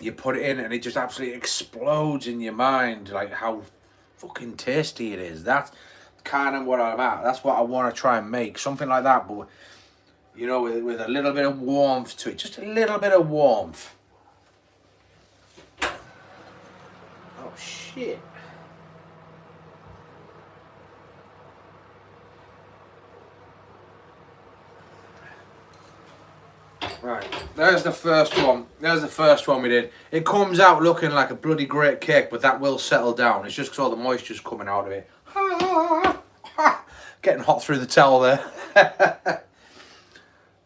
you put it in and it just absolutely explodes in your mind, like how fucking tasty it is. That's kind of what I'm at. That's what I want to try and make. Something like that, but, you know, with a little bit of warmth to it. Just a little bit of warmth. Oh, shit. Right, there's the first one. There's the first one we did. It comes out looking like a bloody great cake, but that will settle down. It's just because all the moisture's coming out of it. Getting hot through the towel there.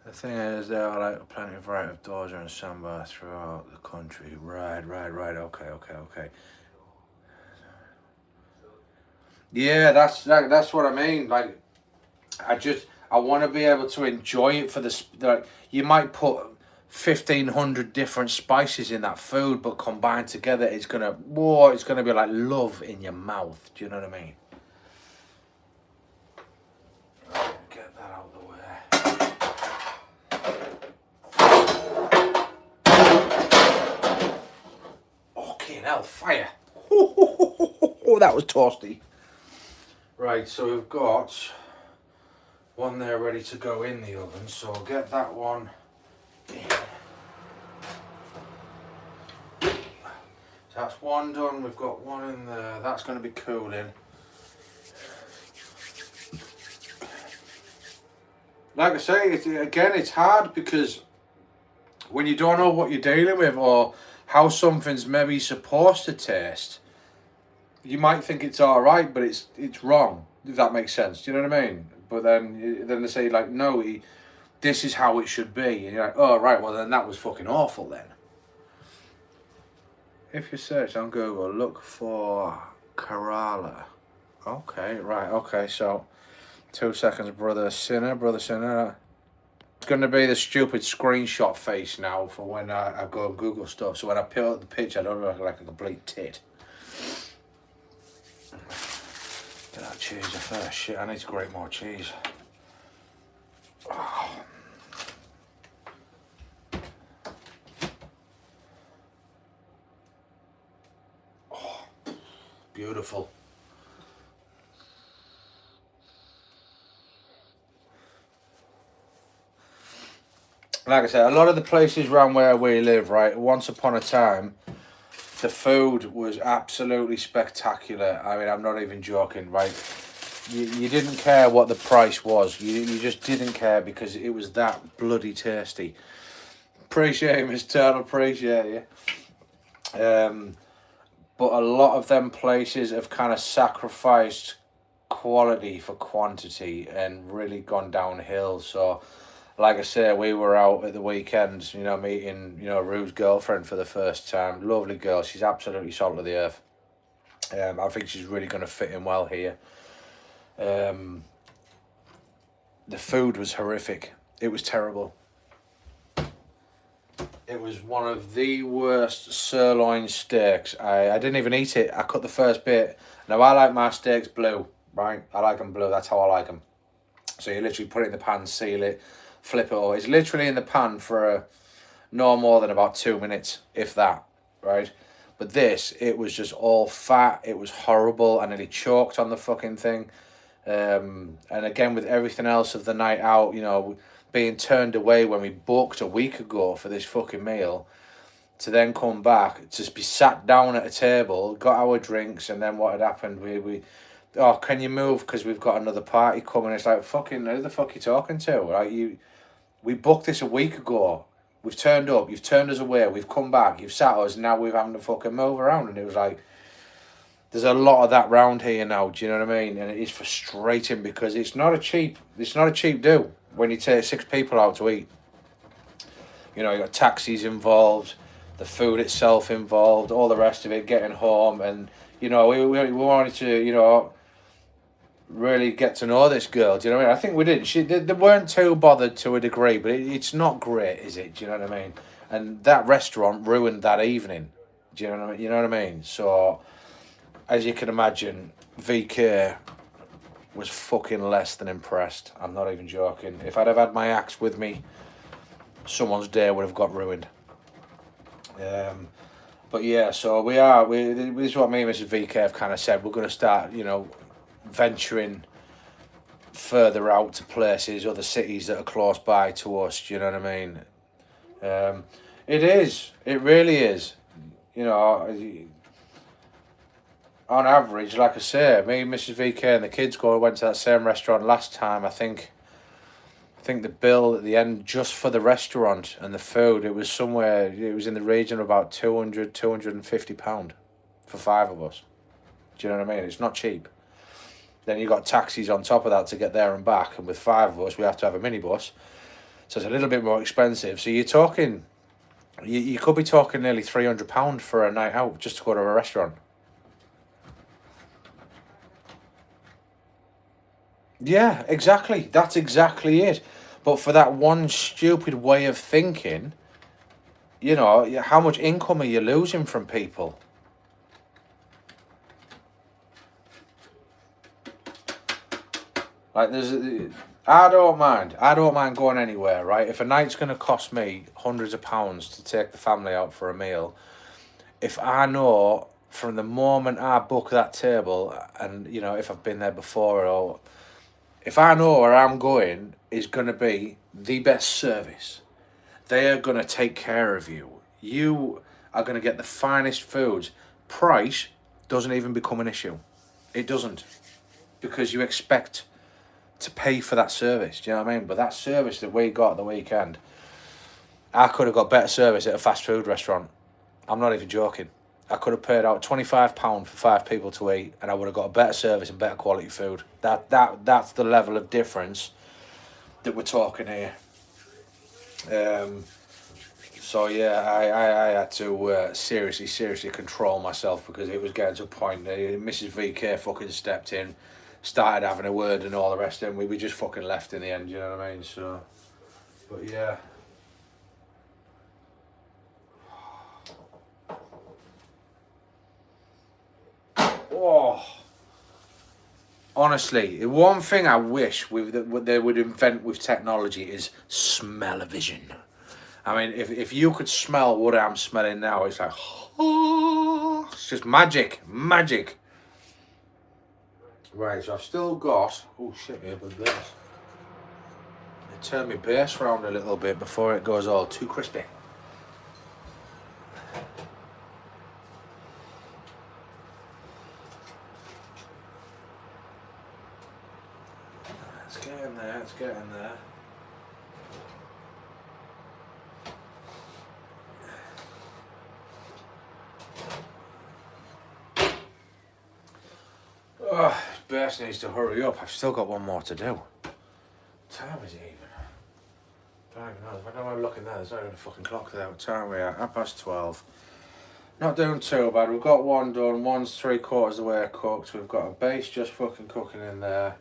The thing is, there are like plenty of variety of dosa and sambar throughout the country. Right. Okay. Yeah, that's what I mean. Like, I want to be able to enjoy it for the like. You might put 1,500 different spices in that food, but combined together, it's gonna be like love in your mouth. Do you know what I mean? Get that out of the way. Okay, now fire. Oh, that was toasty. Right, so we've got one there ready to go in the oven, so I'll get that one in. So that's one done, we've got one in there, that's going to be cooling. Like I say, it's hard because when you don't know what you're dealing with or how something's maybe supposed to taste, you might think it's alright, but it's wrong, if that makes sense. Do you know what I mean? But then they say, like, no, this is how it should be. And you're like, oh, right, well, then that was fucking awful then. If you search on Google, look for Kerala. Okay, right, okay, so 2 seconds, brother sinner. It's going to be the stupid screenshot face now for when I go and Google stuff. So when I put up the picture, I don't look like a complete tit. Get that cheese first. Shit, I need to grate more cheese. Oh. Oh, beautiful. Like I said, a lot of the places around where we live, right, once upon a time, the food was absolutely spectacular. I mean, I'm not even joking, right? You didn't care what the price was. You just didn't care because it was that bloody tasty. Appreciate it, Miss Turtle, appreciate you. But a lot of them places have kind of sacrificed quality for quantity and really gone downhill. So, like I say, we were out at the weekend, you know, meeting, you know, Rue's girlfriend for the first time. Lovely girl. She's absolutely salt of the earth. I think she's really going to fit in well here. The food was horrific. It was terrible. It was one of the worst sirloin steaks. I didn't even eat it. I cut the first bit. Now, I like my steaks blue, right? I like them blue. That's how I like them. So you literally put it in the pan, seal it, flip it over. It's literally in the pan for no more than about 2 minutes, if that, right? But this, it was just all fat. It was horrible. I nearly choked on the fucking thing. And again, with everything else of the night out, you know, being turned away when we booked a week ago for this fucking meal, to then come back, to be sat down at a table, got our drinks, and then what had happened, we oh, can you move because we've got another party coming? It's like, fucking, who the fuck you talking to? Right? We booked this a week ago. We've turned up, you've turned us away, we've come back, you've sat us, and now we're having to fucking move around. And it was like, there's a lot of that round here now, do you know what I mean? And it is frustrating because it's not a cheap do when you take 6 people out to eat. You know, you got taxis involved, the food itself involved, all the rest of it, getting home. And, you know, we wanted to, you know, really get to know this girl, do you know what I mean? I think we did. They weren't too bothered to a degree, but it's not great, is it? Do you know what I mean? And that restaurant ruined that evening. Do you know what I mean? You know what I mean? So, as you can imagine, VK was fucking less than impressed. I'm not even joking. If I'd have had my axe with me, someone's day would have got ruined. But yeah, so this is what me and Mrs. VK have kind of said. We're going to start, you know, venturing further out to places, other cities that are close by to us. Do you know what I mean? It is. It really is. You know, on average, like I say, me and Mrs. VK and the kids went to that same restaurant last time. I think the bill at the end just for the restaurant and the food, it was in the region of about £250 for 5 of us. Do you know what I mean? It's not cheap. Then you got taxis on top of that to get there and back, and with 5 of us, we have to have a minibus, so it's a little bit more expensive. So you're talking, you could be talking nearly £300 for a night out just to go to a restaurant. Yeah, exactly. That's exactly it. But for that one stupid way of thinking, you know, how much income are you losing from people? Like, I don't mind going anywhere, right? If a night's going to cost me hundreds of pounds to take the family out for a meal, if I know from the moment I book that table, and, you know, if I've been there before, or if I know where I'm going is going to be the best service, they are going to take care of you. You are going to get the finest foods. Price doesn't even become an issue. It doesn't. Because you expect to pay for that service. Do you know what I mean? But that service that we got at the weekend, I could have got better service at a fast food restaurant. I'm not even joking. I could have paid out £25 for 5 people to eat, and I would have got a better service and better quality food. That's the level of difference that we're talking here. So yeah, I had to seriously control myself because it was getting to a point. Mrs. VK fucking stepped in, started having a word and all the rest, and we just fucking left in the end. You know what I mean? So, but yeah. Oh, honestly, one thing I wish that they would invent with technology is smell-o-vision. I mean, if you could smell what I'm smelling now, it's like, oh, it's just magic. Right, so I've still got, oh shit, here, but this. turn my base round a little bit before it goes all too crispy. Let's get in there, let's get in there. Oh, base needs to hurry up. I've still got one more to do. What time is it even? I don't even know. If I don't want to look in there, there's not even a fucking clock there. What time are we at? 12:30. Not doing too bad. We've got one done. One's 3/4 of the way cooked. We've got a base just fucking cooking in there.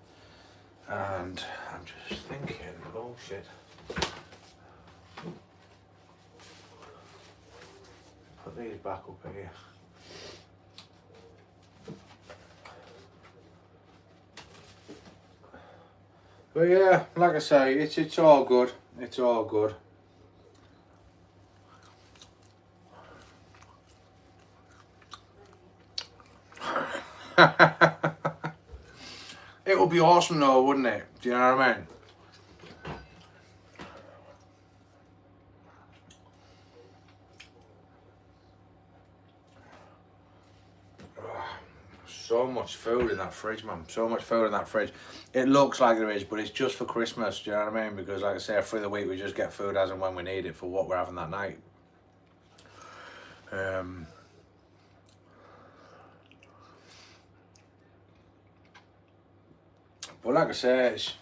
And I'm just thinking, oh shit. Put these back up here. But yeah, like I say, it's all good. It's all good. It would be awesome though, wouldn't it? Do you know what I mean? So much food in that fridge, man. So much food in that fridge. It looks like there is, but it's just for Christmas, do you know what I mean? Because like I say, through the week we just get food as and when we need it for what we're having that night. But like I say, it's,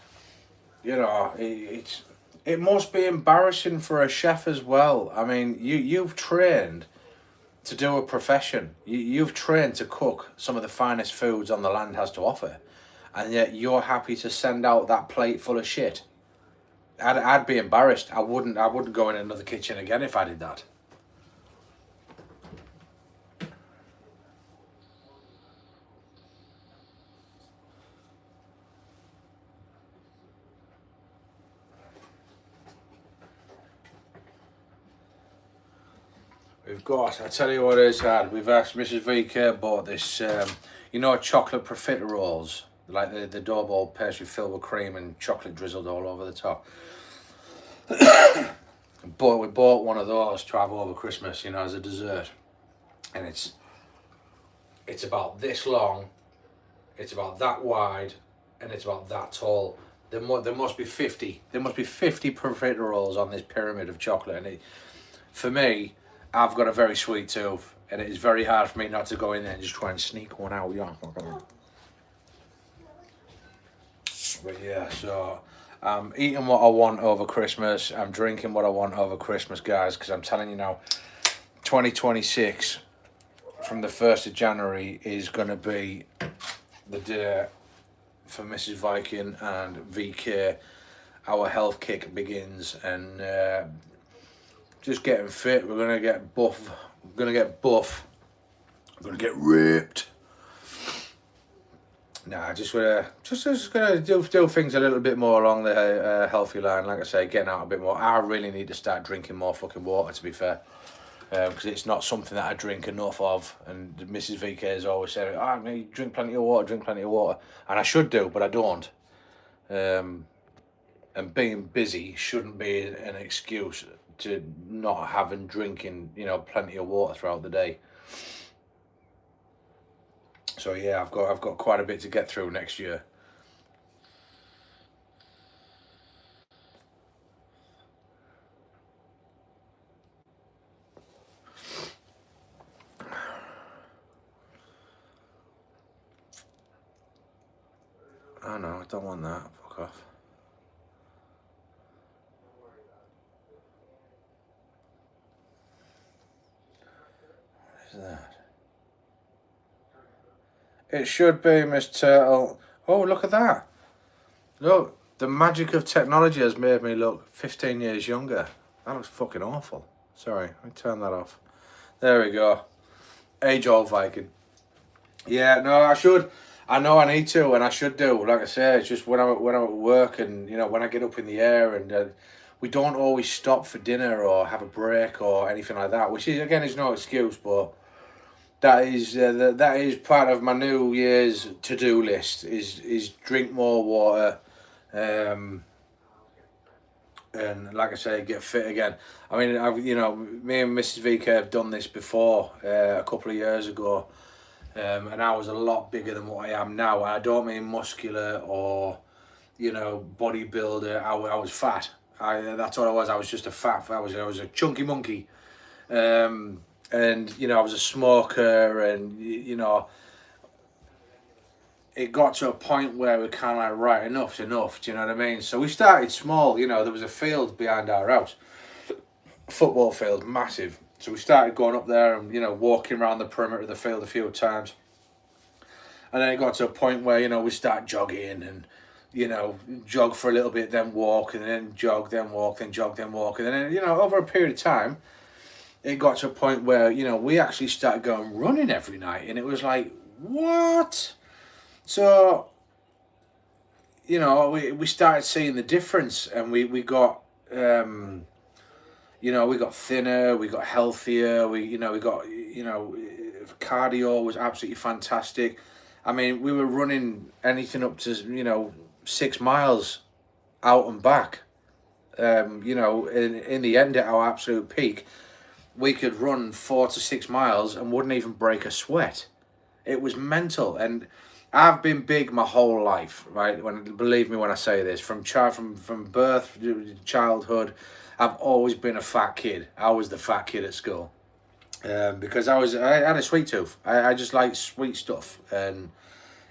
you know, it must be embarrassing for a chef as well. I mean, you've trained to do a profession. You've trained to cook some of the finest foods on the land has to offer, and yet you're happy to send out that plate full of shit. I'd be embarrassed. I wouldn't go in another kitchen again if I did that. We've got, I tell you what it's had, we've asked Mrs. VK bought this, you know, chocolate profiteroles, like the dough ball pastry filled with cream and chocolate drizzled all over the top. But we bought one of those to have over Christmas, you know, as a dessert. And it's about this long, it's about that wide, and it's about that tall. There must be 50 profiteroles on this pyramid of chocolate, and for me, I've got a very sweet tooth, and it is very hard for me not to go in there and just try and sneak one out. Yeah. But yeah, so I'm eating what I want over Christmas. I'm drinking what I want over Christmas, guys, because I'm telling you now, 2026 from the 1st of January is going to be the day for Mrs. Viking and VK. Our health kick begins, and just getting fit. We're gonna get buff. We're gonna get buff. We're gonna get ripped. Nah, just gonna do things a little bit more along the healthy line. Like I say, getting out a bit more. I really need to start drinking more fucking water, to be fair, because it's not something that I drink enough of. And Mrs. VK has always said, "Ah, oh, you drink plenty of water, and I should do, but I don't. And being busy shouldn't be an excuse to not having drinking, you know, plenty of water throughout the day. So yeah, I've got quite a bit to get through next year. I know, I don't want that. Fuck off. What is that? It should be, Miss Turtle. Oh, look at that. Look, the magic of technology has made me look 15 years younger. That looks fucking awful. Sorry, let me turn that off. There we go. Age-old Viking. Yeah, no, I should. I know I need to, and I should do. Like I say, it's just when I'm at work, and you know, when I get up in the air, and we don't always stop for dinner or have a break or anything like that. Which is, again, is no excuse, but that is part of my New Year's to-do list. Is drink more water, and like I say, get fit again. I mean, me and Mrs. VK have done this before a couple of years ago, and I was a lot bigger than what I am now. I don't mean muscular or, bodybuilder. I was fat. That's what I was. I was just a fat. I was a chunky monkey, and I was a smoker, and it got to a point where we kind of like, right, enough's enough. Do you know what I mean? So we started small. There was a field behind our house, football field, massive. So we started going up there and walking around the perimeter of the field a few times, and then it got to a point where we start jogging and jog for a little bit, then walk, and then jog, then walk, then jog, then walk, and then over a period of time, it got to a point where we actually started going running every night, and it was like, what? So we started seeing the difference, and we got we got thinner, we got healthier, we got cardio was absolutely fantastic. I mean, we were running anything up to 6 miles out and back. In the end, at our absolute peak, we could run 4 to 6 miles and wouldn't even break a sweat. It was mental. And I've been big my whole life, right? Believe me when I say this, from birth to childhood, I've always been a fat kid. I was the fat kid at school, because I had a sweet tooth. I just like sweet stuff, and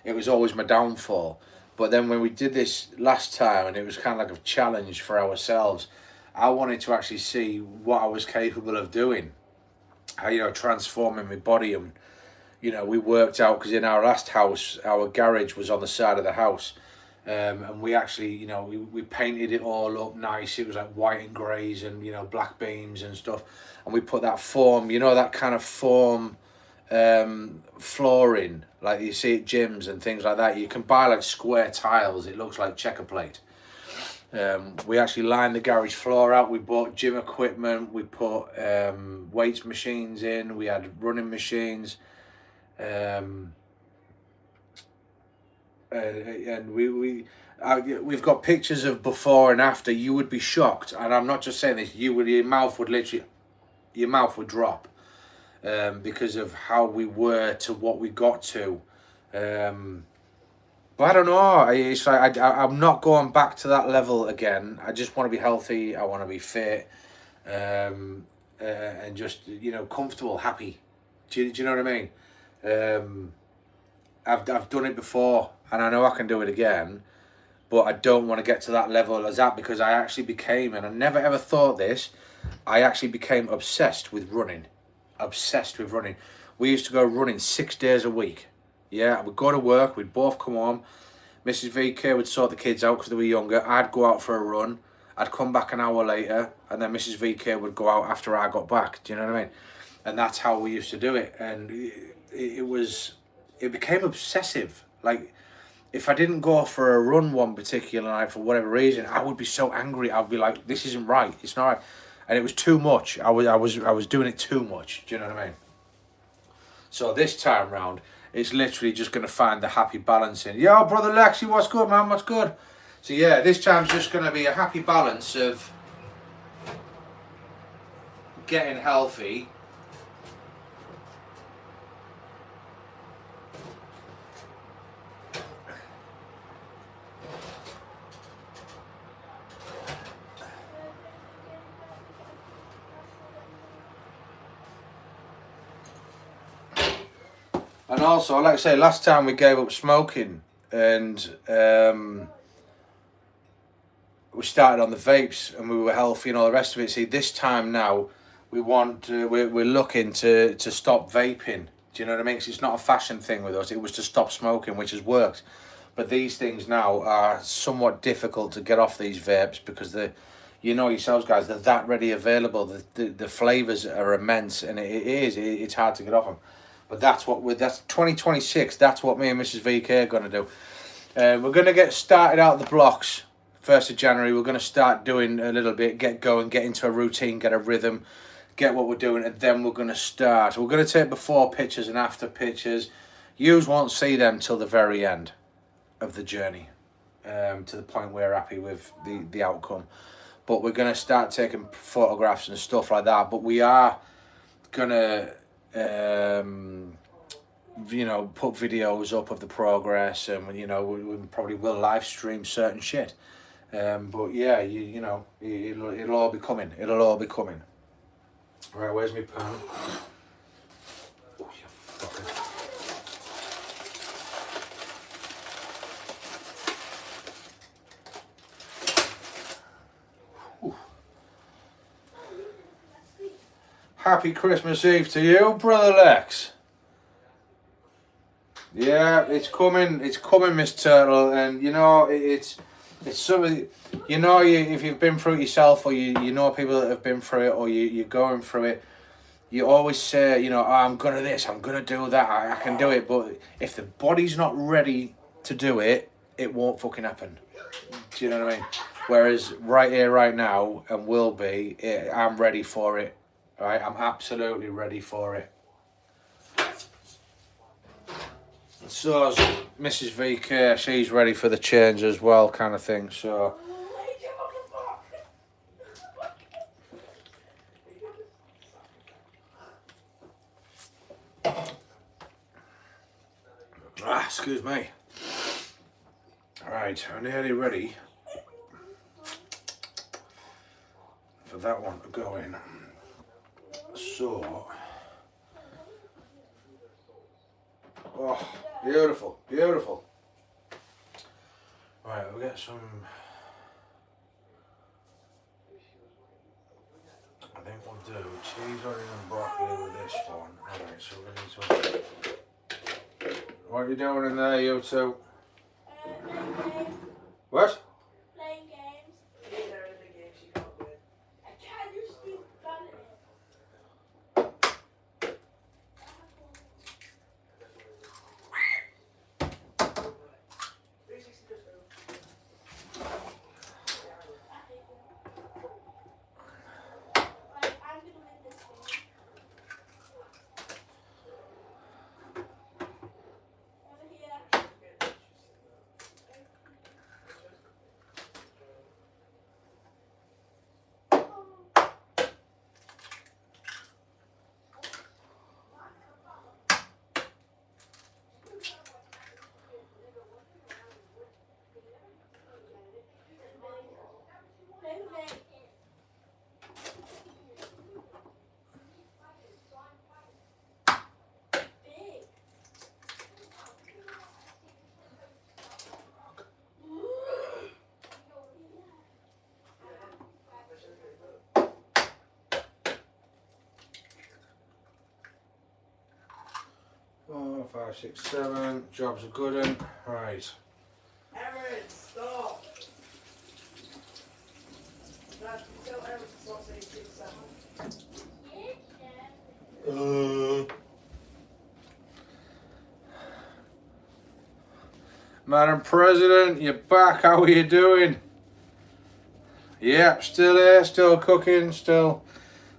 it was always my downfall. But then when we did this last time, and it was kind of like a challenge for ourselves, I wanted to actually see what I was capable of doing, how transforming my body. And we worked out, because in our last house, our garage was on the side of the house, and we actually we painted it all up nice. It was like white and greys and black beams and stuff, and we put that foam, that kind of foam flooring like you see at gyms and things like that. You can buy like square tiles, it looks like checker plate. We actually lined the garage floor out. We bought gym equipment, we put weights machines in, we had running machines, and we've got pictures of before and after. You would be shocked, and I'm not just saying this, your mouth would drop, because of how we were to what we got to. But I don't know, it's like I'm not going back to that level again. I just want to be healthy, I want to be fit, and just comfortable, happy. Do you know what I mean? I've done it before, and I know I can do it again, but I don't want to get to that level as that, because I actually became, and I never ever thought this, I actually became obsessed with running. We used to go running 6 days a week. Yeah, we'd go to work, we'd both come home, Mrs. VK would sort the kids out because they were younger, I'd go out for a run, I'd come back an hour later, and then Mrs. VK would go out after I got back. Do you know what I mean? And that's how we used to do it, and it became obsessive. Like, if I didn't go for a run one particular night for whatever reason, I would be so angry. I'd be like, this isn't right, it's not right. And it was too much. I was doing it too much. Do you know what I mean? So this time round, it's literally just going to find the happy balance in. Yo, brother Lexi, what's good, man? What's good? So yeah, this time's just going to be a happy balance of getting healthy, and also, like I say, last time we gave up smoking, and we started on the vapes, and we were healthy and all the rest of it. See, this time now, we're looking to stop vaping. Do you know what I mean? 'Cause it's not a fashion thing with us. It was to stop smoking, which has worked. But these things now are somewhat difficult to get off these vapes, because yourselves guys, they're that ready available. The flavors are immense, and it's hard to get off them. But that's 2026. That's what me and Mrs. VK are going to do. We're going to get started out the blocks 1st of January. We're going to start doing a little bit, get going, get into a routine, get a rhythm, get what we're doing, and then we're going to start. We're going to take before pictures and after pictures. Yous won't see them till the very end of the journey, to the point we're happy with the outcome. but we're going to start taking photographs and stuff like that. But we are going to, you know, put videos up of the progress, and you know, we probably will live stream certain shit. But yeah, you know, it'll all be coming. It'll all be coming. Right, where's my pen? Oh, you fucker. Happy Christmas Eve to you, Brother Lex. Yeah, it's coming, Miss Turtle, and you know, it's something, you know, if you've been through it yourself, or you know people that have been through it, or you're going through it, you always say, you know, oh, I'm gonna this, I'm gonna do that, I can do it, but if the body's not ready to do it, it won't fucking happen. Do you know what I mean? Whereas right here, right now, and will be, I'm ready for it. Right, I'm absolutely ready for it. So is Mrs. VK, she's ready for the change as well, kind of thing. So excuse me. Right, I'm nearly ready for that one to go in. So, oh, beautiful, beautiful. Right, we'll get some, I think we'll do cheese, onion and broccoli with this one. Alright, so we need to, what are you doing in there, you two? What? Playing games. I can't just be bad at it. Four, 5, 6, 7. Job's a good one. Right. Aaron, stop! Dad, tell Aaron to stop saying 6, 7. Madam President, you're back. How are you doing? Yep, still here, still cooking, still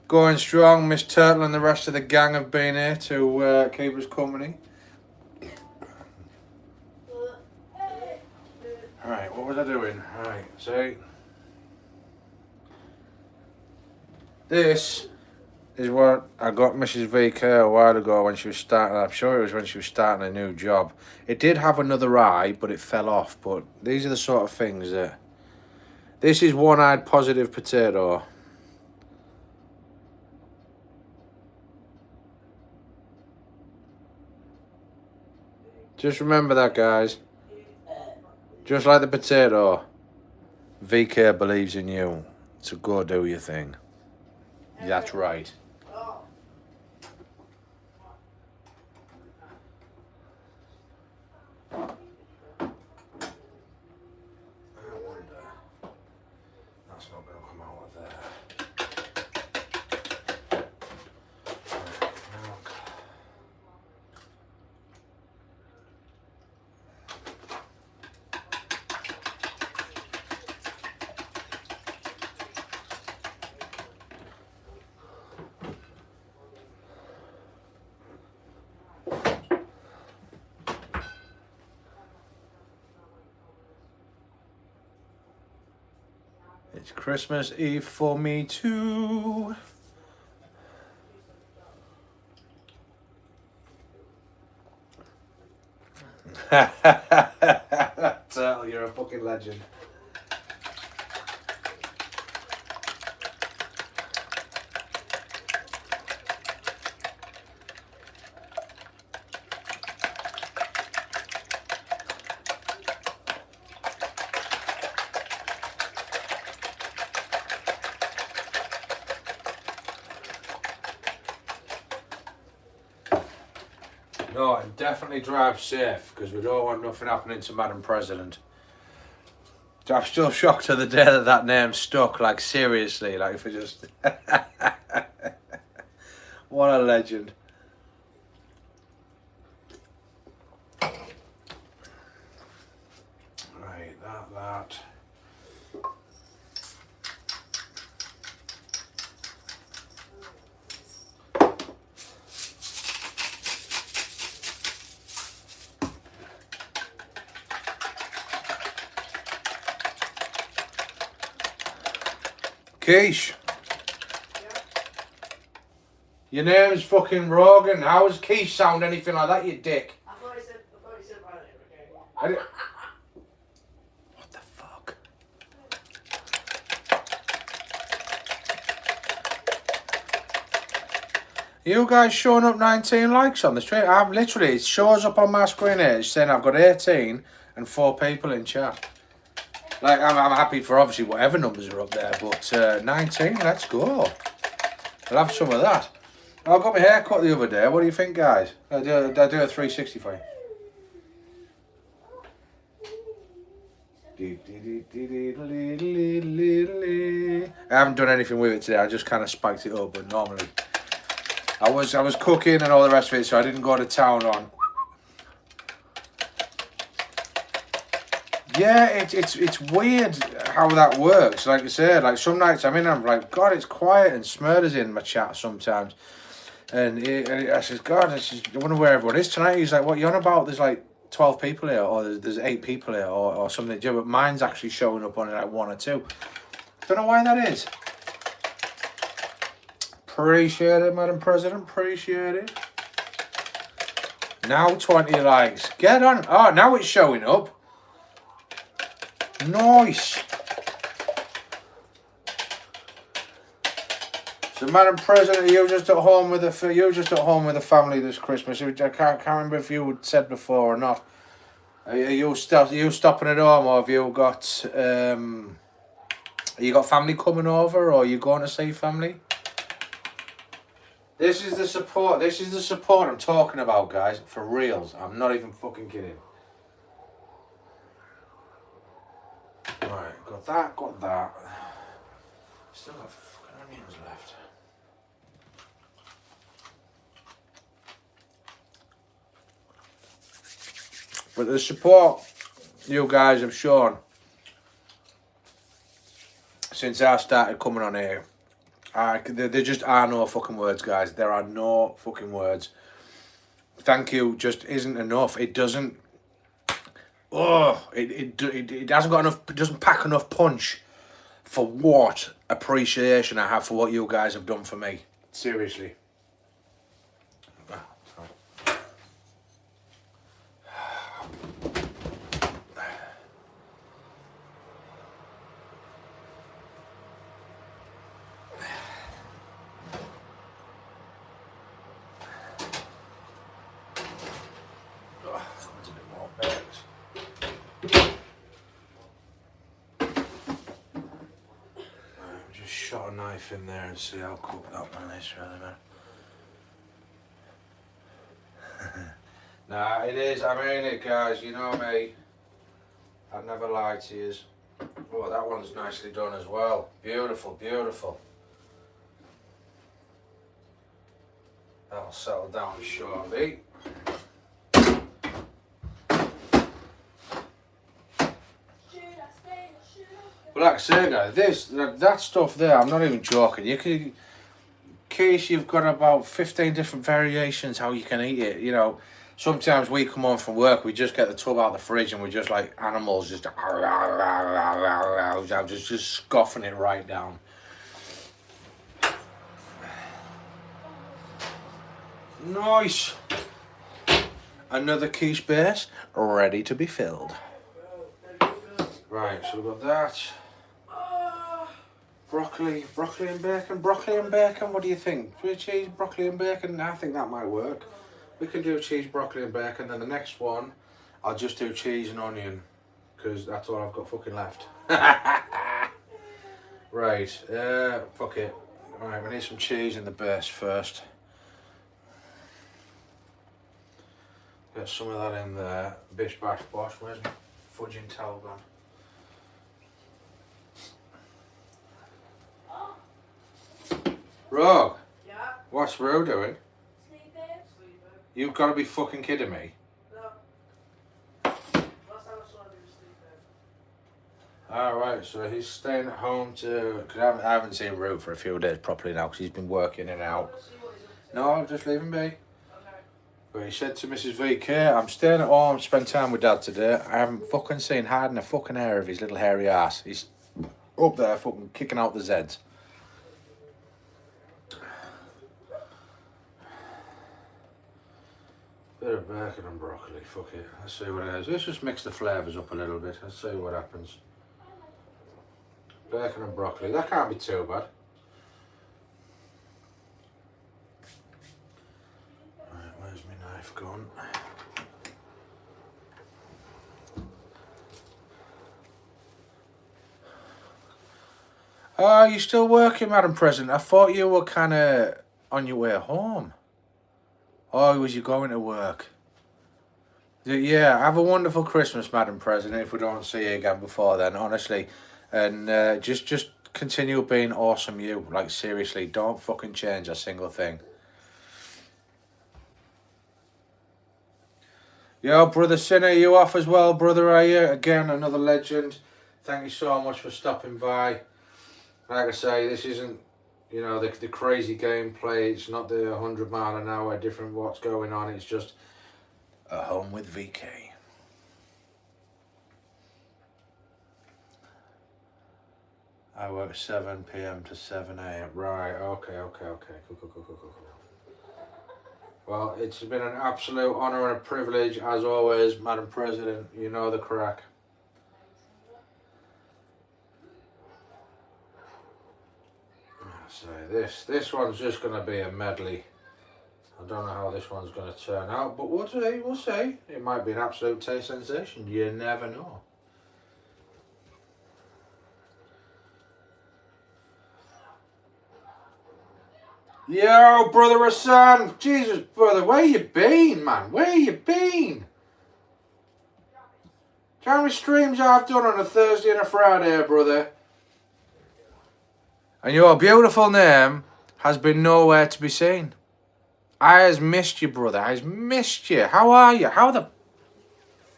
going strong. Miss Turtle and the rest of the gang have been here to keep us company. Alright, what was I doing? Alright, see. This is what I got Mrs. VK a while ago when she was starting, I'm sure it was when she was starting a new job. It did have another eye, but it fell off. But these are the sort of things that... This is one-eyed positive potato. Just remember that, guys. Just like the potato, VK believes in you. So go do your thing. That's right. That's not going to come out of there. It's Christmas Eve for me too. Turtle, you're a fucking legend. No, and definitely drive safe because we don't want nothing happening to Madam President. I'm still shocked to the day that name stuck. Like seriously, like if it just what a legend. Right, that. Quiche. Your name's fucking Rogan. How does quiche sound anything like that, you dick? I thought he said my name, okay? What the fuck? You guys showing up 19 likes on the stream? I've literally, it shows up on my screen here, it's saying I've got 18 and 4 people in chat. Like, I'm happy for obviously whatever numbers are up there, but 19, let's go. I'll have some of that. I got my hair cut the other day. What do you think, guys? I do a 360 for you. I haven't done anything with it today. I just kind of spiked it up, but normally I was cooking and all the rest of it, so I didn't go to town on. Yeah, it's weird how that works. Like I said, like some nights I'm in, I'm like, God, it's quiet, and Smurder's in my chat sometimes, and I says, God, I wonder where everyone is tonight. He's like, what you on about? There's like 12 people here, or there's 8 people here, or something. Yeah, but mine's actually showing up on like 1 or 2. Don't know why that is. Appreciate it, Madam President. Appreciate it. Now 20 likes. Get on. Oh, now it's showing up. Nice. So, Madam President, are you just at home with the family this Christmas? I can't remember if you said before or not. Are you stopping at home, or have you got family coming over, or are you going to see family? This is the support. This is the support I'm talking about, guys. For reals. I'm not even fucking kidding. Right, got that. Still got fucking onions left. But the support you guys have shown since I started coming on here, there just are no fucking words, guys. There are no fucking words. Thank you just isn't enough. It doesn't. Oh, it hasn't got enough. It doesn't pack enough punch for what appreciation I have for what you guys have done for me. Seriously. Shot a knife in there and see how cooked that one is, really, man. Nah, it is. I mean it, guys. You know me. I'd never lie to you. Oh, that one's nicely done as well. Beautiful, beautiful. That'll settle down shortly. But like I say, guys, that stuff there, I'm not even joking. You can, quiche, you've got about 15 different variations how you can eat it. You know, Sometimes we come home from work, we just get the tub out of the fridge and we just like animals, just scoffing it right down. Nice. Another quiche base ready to be filled. Right, so we've got that. Broccoli and bacon. What do you think? Cheese, broccoli and bacon? I think that might work. We can do cheese, broccoli and bacon. Then the next one, I'll just do cheese and onion, because that's all I've got fucking left. Right, fuck it. Right, we need some cheese in the base first. Get some of that in there. Bish bash bosh. Where's my fudging towel gone? Rog, Yeah? what's Ro doing? Sleeping. Sleeping. You've got to be fucking kidding me. No. Last time I saw him, he was sleeping. Alright, so he's staying at home to... Because I haven't seen Ro for a few days properly now, because he's been working in and out. Let's see what he's up to. No, I'll just leave him be. Okay. But he said to Mrs. VK, I'm staying at home to spend time with Dad today. I haven't fucking seen hiding a fucking hair of his little hairy ass. He's up there fucking kicking out the Zeds. Bit of bacon and broccoli, fuck it. Let's see what it is. Let's just mix the flavours up a little bit. Let's see what happens. Bacon and broccoli, that can't be too bad. Right, where's my knife gone? Oh, you still working, Madam President? I thought you were kind of on your way home. Oh, was you going to work? Yeah, have a wonderful Christmas, Madam President, if we don't see you again before then, honestly. And just continue being awesome, you. Like, seriously, don't fucking change a single thing. Yo, Brother Sinner, you off as well, brother, are you? Again, another legend. Thank you so much for stopping by. Like I say, this isn't, you know, the crazy gameplay. It's not the 100 mile an hour different what's going on. It's just a home with VK. I work 7 p.m. to 7 a.m. Right, okay. Cool. Well, it's been an absolute honour and a privilege, as always, Madam President. You know the crack. So this one's just going to be a medley. I don't know how this one's going to turn out, but we'll see. It might be an absolute taste sensation. You never know. Yo, brother Hassan. Jesus, brother, where you been, man? Where you been? Do you know how many streams I've done on a Thursday and a Friday, brother? And your beautiful name has been nowhere to be seen. I has missed you, brother. I has missed you. How are you? How the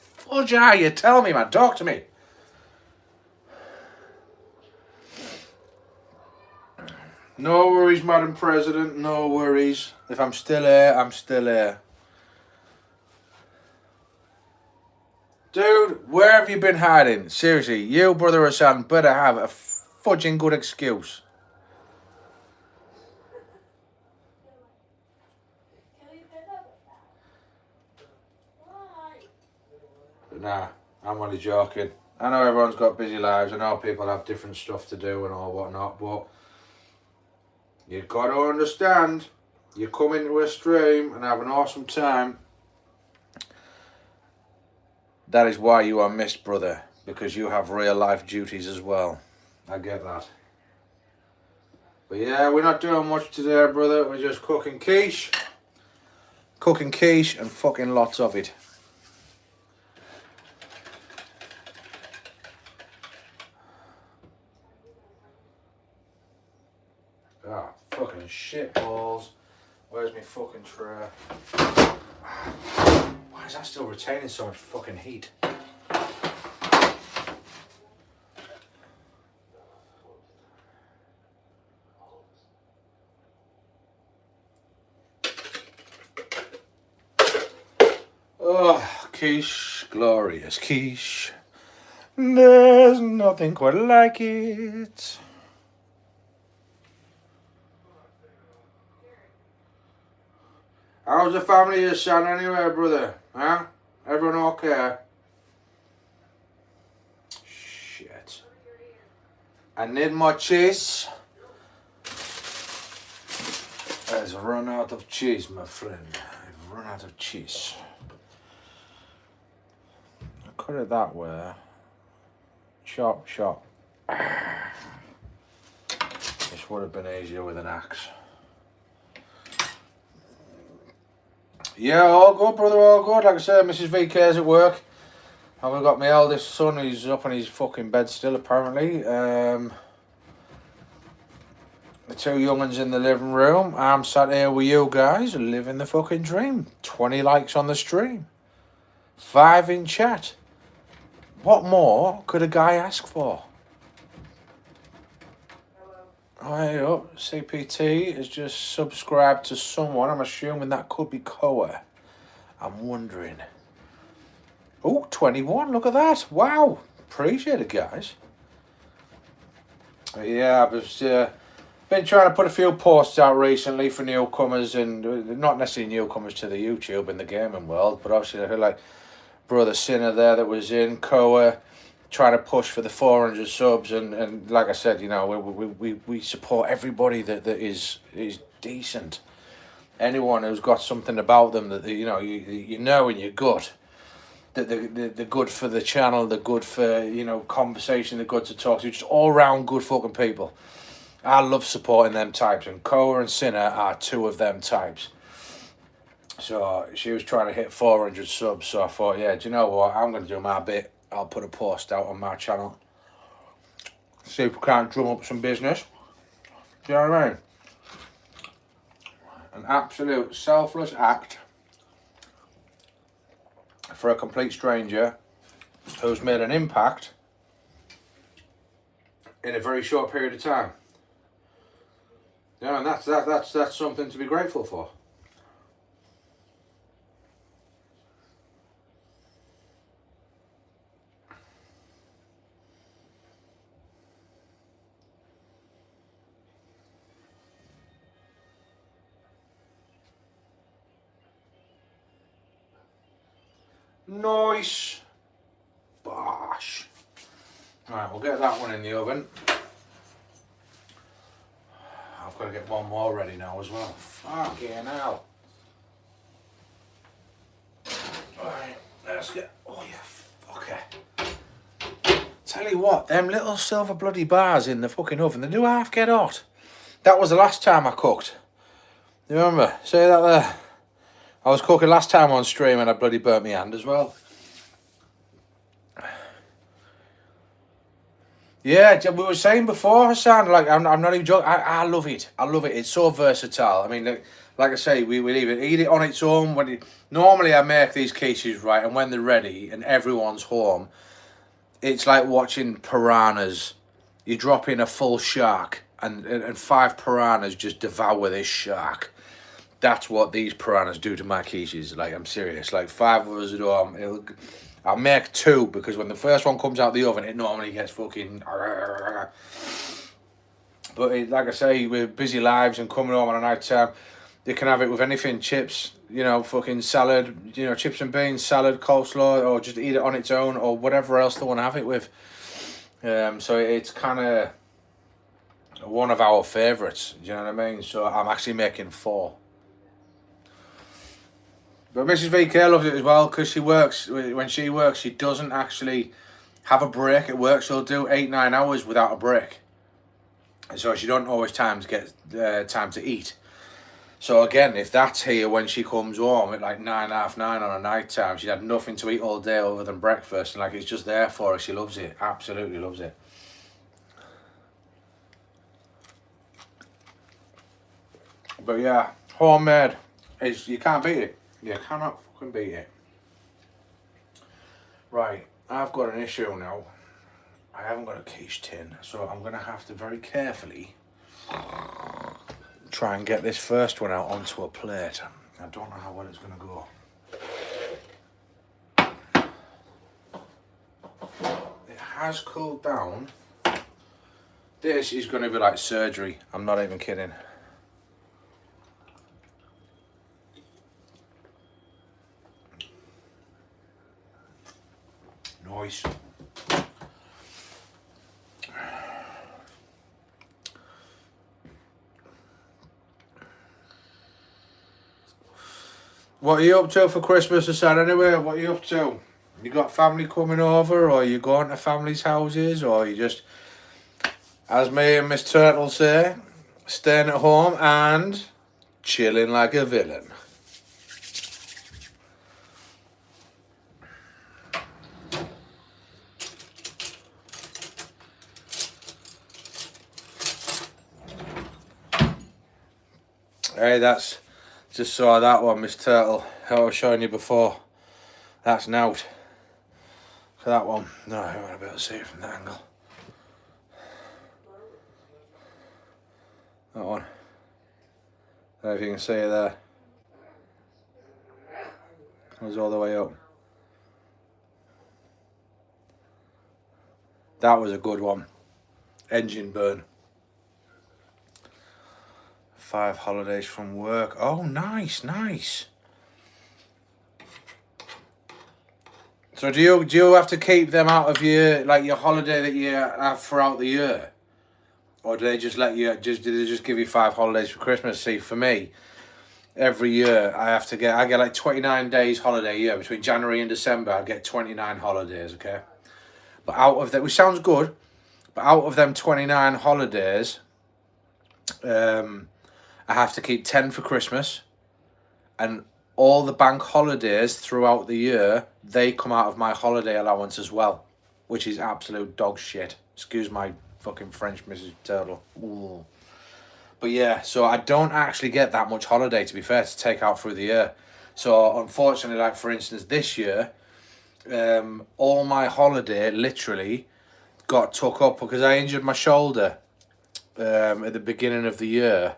fudge are you? Tell me, man. Talk to me. No worries, Madam President. No worries. If I'm still here, I'm still here. Dude, where have you been hiding? Seriously, you, Brother Hassan, better have a fudging good excuse. But nah, I'm only joking. I know everyone's got busy lives. I know people have different stuff to do and all whatnot, but you've got to understand, you come into a stream and have an awesome time. That is why you are missed, brother, because you have real life duties as well. I get that. But yeah, we're not doing much today, brother. We're just cooking quiche. Cooking quiche and fucking lots of it. Ah, fucking shit balls. Where's my fucking tray? Why is that still retaining so much fucking heat? Quiche, glorious quiche. There's nothing quite like it. How's the family here, son, anyway, brother? Huh? Everyone okay? Shit. I need more cheese. I've run out of cheese, my friend. I've run out of cheese. I cut it that way. Chop, chop. This would have been easier with an axe. Yeah, all good, brother, all good. Like I said, Mrs. VK's at work. I've got my eldest son, he's up on his fucking bed still, apparently. The two young ones in the living room. I'm sat here with you guys, living the fucking dream. 20 likes on the stream. 5 in chat. What more could a guy ask for? Hi up, CPT has just subscribed to someone. I'm assuming that could be Koa. I'm wondering. Oh, 21, look at that. Wow, appreciate it, guys. Yeah, I've just been trying to put a few posts out recently for newcomers, and not necessarily newcomers to the YouTube and the gaming world, but obviously I feel like Brother Sinner there that was in, Koa, trying to push for the 400 subs, and like I said, you know, we support everybody that is decent. Anyone who's got something about them that you know in your gut that they're good for the channel, they're good for, you know, conversation, they're good to talk to, just all round good fucking people. I love supporting them types, and Koa and Sinner are 2 of them types. So she was trying to hit 400 subs, so I thought, yeah, do you know what, I'm going to do my bit. I'll put a post out on my channel. See if we can't drum up some business. Do you know what I mean? An absolute selfless act for a complete stranger who's made an impact in a very short period of time. Yeah, and that's something to be grateful for. Nice. Bosh. Right, we'll get that one in the oven. I've got to get one more ready now as well. Fucking hell. Right, let's get. Oh yeah, okay. Tell you what, them little silver bloody bars in the fucking oven, they do half get hot. That was the last time I cooked. You remember? See that there? I was cooking last time on stream and I bloody burnt my hand as well. Yeah, we were saying before, Hassan, like, I'm not even joking, I love it. I love it. It's so versatile. I mean, like I say, we either eat it on its own. Normally I make these quiches, right, and when they're ready and everyone's home, it's like watching piranhas. You drop in a full shark and 5 piranhas just devour this shark. That's what these piranhas do to my quiches. Like, I'm serious. Like, 5 of us at home. I'll make 2 because when the first one comes out the oven, it normally gets fucking. But like I say, with busy lives and coming home on a night time, you can have it with anything: chips, you know, fucking salad, you know, chips and beans, salad, coleslaw, or just eat it on its own, or whatever else they want to have it with. So it's kind of one of our favourites. Do you know what I mean? So I'm actually making 4. But Mrs. VK loves it as well because she works. When she works, she doesn't actually have a break at work. She'll do 8-9 hours without a break, and so she don't always time to get time to eat. So again, if that's here when she comes home at like 9, half 9 on a night time, she's had nothing to eat all day other than breakfast, and like it's just there for her. She loves it. Absolutely loves it. But yeah, homemade is, you can't beat it. You cannot fucking beat it. Right, I've got an issue now. I haven't got a quiche tin, so I'm going to have to very carefully try and get this first one out onto a plate. I don't know how well it's going to go. has cooled down. This is going to be like surgery. I'm not even kidding. Nice. What are you up to for Christmas or Saturday anyway? What are you up to? You got family coming over, or you going to family's houses, or you just, as me and Miss Turtle say, staying at home and chilling like a villain? Hey, that's, just saw that one, Miss Turtle. I was showing you before. That's Nout. For that one. No, I won't be able to see it from that angle. That one. I don't know if you can see it there. It was all the way up. That was a good one. Engine burn. 5 holidays from work. Oh, nice, nice. So do you have to keep them out of your holiday that you have throughout the year, or do they just let you do they just give you 5 holidays for Christmas? See, for me, every year I get like 29 days holiday a year. Between January and December I get 29 holidays. Okay, but out of that, which sounds good, but out of them 29 holidays, I have to keep 10 for Christmas, and all the bank holidays throughout the year, they come out of my holiday allowance as well, which is absolute dog shit. Excuse my fucking French, Mrs. Turtle. Ooh. But yeah, so I don't actually get that much holiday, to be fair, to take out through the year. So unfortunately, like for instance, this year, all my holiday literally got took up because I injured my shoulder at the beginning of the year.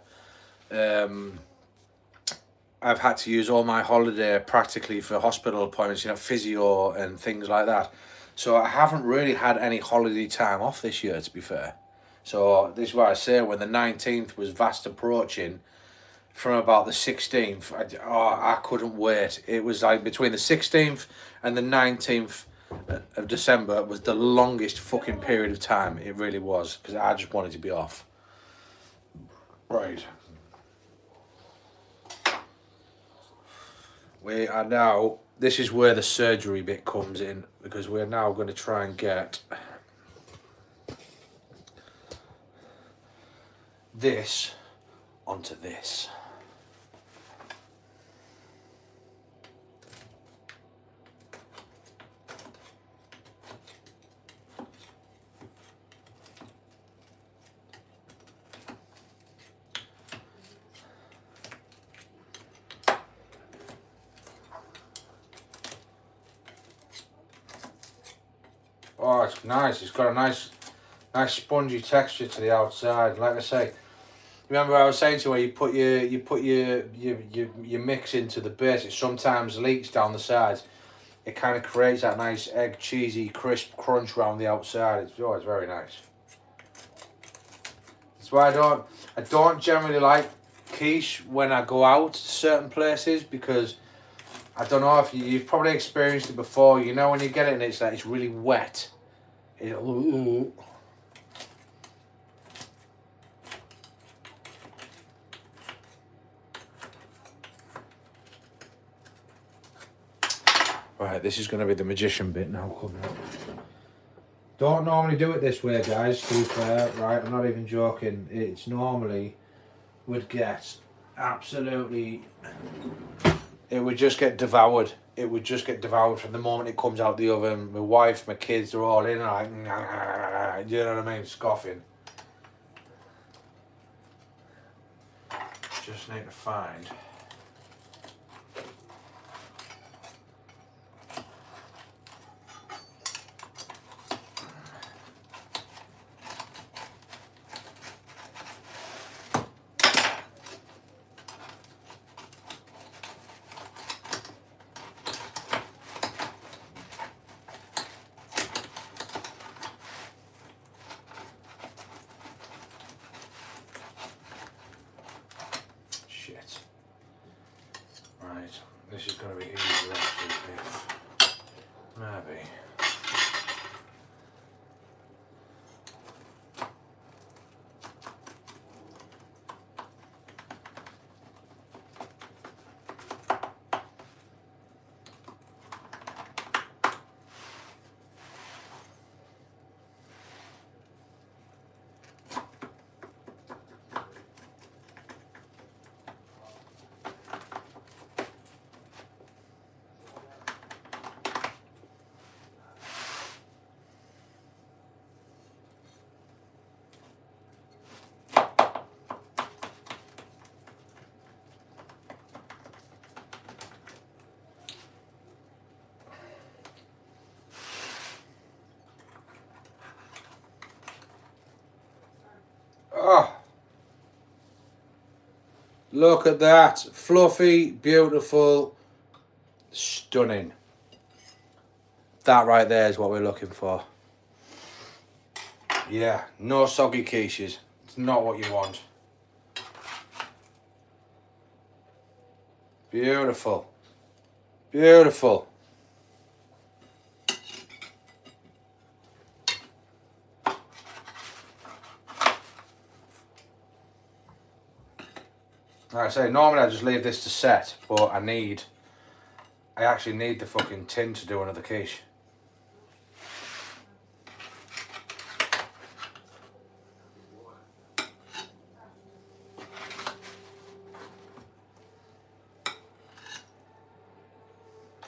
I've had to use all my holiday practically for hospital appointments, physio and things like that. So I haven't really had any holiday time off this year, to be fair. So this is why I say, when the 19th was fast approaching, from about the 16th, I couldn't wait. It was like between the 16th and the 19th of December was the longest fucking period of time. It really was, because I just wanted to be off. Right. We are now, this is where the surgery bit comes in, because we're now going to try and get this onto this. Oh, it's nice. It's got a nice spongy texture to the outside. Like I say, remember I was saying to you, where you put your mix into the base, it sometimes leaks down the sides. It kind of creates that nice egg, cheesy, crisp crunch around the outside. It's very nice. That's why I don't generally like quiche when I go out to certain places, because I don't know if you've probably experienced it before. You know when you get it and it's like it's really wet. Right, this is going to be the magician bit now coming up. Don't normally do it this way, guys, to be fair, right? I'm not even joking. It's normally would get absolutely... It would just get devoured. It would just get devoured from the moment it comes out the oven. My wife, my kids, they're all in like, you know what I mean, scoffing. Just need to find... This is going to be easier actually, maybe. Oh, look at that. Fluffy, beautiful, stunning. That right there is what we're looking for. Yeah, no soggy quiches. It's not what you want. Beautiful. Beautiful. Like I say, normally I just leave this to set, but I actually need the fucking tin to do another quiche.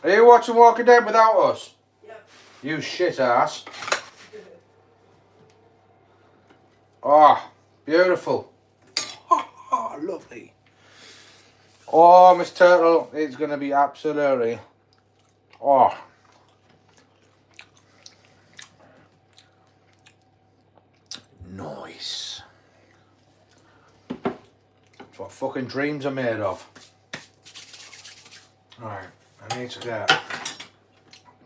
Are you watching Walking Dead without us? Yep. You shit ass. Oh, beautiful. Oh, lovely. Oh, Miss Turtle, it's going to be absolutely... Oh. Nice. That's what fucking dreams are made of. Alright, I need to get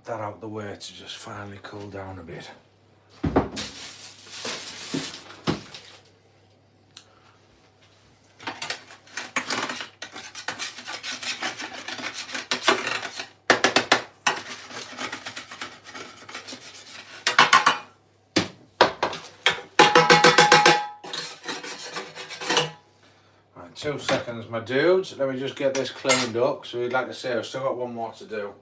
that out the way to just finally cool down a bit. Right, 2 seconds, my dudes. Let me just get this cleaned up. So, like I say, I've still got one more to do.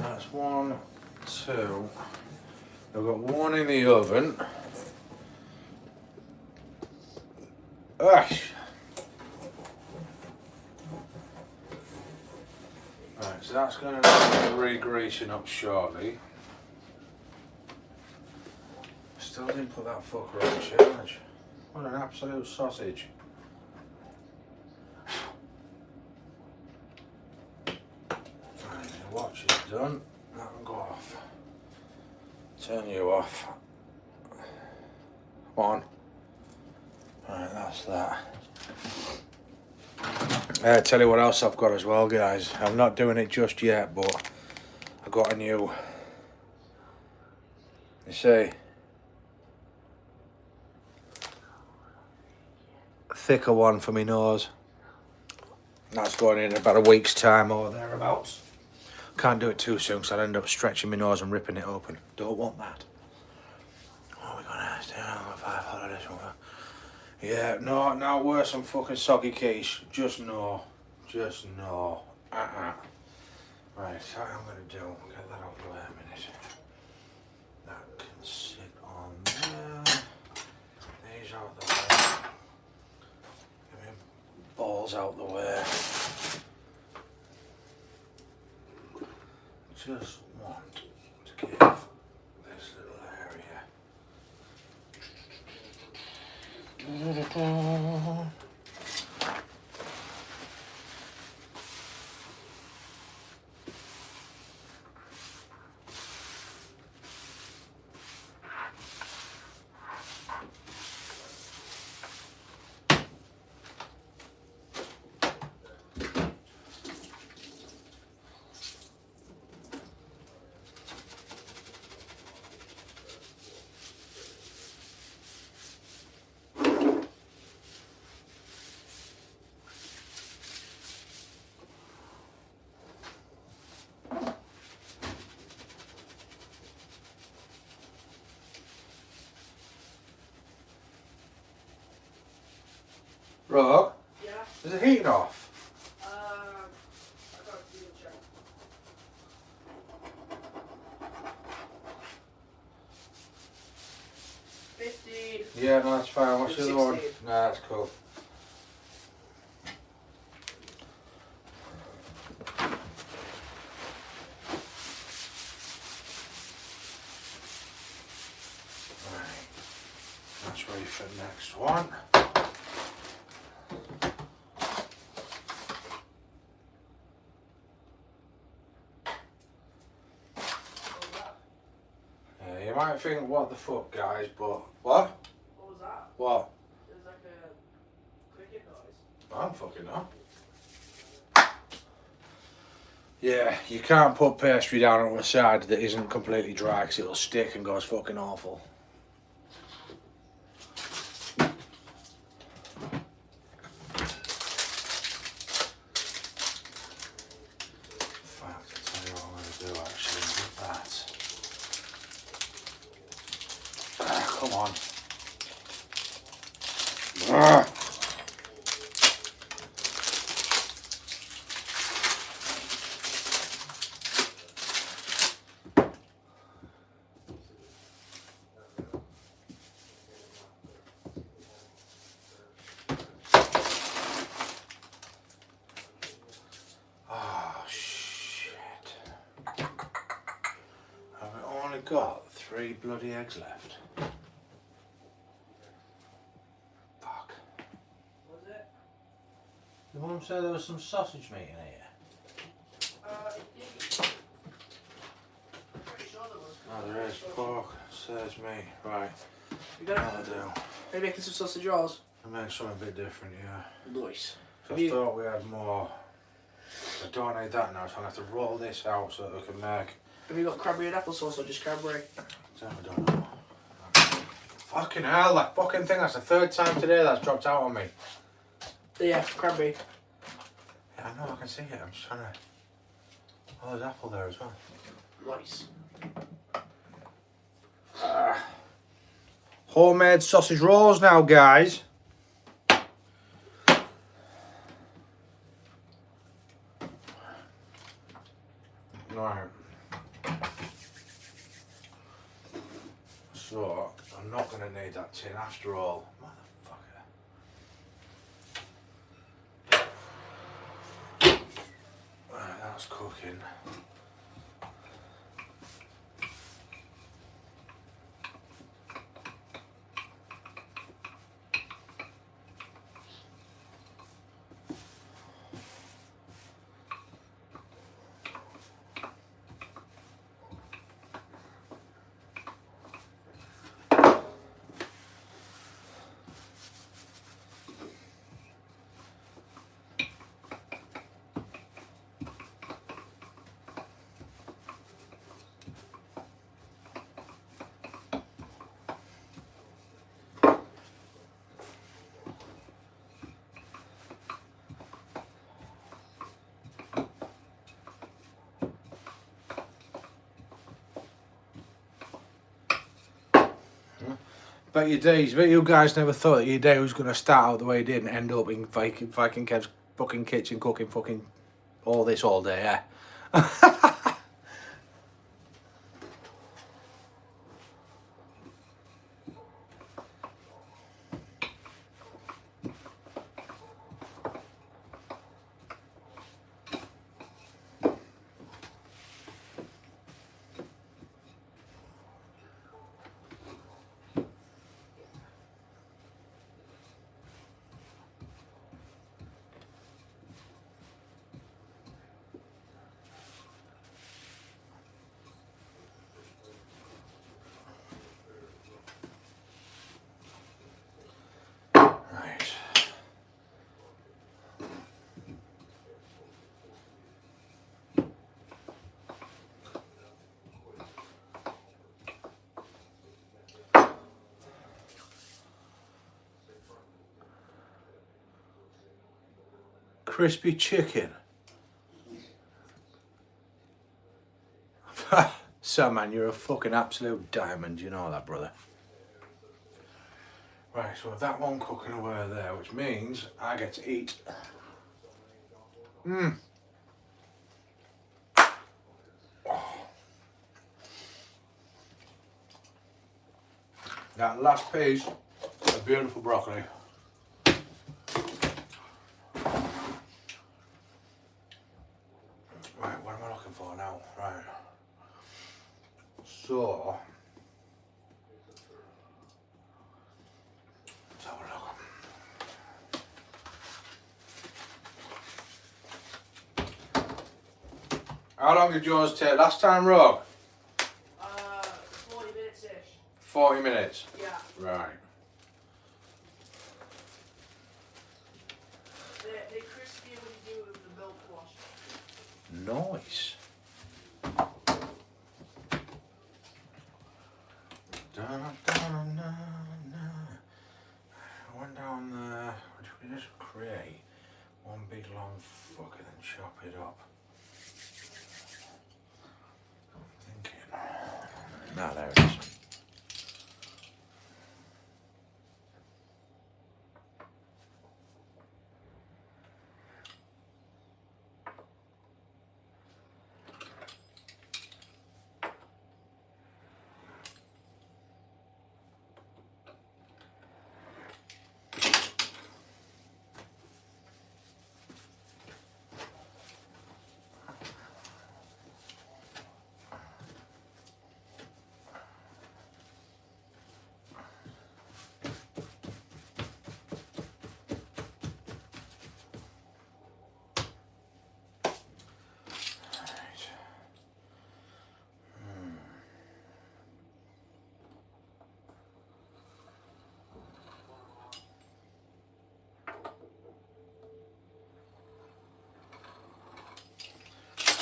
That's 1, 2. I've got one in the oven. Right, so that's going to be re-greasing up shortly. Still didn't put that fucker on charge. What an absolute sausage. Right, the watch is done. That can go off. Turn you off. Come on. Right, that's that. I'll tell you what else I've got as well, guys. I'm not doing it just yet, but I got a new, you see, thicker one for my nose. That's going in about a week's time or thereabouts. Can't do it too soon because I'll end up stretching my nose and ripping it open. Don't want that. Oh, we're gonna do 5 holidays. Yeah, no, now worse than fucking soggy quiche. Just no. Just no. Right, so what I'm gonna do, get that out of the way a minute. That can sit on there. These out the way. Get my balls out the way. Just want to give this little area. Rog, Yeah. is the heating off? I got to check. 15. Yeah, no, that's fine. What's the other one? 16. Nah, that's cool. Right, that's ready for the next one. You might think, what the fuck, guys, but what? What was that? What? It was like a cricket noise. I don't fucking know. Yeah, you can't put pastry down on the side that isn't completely dry because it'll stick and goes fucking awful. Fuck, I'll tell you what I'm going to do actually with that. Come on. Oh shit. I've only got 3 bloody eggs left. Fuck. Was it? Your mum said there was some sausage meat in here. I'm pretty sure there was. Oh, there is pork, sausage meat. Right, You got that'll it? do. Are you making some sausage rolls? I make something a bit different, yeah. Nice. So I thought we had more. I don't need that now, so I'm going to have to roll this out so that we can make. Have you got cranberry and applesauce or just cranberry? I don't know. Fucking hell, that fucking thing, that's the 3rd time today that's dropped out on me. Yeah, cranberry. Yeah, I know, I can see it. I'm just trying to. Oh, there's apple there as well. Nice. Homemade sausage rolls now, guys. Right. So, I'm not going to need that tin after all. Motherfucker. Right, that's cooking. Bet you guys never thought that your day was going to start out the way it did and end up in Viking Kev's fucking kitchen cooking fucking all this all day, yeah? Right. Crispy chicken. So man, you're a fucking absolute diamond, you know that, brother. Right, so with that one cooking away there, which means I get to eat. That last piece of beautiful broccoli. Right, what am I looking for now? Right. So, let's have a look. How long did yours take last time, Rogue? 40 minutes-ish. 40 minutes? Yeah. Right. They're crispy when you do it with the milk wash. Nice. I went down there. Which we just create one big long fucker and chop it up. I'm thinking. No, there it is.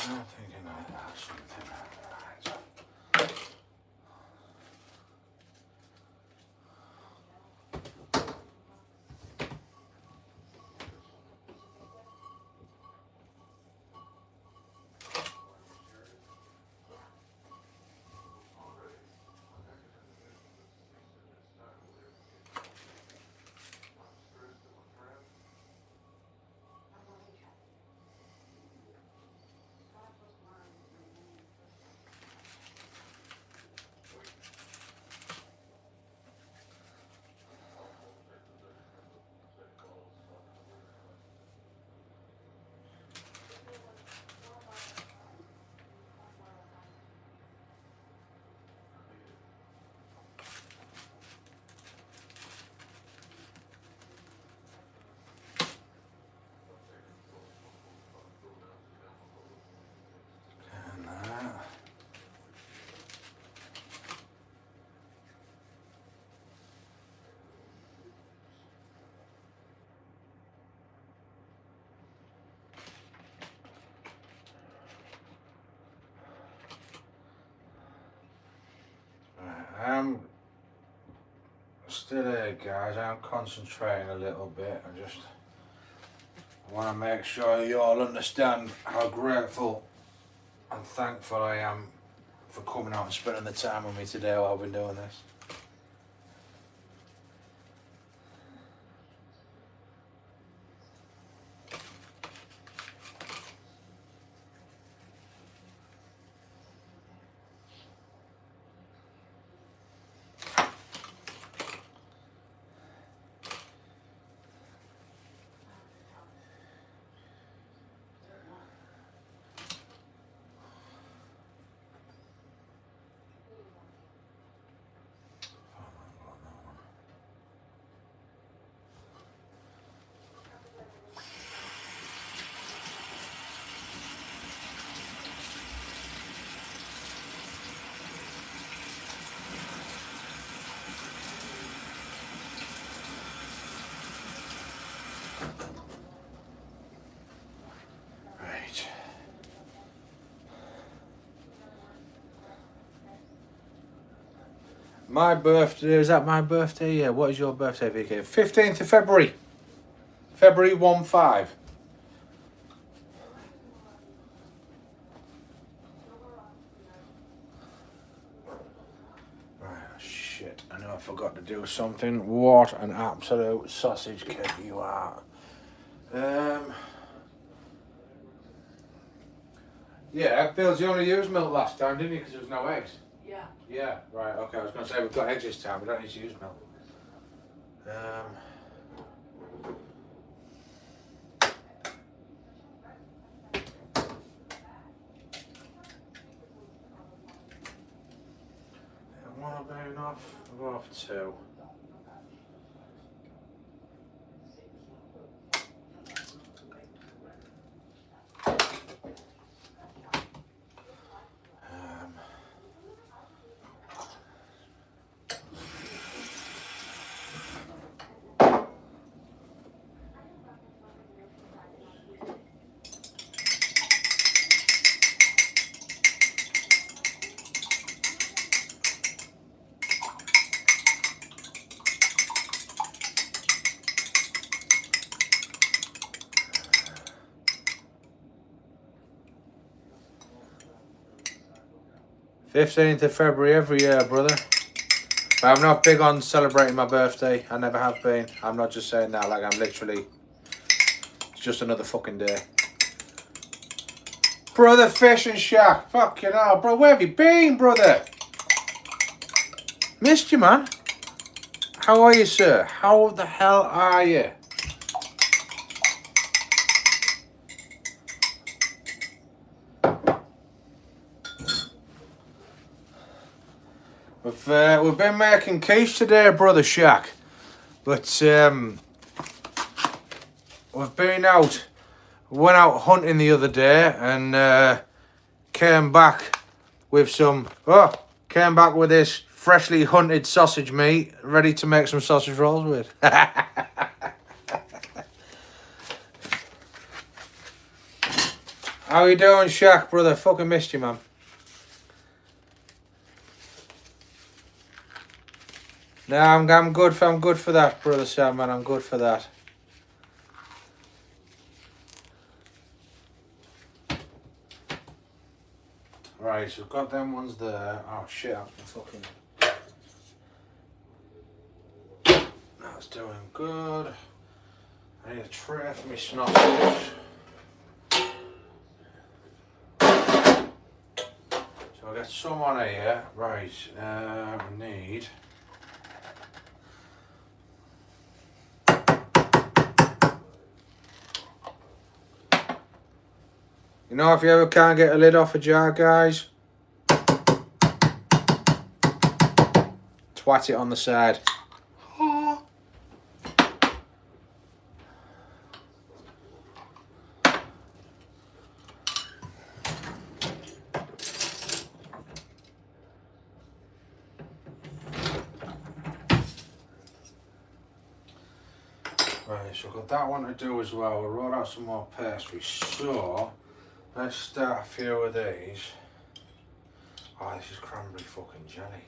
I'm thinking I have something. Right. And that. I'm still here, guys. I'm concentrating a little bit. I just want to make sure you all understand how grateful and thankful I am for coming out and spending the time with me today while I've been doing this. My birthday, is that my birthday? Yeah, what is your birthday, VK? 15th of February. February 1-5. Right, shit, I know I forgot to do something. What an absolute sausage kid you are. Yeah, Bills, you only used milk last time, didn't you? Because there was no eggs. Yeah. Yeah, right, okay, I was going to say we've got eggs this time, we don't need to use milk. One will be enough, I'll go for 2. Um, 15th of February every year, brother. But I'm not big on celebrating my birthday. I never have been. I'm not just saying that, like I'm literally... It's just another fucking day. Brother Fish and Shack. Fucking hell, bro. Where have you been, brother? Missed you, man. How are you, sir? How the hell are you? We've been making quiche today, brother Shack, but we've been out. Went out hunting the other day and came back with some. Came back with this freshly hunted sausage meat, ready to make some sausage rolls with. How you doing, Shack, brother? Fucking missed you, man. Nah, I'm good for that, brother Sam, man. I'm good for that. Right, so we've got them ones there. Oh shit, I'm fucking. That's doing good. I need a tray for my sausage. So I got some on here. Right, we need. You know, if you ever can't get a lid off a jar, guys, twat it on the side. Right, so I've got that one to do as well. We'll roll out some more pastry. So, let's start a few of these. Oh, this is cranberry fucking jelly.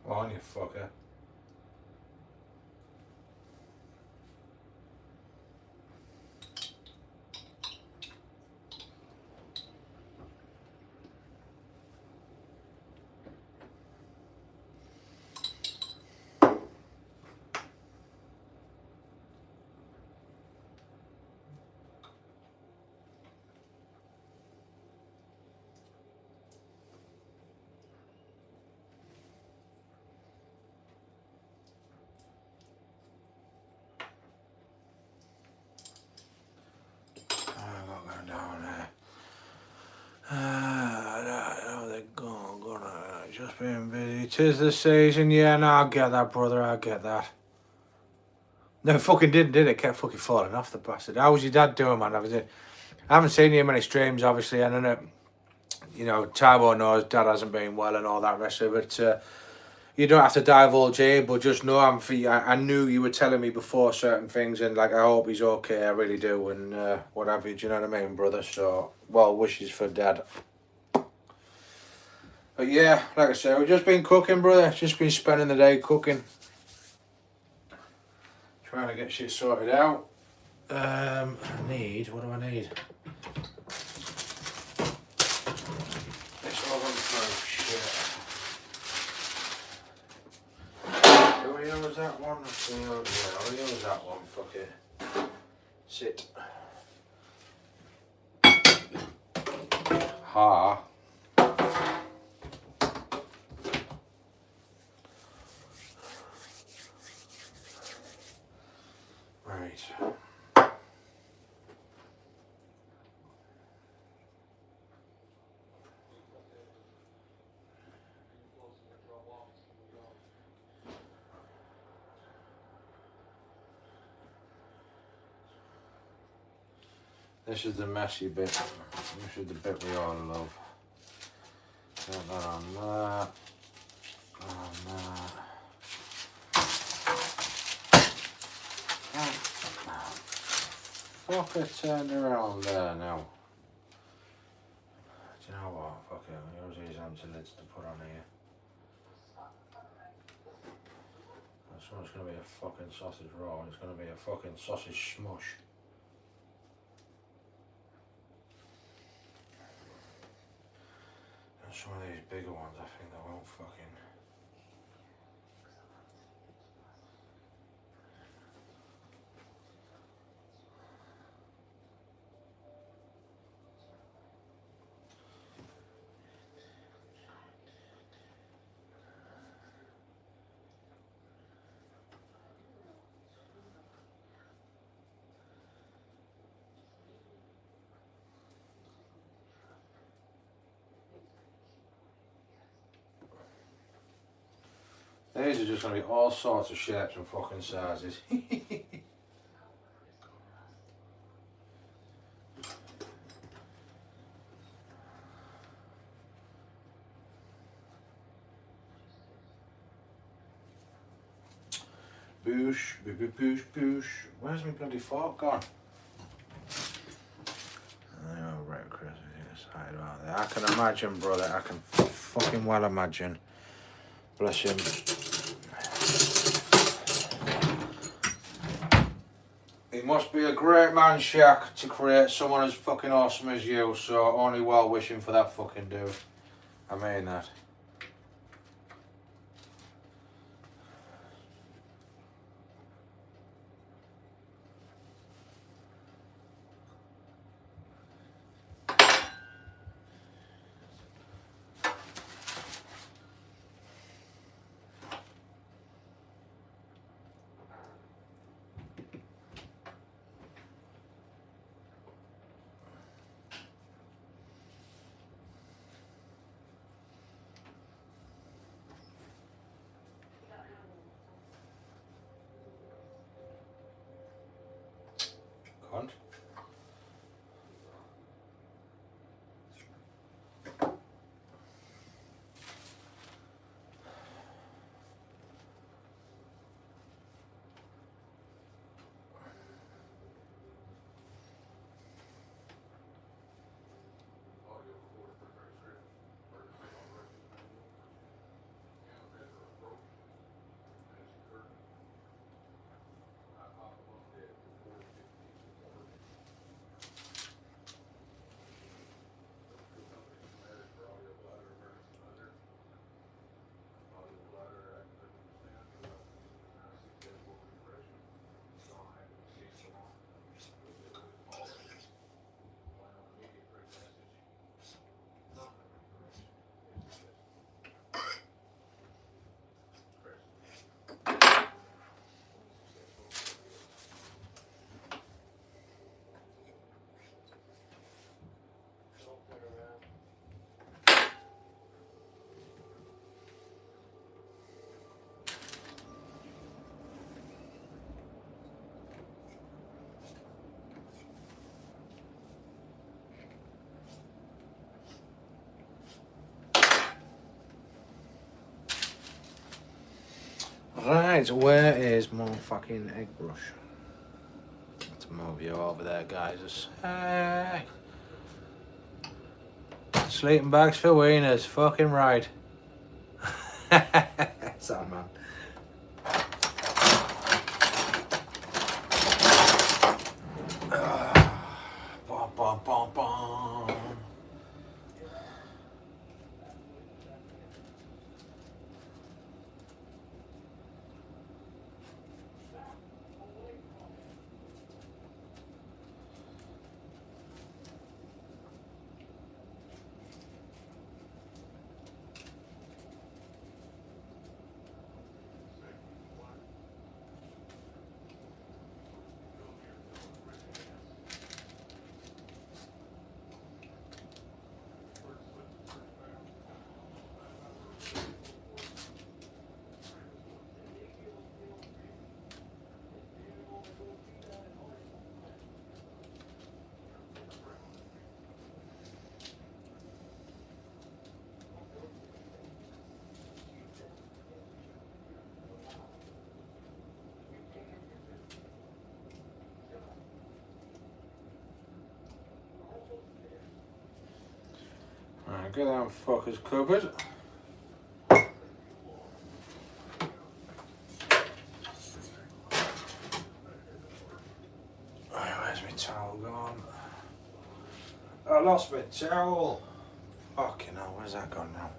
On you fucker. How they gone? Just being busy. 'Tis the season, yeah, no, I get that, brother, I get that. No, fucking didn't, did it? Kept fucking falling off, the bastard. How was your dad doing, man? I haven't seen you in many streams, obviously, and I know, you know, Tybo knows dad hasn't been well and all that rest of it. You don't have to divulge here, but just know I knew you were telling me before certain things, and like I hope he's okay. I really do, and what have you. Do you know what I mean, brother? So well wishes for dad. But yeah, like I said, we've just been cooking, brother. Just been spending the day cooking, trying to get shit sorted out. What do I need? It's all on through shit. Do we use that one? Yeah, I'll use that one, fuck it. Sit. Ha. Right. This is the messy bit. This is the bit we all love. Get that on that. On that. Fuck it, turned around there now. Do you know what? Fuck it, I'll use these empty lids to put on here. This one's gonna be a fucking sausage roll, and it's gonna be a fucking sausage smush. And some of these bigger ones, I think they won't fucking. These are just going to be all sorts of shapes and fucking sizes. Boosh, boo boosh, boosh. Where's my bloody fork gone? Oh, right, Chris, side about there. I can imagine, brother. I can fucking well imagine. Bless him. He must be a great man, Shaq, to create someone as fucking awesome as you, so only well wishing for that fucking dude. I mean that. Right, where is my fucking egg brush? Let's move you over there, guys. Hey. Sleeping bags for wieners, fucking right. Sad man. Bom, bom, bom, bom. Right, get them fuckers covered. Right, where's my towel gone? I lost my towel. Fucking hell, where's that gone now?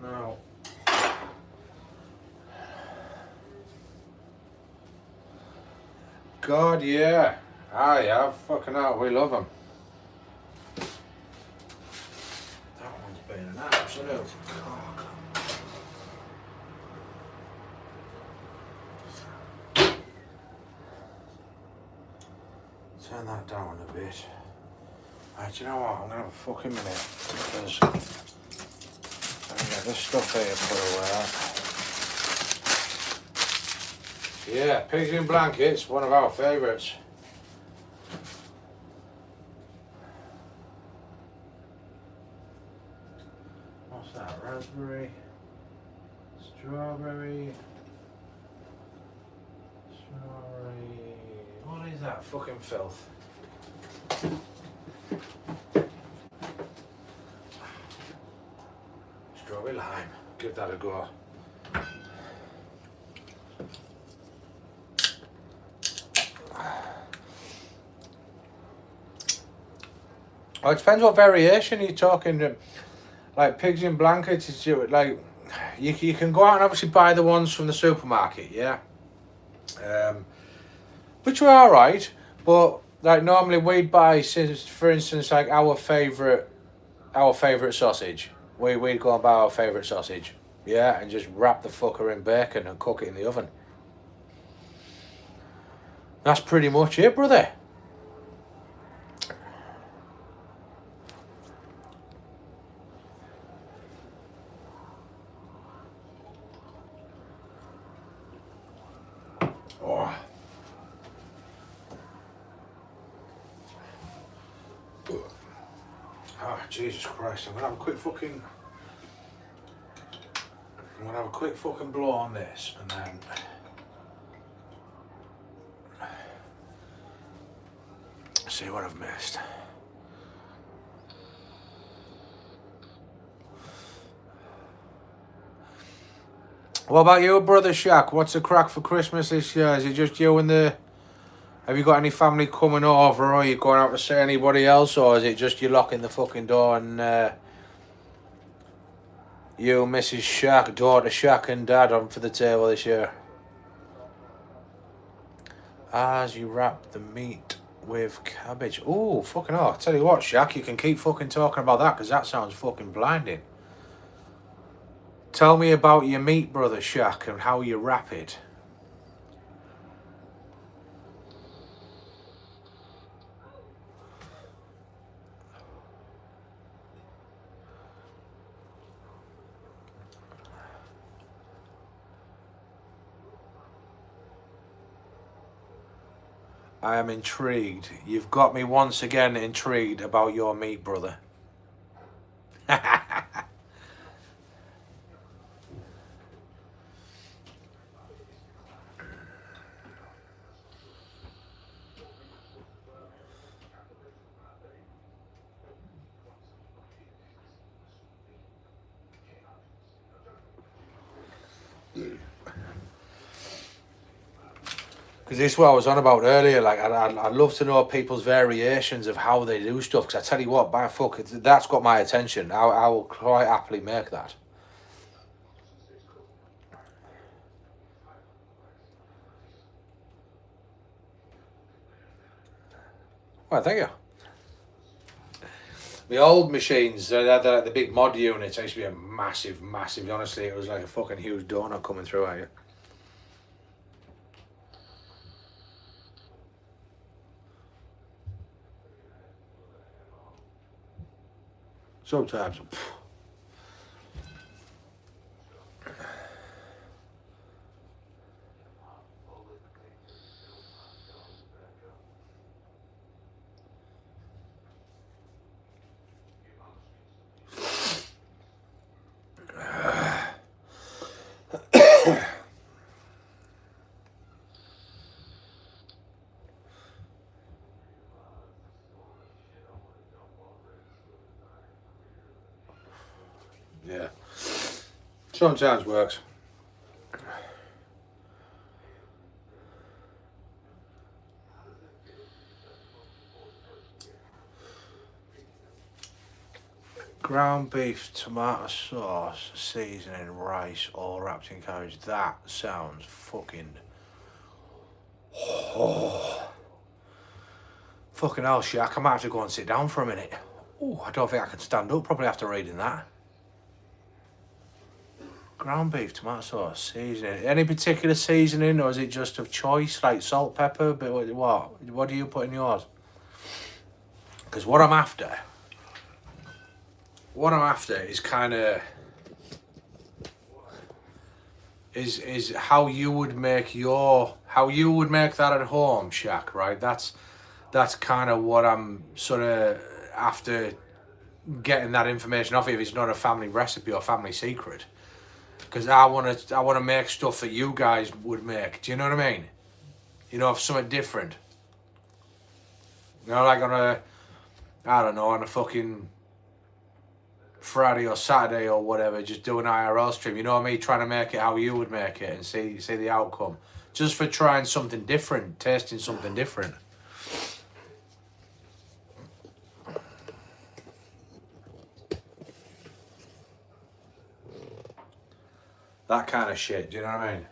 No. God, yeah. I have. Fucking hell, we love them. That one's been an absolute cock. Turn that down a bit. Right, do you know what? I'm gonna have a fucking minute because I can get this stuff here put away. Yeah, pigs in blankets, one of our favourites. What's that? Raspberry, strawberry. What is that fucking filth? Strawberry lime. Give that a go. Oh, it depends what variation you're talking. Like pigs in blankets, is like you can go out and obviously buy the ones from the supermarket, yeah. Which are all right, but like normally we'd buy, for instance, like our favourite sausage. We'd go and buy our favourite sausage, yeah, and just wrap the fucker in bacon and cook it in the oven. That's pretty much it, brother. Oh. Oh, Jesus Christ, I'm gonna have a quick fucking blow on this and then see what I've missed. What about you, brother Shaq? What's the crack for Christmas this year? Is it just you and the... Have you got any family coming over, or are you going out to see anybody else, or is it just you locking the fucking door and you, Mrs. Shaq, daughter Shaq and Dad on for the table this year? As you wrap the meat with cabbage. Ooh, fucking hell. I'll tell you what, Shaq, you can keep fucking talking about that because that sounds fucking blinding. Tell me about your meat, brother Shaq, and how you wrap it. I am intrigued. You've got me once again intrigued about your meat, brother. Because this is what I was on about earlier. Like, I'd love to know people's variations of how they do stuff. Because I tell you what, by fuck, that's got my attention. I will quite happily make that. Well, thank you. The old machines, they're like the big mod units. They used to be a massive. Honestly, it was like a fucking huge donut coming through at you. Sometimes. Yeah. Sometimes works. Ground beef, tomato sauce, seasoning, rice, all wrapped in cabbage. That sounds fucking... Oh. Fucking hell, Shaq. I might have to go and sit down for a minute. Oh, I don't think I can stand up probably after reading that. Ground beef, tomato sauce, seasoning. Any particular seasoning, or is it just of choice, like salt, pepper? But what? What do you put in yours? Because what I'm after is kind of is how you would make that at home, Shaq. Right? That's kind of what I'm sort of after getting that information off you. If it's not a family recipe or family secret. Because I want to make stuff that you guys would make. Do you know what I mean? You know, something different. You know, like on a fucking Friday or Saturday or whatever, just do an IRL stream. You know what I mean? Trying to make it how you would make it and see the outcome. Just for trying something different, tasting something different. That kind of shit, do you know what I mean?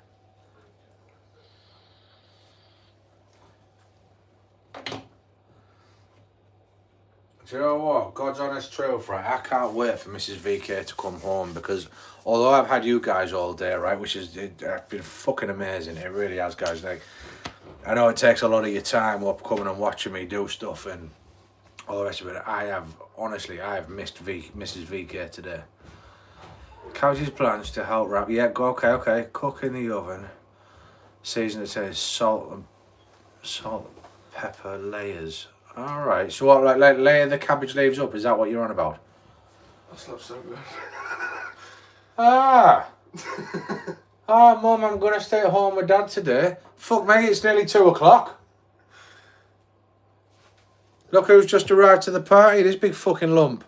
Do you know what? God's honest truth, right? I can't wait for Mrs. VK to come home because although I've had you guys all day, right, which has been fucking amazing. It really has, guys. Like, I know it takes a lot of your time up coming and watching me do stuff and all the rest of it. I have missed Mrs. VK today. Cabbage's plans to help wrap. Yeah, go okay. Cook in the oven. Season the taste. Salt, pepper, layers. Alright, so what, like layer the cabbage leaves up? Is that what you're on about? That slept so good. Mum, I'm going to stay at home with Dad today. Fuck me, it's nearly 2 o'clock. Look who's just arrived to the party, this big fucking lump.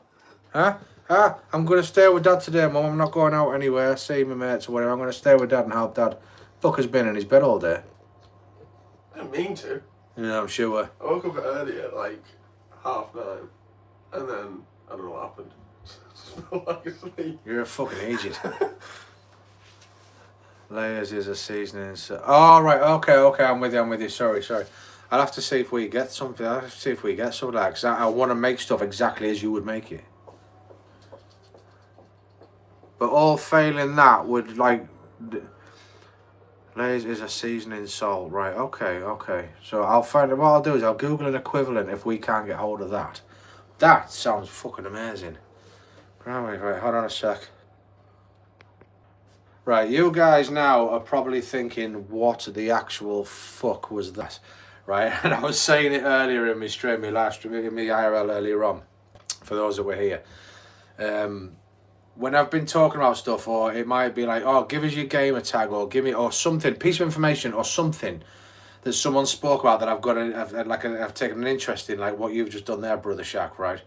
I'm going to stay with Dad today, Mum. I'm not going out anywhere, see my mates or whatever. I'm going to stay with Dad and help Dad. Fucker's been in his bed all day. I didn't mean to. Yeah, I'm sure. I woke up early at like 9:30, and then I don't know what happened. Just felt like asleep. You're a fucking idiot. Layers is a seasoning. Oh, right, okay, I'm with you. Sorry. I'll have to see if we get something. I'll have to see if we get something like that. I want to make stuff exactly as you would make it. But all failing that would like. Layers is a seasoning salt, right? Okay. So I'll find what I'll do is I'll Google an equivalent if we can't get hold of that. That sounds fucking amazing. Right, hold on a sec. Right, you guys now are probably thinking, what the actual fuck was that? Right, and I was saying it earlier in my stream, my live stream, in my IRL earlier on, for those that were here. When I've been talking about stuff, or it might be like, oh, give us your gamer tag, or give me, or something, piece of information, or something that someone spoke about that I've taken an interest in, like what you've just done there, Brother Shaq, right?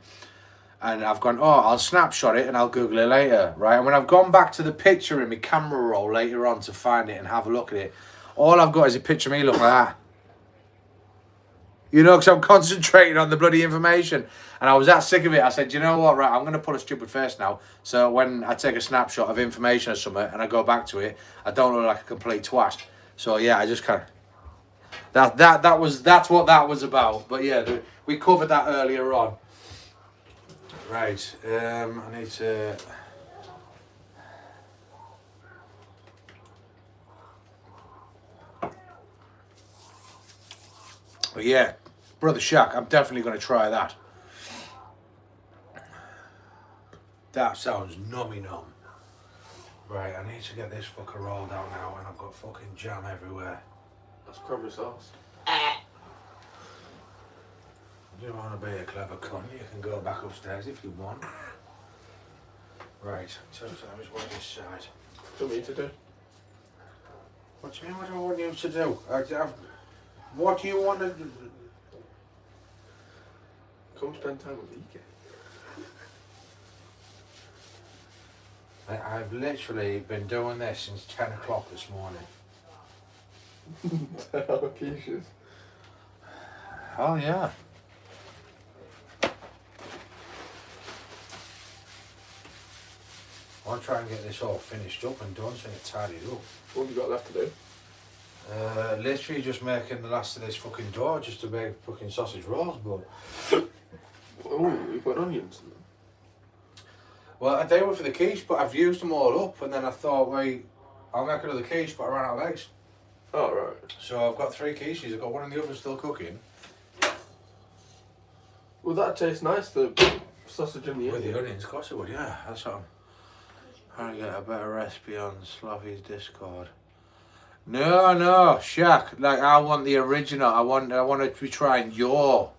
And I've gone, oh, I'll snapshot it and I'll Google it later, right? And when I've gone back to the picture in my camera roll later on to find it and have a look at it, all I've got is a picture of me looking like that. You know, because I'm concentrating on the bloody information. And I was that sick of it. I said, you know what, right, I'm going to put a stupid face now. So when I take a snapshot of information or something and I go back to it, I don't look like a complete twat. So yeah, I just kind of... That's what that was about. But yeah, we covered that earlier on. Right, I need to... But yeah, Brother Shaq, I'm definitely going to try that. That sounds nummy num. Right, I need to get this fucker rolled out now and I've got fucking jam everywhere. That's cranberry sauce. You don't want to be a clever cunt, you can go back upstairs if you want. Right, so I was on this side. What do you want me to do? What do you mean, what do I want you to do? What do you want to do? Come spend time with Ike. I've literally been doing this since 10 o'clock this morning. 10 hour quiches. Oh yeah. I want to try and get this all finished up and done so it's tidied up. What have you got left to do? Literally just making the last of this fucking dough just to make fucking sausage rolls, but... Oh, you put onions in them? Well, they were for the quiche, but I've used them all up, and then I thought, wait, I'll make another quiche, but I ran out of eggs. Oh, right. So I've got 3 quiches, I've got one in the oven still cooking. Well, that tastes nice, the sausage in the With onion. the onions, of course it would, yeah, that's what I'm... Trying to get a better recipe on Sloppy's Discord. No, Shaq. Like, I want the original. I want to be trying your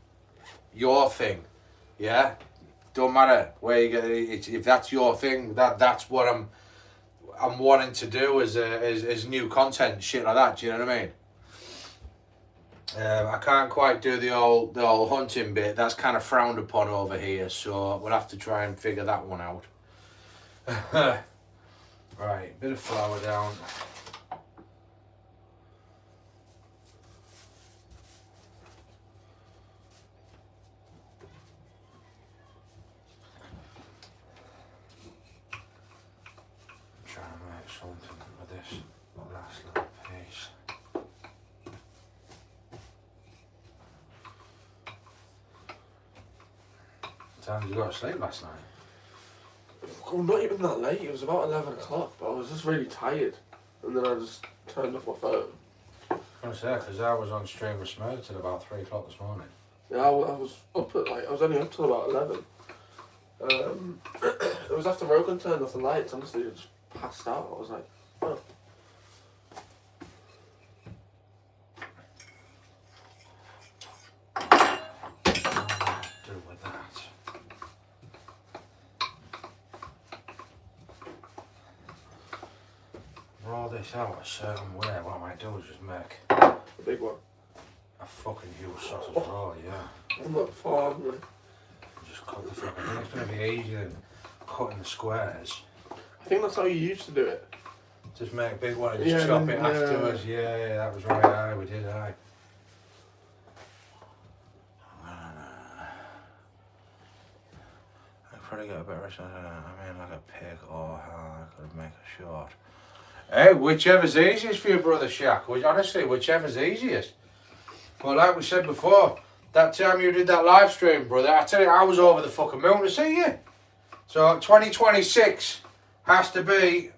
thing. Yeah? Don't matter where you get it. If that's your thing, that's what I'm wanting to do as new content, shit like that. Do you know what I mean? I can't quite do the old hunting bit. That's kind of frowned upon over here, so we'll have to try and figure that one out. Right, bit of flour down. Trying to make something with this last little piece. What time did you go to sleep last night? Well, not even that late. It was about 11 o'clock, but I was just really tired. And then I just turned off my phone. I was say, because I was on stream with Smurd till about 3 o'clock this morning. Yeah, I was up at I was only up till about 11. It was after Rogan turned off the lights. Honestly, I just passed out. I was like, oh. Do with that. Roll this out a certain way. What I might do is just make The big one. a fucking huge sausage roll, yeah. I'm not far, haven't Just cut the fucking thing. It's going to be easier than cutting the squares. I think that's how you used to do it. Just make a big one and Yeah, just chop it yeah. afterwards. Yeah, that was right. Aye, we did, aye. I probably got a better recipe. I mean, like a pig or I could make a short. Hey, whichever's easiest for you, Brother Shaq. Honestly, whichever's easiest. But like we said before, that time you did that live stream, brother, I tell you, I was over the fucking moon to see you. So 2026, has to be,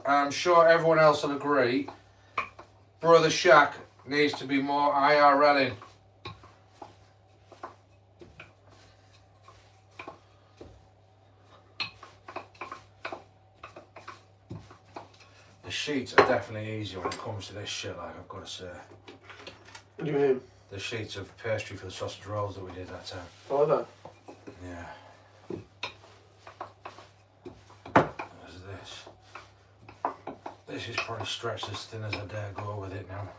I'm sure everyone else will agree, Brother Shaq needs to be more IRLing. The sheets are definitely easier when it comes to this shit, like I've got to say. What do you mean? The sheets of pastry for the sausage rolls that we did that time. Oh, that. Yeah. There's this. This is probably stretched as thin as I dare go with it now.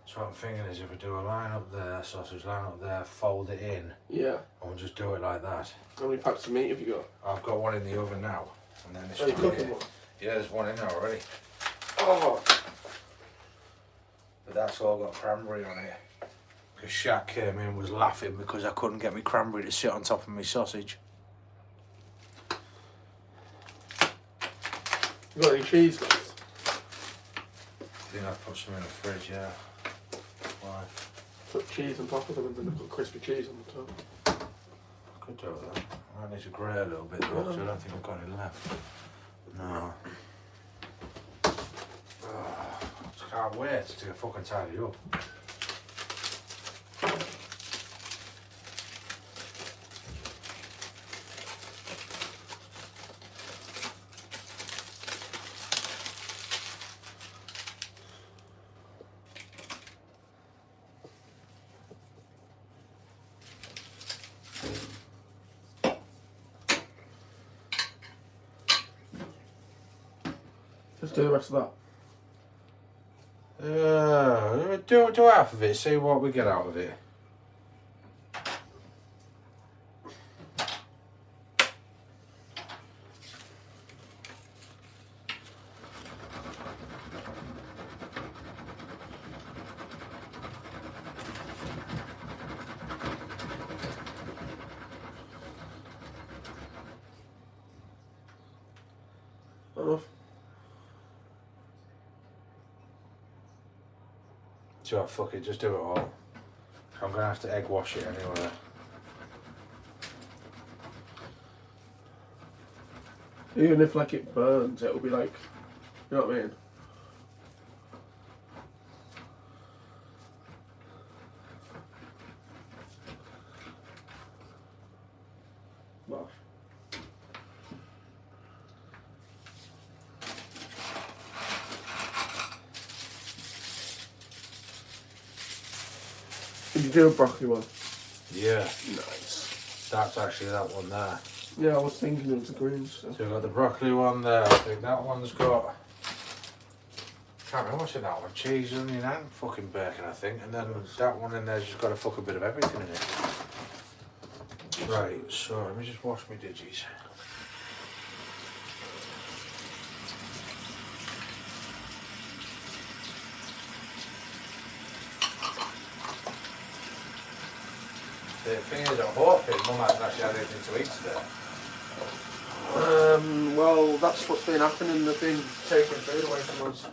So what I'm thinking is if I do a line up there, sausage line up there, fold it in, Yeah. and we'll just do it like that. How many packs of meat have you got? I've got one in the oven now. And then this Are you one cooking here. one? Yeah, there's one in there already. Oh. But that's all got cranberry on it. Because Shaq came in and was laughing because I couldn't get my cranberry to sit on top of my sausage. You got any cheese left? I think I've put some in the fridge, yeah. Why? Put cheese on top of them and then put crispy cheese on the top. I could do that. I need to grate a little bit though, because I don't think I've got any left. No. I can't wait to get fucking tidy up. Let's do the rest of that. Do half of it, see what we get out of it. Enough. So fuck it, just do it all. I'm gonna have to egg wash it anyway. Even if like it burns, it'll be like, you know what I mean? Well. Did you do a broccoli one? Yeah, Nice. that's actually that one there. Yeah, I was thinking it was the green stuff. So we've got the broccoli one there. I think that one's got. Can't remember what's in that one. Cheese, onion, and fucking bacon, I think. And then that one in there's just got a fucking bit of everything in it. Right. So let me just wash my diggies. The thing is, I'm hoping Mum hasn't actually had anything to eat today. Well, that's what's been happening. They've been taking food away from us.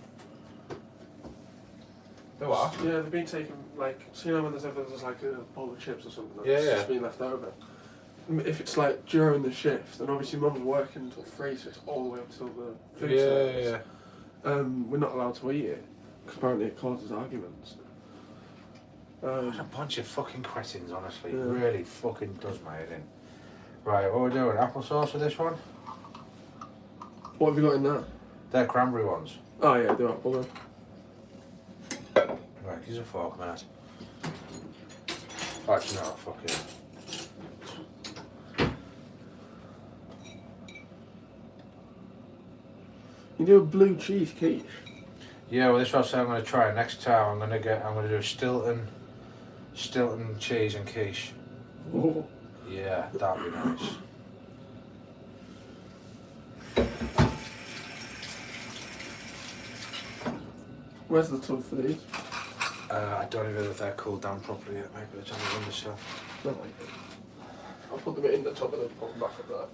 The what? Yeah, they've been taking, like, so you know when there's like a bowl of chips or something that's Yeah, yeah. just been left over? If it's like during the shift, then obviously Mum's working until 3, so it's all the way up till the food service. We're not allowed to eat it, because apparently it causes arguments. What a bunch of fucking cretins, honestly. Yeah. It really fucking does my head in. Right, what are we doing? Applesauce with this one? What have you got in there? They're cranberry ones. Oh yeah, do apple then. Right, use a fork, mate. Actually, no, fuck it. You do a blue cheese quiche. Yeah, well, this is what I'm going to try. Next time, I'm going to do Stilton cheese and quiche. Oh. Yeah, that'd be nice. Where's the tub for these? I don't even know if they're cooled down properly yet, maybe it's on the windowsill. No. I'll put them in the tub and then put them back up there.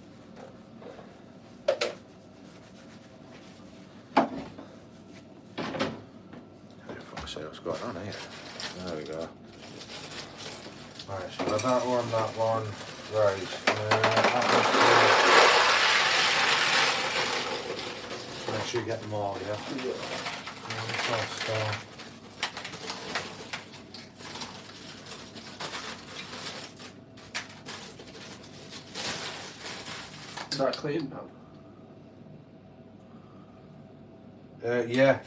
Fuck's sake, what's going on here? There we go. Right, so that one, right. literally get them all, yeah. Yeah. Is that clean pan? Yeah.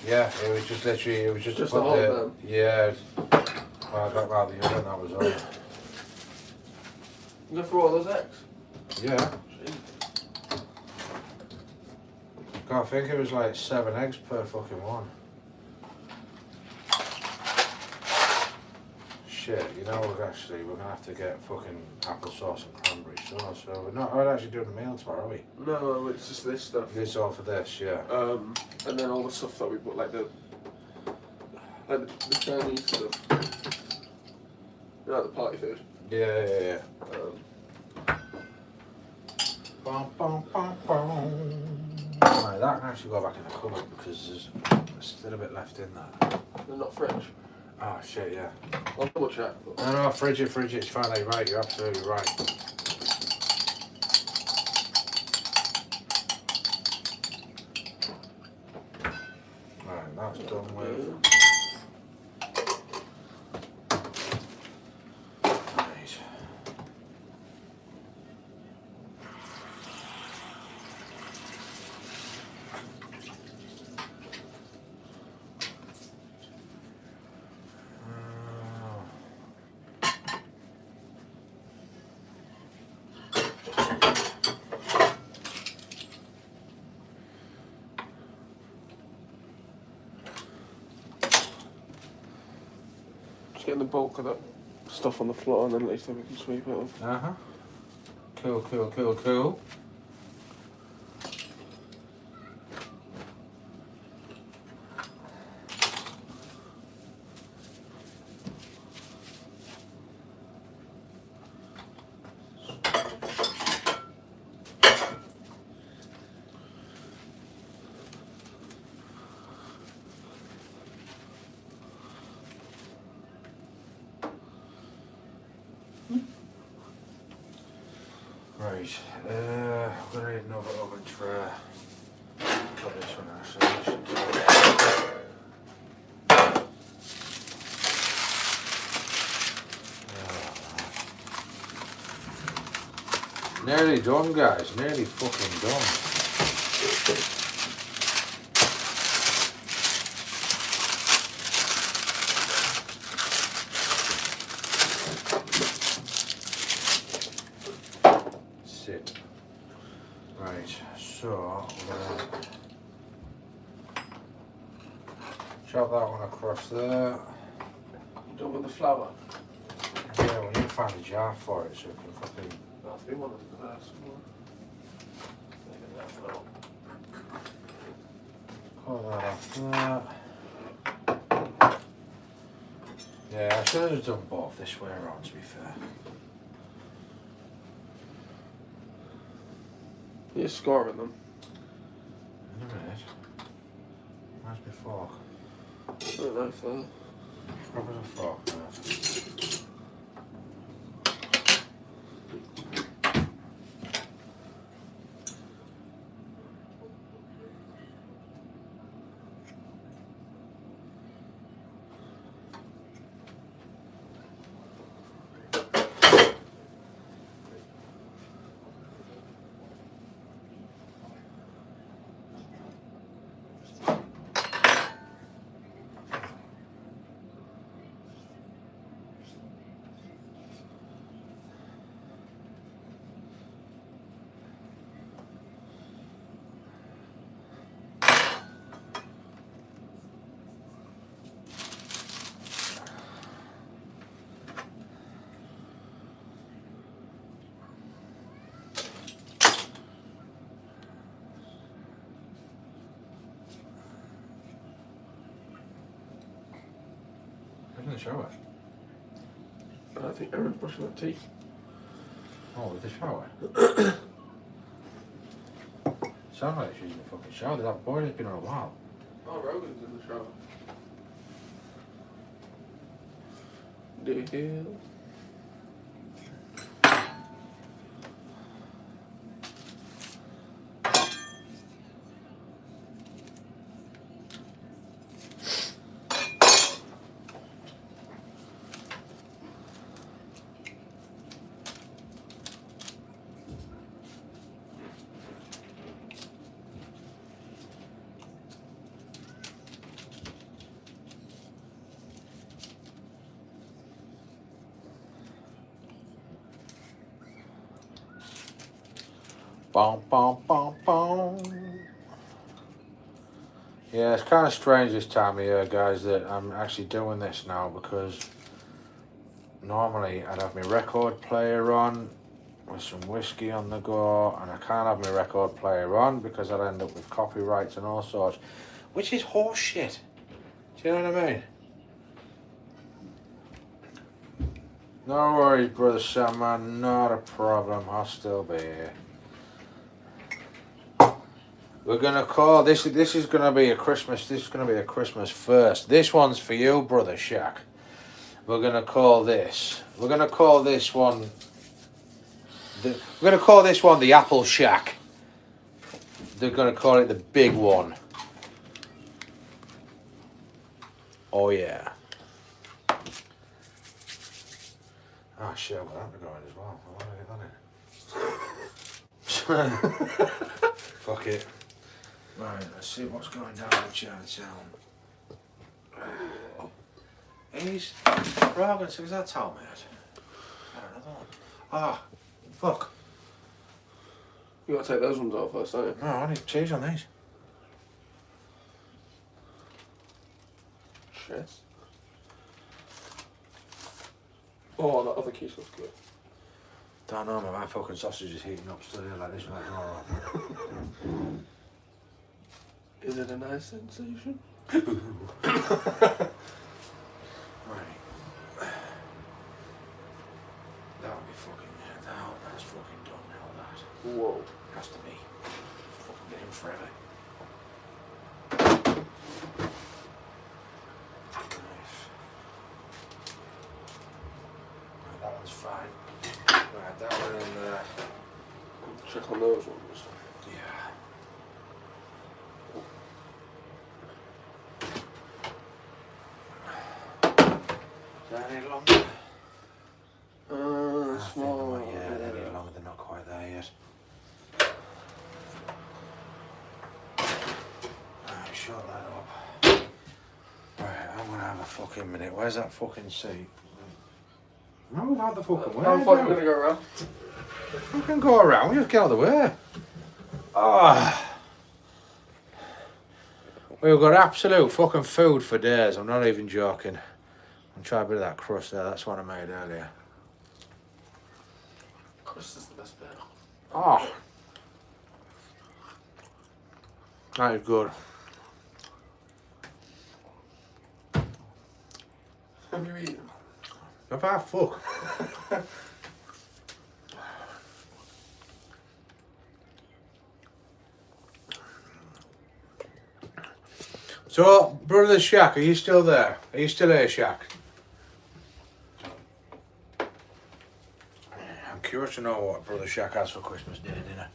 It was just literally, it was just Just to a put hot the, pan? yeah. Well, I got out the oven, that was all. You go through all those eggs? Yeah. Jeez. God, I think it was like 7 eggs per fucking one. Shit, you know, we're gonna have to get fucking applesauce and cranberry sauce. So we're not actually doing a meal tomorrow, are we? No, it's just this stuff. It's all for this, yeah. And then all the stuff that we put, like the Chinese stuff. You know, like the party food. Yeah. Bum, bum, bum, bum. Right, that can actually go back in the cupboard because there's still a bit left in there. They're not fridge. Oh shit, yeah. I'll double check. But... No, fridge it, it's fine, you're right, you're absolutely right. Right, that's done with. Right. Just getting the bulk of that stuff on the floor, and then at least then we can sweep it up. Cool. Right, I'm gonna need another oven tray. Got this one actually. Nearly done, guys. Nearly fucking done. Sit. Right, so I'm gonna chop that one across there. You done with the flour? Yeah, we need to find a jar for it so we can fucking. That'll be one of the first ones. Maybe that flour. Pull that off there. Yeah, I should have done both this way around, to be fair. You're scoring them. In a minute. Where's my fork? I don't know if they're... Grab us a fork, mate. Who's in the shower? I think Erin's brushing her teeth. Oh, with the shower? Sounds like she's in the fucking shower. That boiler's been on a while. Oh, Rogan's in the shower. Deal. Bum, bum, bum, bum. Yeah, it's kind of strange this time of year, guys, that I'm actually doing this now, because normally I'd have my record player on with some whiskey on the go, and I can't have my record player on because I'll end up with copyrights and all sorts, which is horse shit. Do you know what I mean? No worries, brother Sam, man, not a problem. I'll still be here. We're gonna call this. This is gonna be a Christmas. This is gonna be a Christmas first. This one's for you, brother Shaq. We're gonna call this. We're gonna call this one. We're gonna call this one the Apple Shack. They're gonna call it the big one. Oh yeah. Oh shit, I've got that going as well. I want to get on it. Fuck it. Right, let's see what's going down in Chinatown. He's Rogan, so is that towel, mate? Another one. Ah, fuck. You gotta take those ones off first, don't you? No, I need cheese on these. Shit. Oh, that other quiche looks good. Don't know, man. My fucking sausage is heating up still here like this, mate. Alright. Is it a nice sensation? Right. That'll be fucking. That's fucking done now, that. Whoa. Has to be. Fucking get him forever. Nice. Right, that one's fine. Right, that one in there. Check on those ones. Yeah. Is that any longer? I think Small. they might, yeah, they're any longer. They're not quite there yet. Right, shut that up. Right, I'm gonna have a fucking minute. Where's that fucking seat? Move out the fucking way. I'm fucking gonna go around. Fucking go around. Just get out of the way. Ah. We've got absolute fucking food for days. I'm not even joking. I'll try a bit of that crust there. That's what I made earlier. Crust is the best bit. Oh. That is good. Have you eaten? About fuck. So, brother Shaq, are you still there? Are you still here, Shaq? I'm curious to know what brother Shaq has for Christmas Day dinner.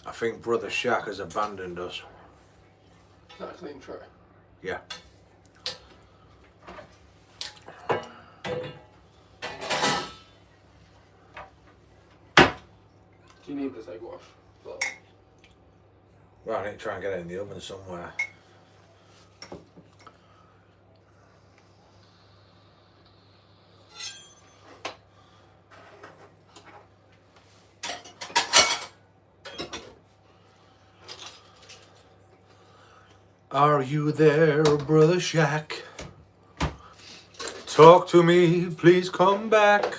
I think brother Shaq has abandoned us. Is that a clean tray? Yeah. Do you need this egg wash? But Well, I need to try and get it in the oven somewhere. Are you there, brother Shaq? Talk to me, please come back.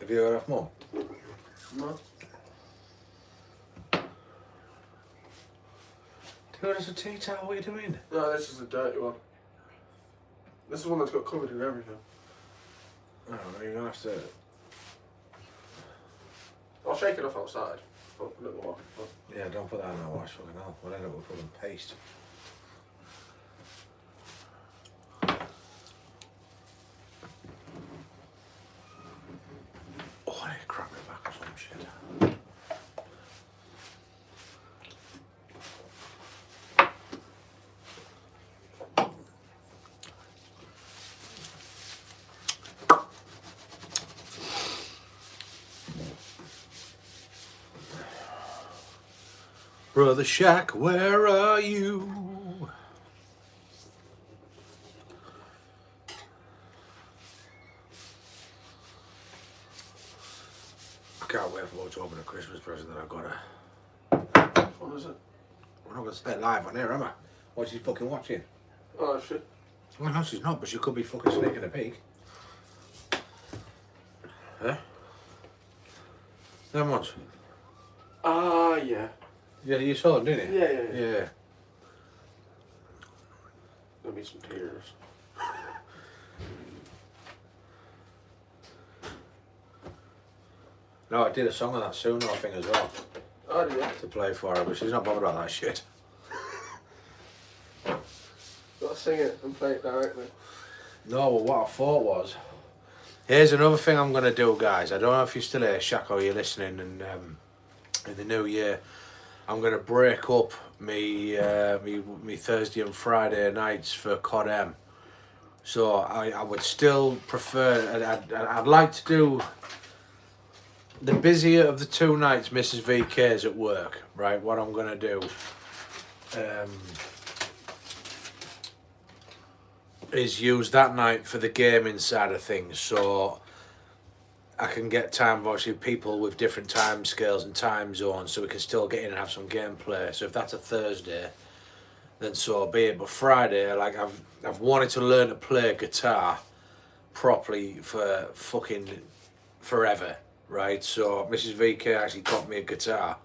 Have you got enough more? no. Dude, it's a tea towel, what are you doing? No, this is a dirty one. This is one that's got covered in everything. Oh, you're gonna have to. I'll shake it off outside. But a little while. Yeah, don't put that in that wash, fucking hell. We'll end up with fucking paste. Oh, I need to crack my back or some shit. Brother Shaq, where are you? I can't wait for to open a Christmas present that I've got her. What is it? We're not going to stay live on here, am I? What's she fucking watching? Oh shit. Well, no, she's not, but she could be fucking sneaking a peek. Huh? Them ones? Ah, yeah. Yeah, you saw them, didn't you? Yeah. There'll be some tears. No, I did a song on that Suno thing as well Oh, yeah. to play for her, but she's not bothered about that shit. Gotta sing it and play it directly. No, well, what I thought was, here's another thing I'm going to do, guys. I don't know if you're still here, Shaq, or you're listening, and in the new year, I'm going to break up me Thursday and Friday nights for COD M. So I would still prefer, I'd like to do the busier of the 2 nights Mrs. VK's at work, right? What I'm going to do is use that night for the gaming side of things, so I can get time for obviously people with different time scales and time zones, so we can still get in and have some gameplay. So if that's a Thursday, then so be it. But Friday, like I've wanted to learn to play guitar properly for fucking forever, right? So Mrs. VK actually got me a guitar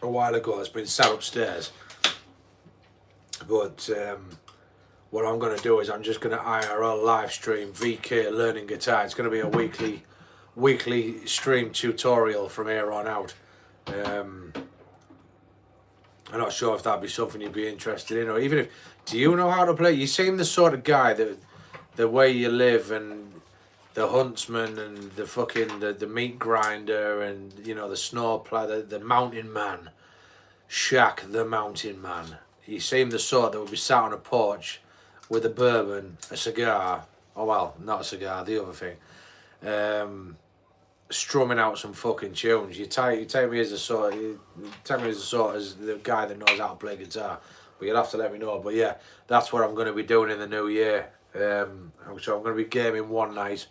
a while ago. It's been sat upstairs, but what I'm going to do is I'm just going to IRL live stream VK learning guitar. It's going to be a weekly stream tutorial from here on out. I'm not sure if that'd be something you'd be interested in, or even if, do you know how to play? You seem the sort of guy that the way you live and the huntsman and the fucking the meat grinder and you know the snow plough, the mountain man, Shaq the mountain man. You seem the sort that would be sat on a porch with a bourbon, a cigar, oh well, not a cigar, the other thing, strumming out some fucking tunes. You take me as as the guy that knows how to play guitar, but you'll have to let me know. But yeah, that's what I'm going to be doing in the new year. So I'm going to be gaming one night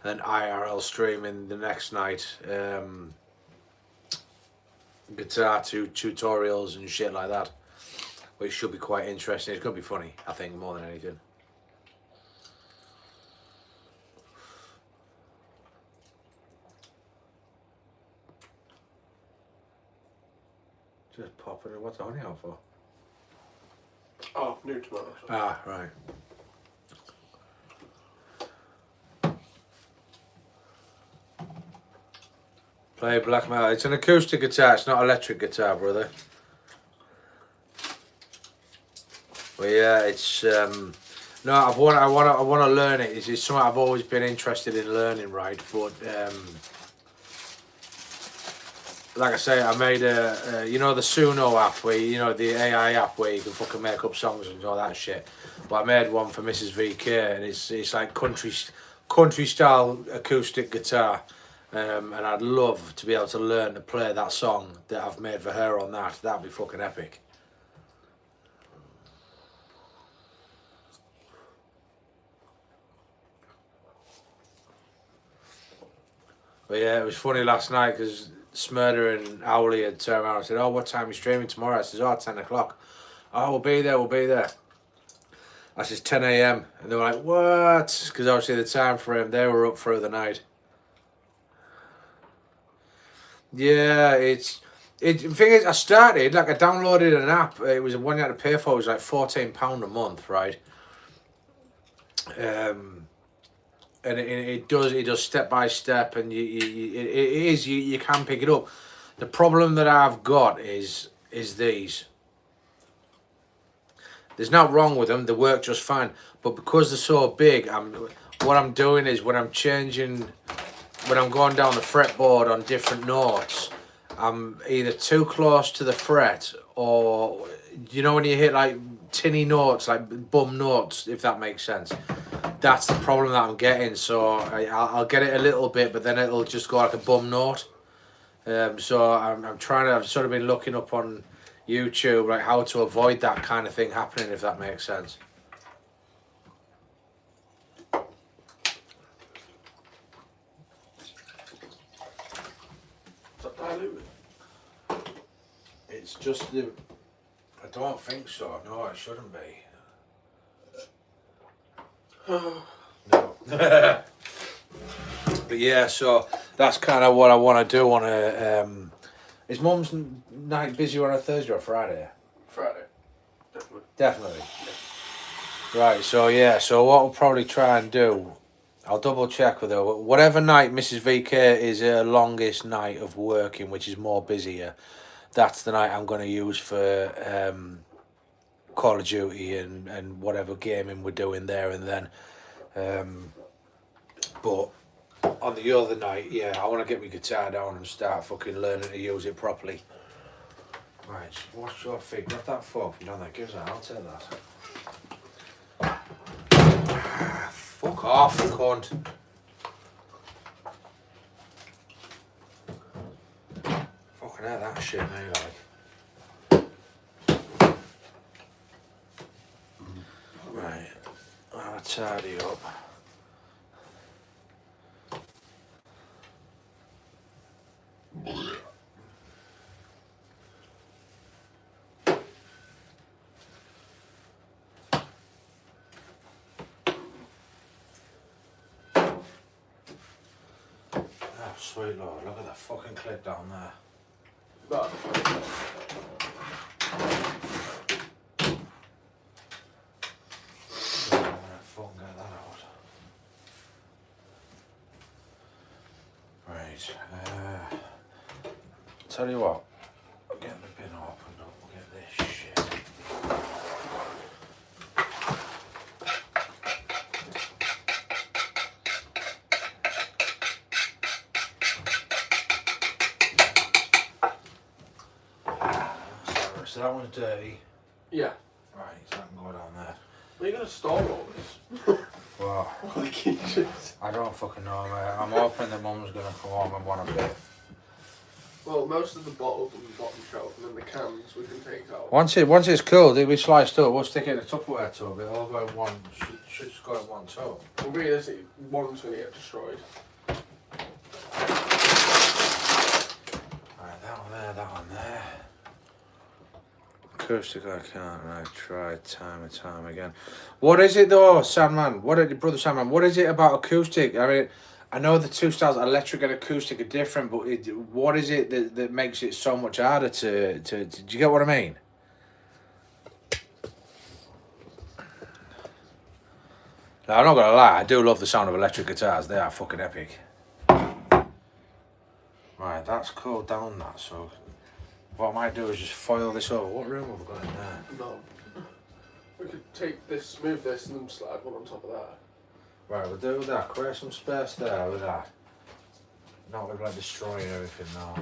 and IRL streaming the next night. Guitar tutorials and shit like that, which should be quite interesting. It's going to be funny, I think, more than anything. Just popping it. What's the honey out for? Oh, new tomatoes. Ah, right. Play black metal. It's an acoustic guitar. It's not electric guitar, brother. But yeah, it's no. I want to learn it. It's something I've always been interested in learning, right? But like I say, I made a you know the Suno app where you know the AI app where you can fucking make up songs and all that shit. But I made one for Mrs. VK, and it's like country style acoustic guitar. And I'd love to be able to learn to play that song that I've made for her on that. That'd be fucking epic. But yeah, it was funny last night because Smurder and Owley had turned around and said, "Oh, what time are you streaming tomorrow?" I says, "Oh, 10 o'clock. "Oh, we'll be there. I says 10 a.m. And they were like, "What?" Because obviously the time frame, they were up through the night. Yeah, the thing is, I downloaded an app. It was one you had to pay for. It was like £14 a month, right? And it does step by step, and you can pick it up. The problem that I've got is these. There's nothing wrong with them. They work just fine, but because they're so big, what I'm doing is when I'm going down the fretboard on different notes, I'm either too close to the fret or, you know, when you hit like tinny notes, like bum notes, if that makes sense. That's the problem that I'm getting. So I'll get it a little bit, but then it'll just go like a bum note. So I've sort of been looking up on YouTube like how to avoid that kind of thing happening, if that makes sense. Is that diluted? It's just the. I don't think so. No, it shouldn't be. No. But yeah, so that's kind of what I want to do on a. Is Mum's night busy on a Thursday or Friday? Friday. Definitely. Definitely. Right, so yeah, so what we'll probably try and do, I'll double check with her. Whatever night Mrs. VK is her longest night of working, which is more busier, that's the night I'm going to use for Call of Duty and whatever gaming we're doing there and then. But on the other night, yeah, I want to get my guitar down and start fucking learning to use it properly. Right, what's your fig? Grab that fork from down there. Give us that, I'll take that. Fuck off, cunt. Fucking hell, that shit, me like. Right, I'll tidy up. Oh, sweet Lord, look at that fucking clip down there. But I'm gonna fucking get that out. Right, tell you what, I'll get the bin opened up, we'll get this shit. So that one's dirty. yeah. Right, so that can go down there. Where are you going to store all this? Well, All the quiches. I don't fucking know, mate. I'm hoping that Mum's gonna come home and want a bit. Well, most of the bottles on the bottom shelf and then the cans we can take out. Once it's cooled, it'll be sliced up. We'll stick it in a Tupperware tub. It'll all go in one. Should just go in one tub. Well, realistically, one's going to get destroyed. Right, that one there, that one there. Acoustic, I can't. Right, try time and time again. What is it though, Sandman? Brother Sandman? What is it about acoustic? I mean, I know the two styles, electric and acoustic, are different, but what is it that makes it so much harder to? Do you get what I mean? Now, I'm not gonna lie, I do love the sound of electric guitars. They are fucking epic. Right, that's cooled down that, so what I might do is just foil this over. What room have we got in there? No. We could take this, move this, and then slide one on top of that. Right, we'll do that. Create some space there with that. Not look like destroying everything now.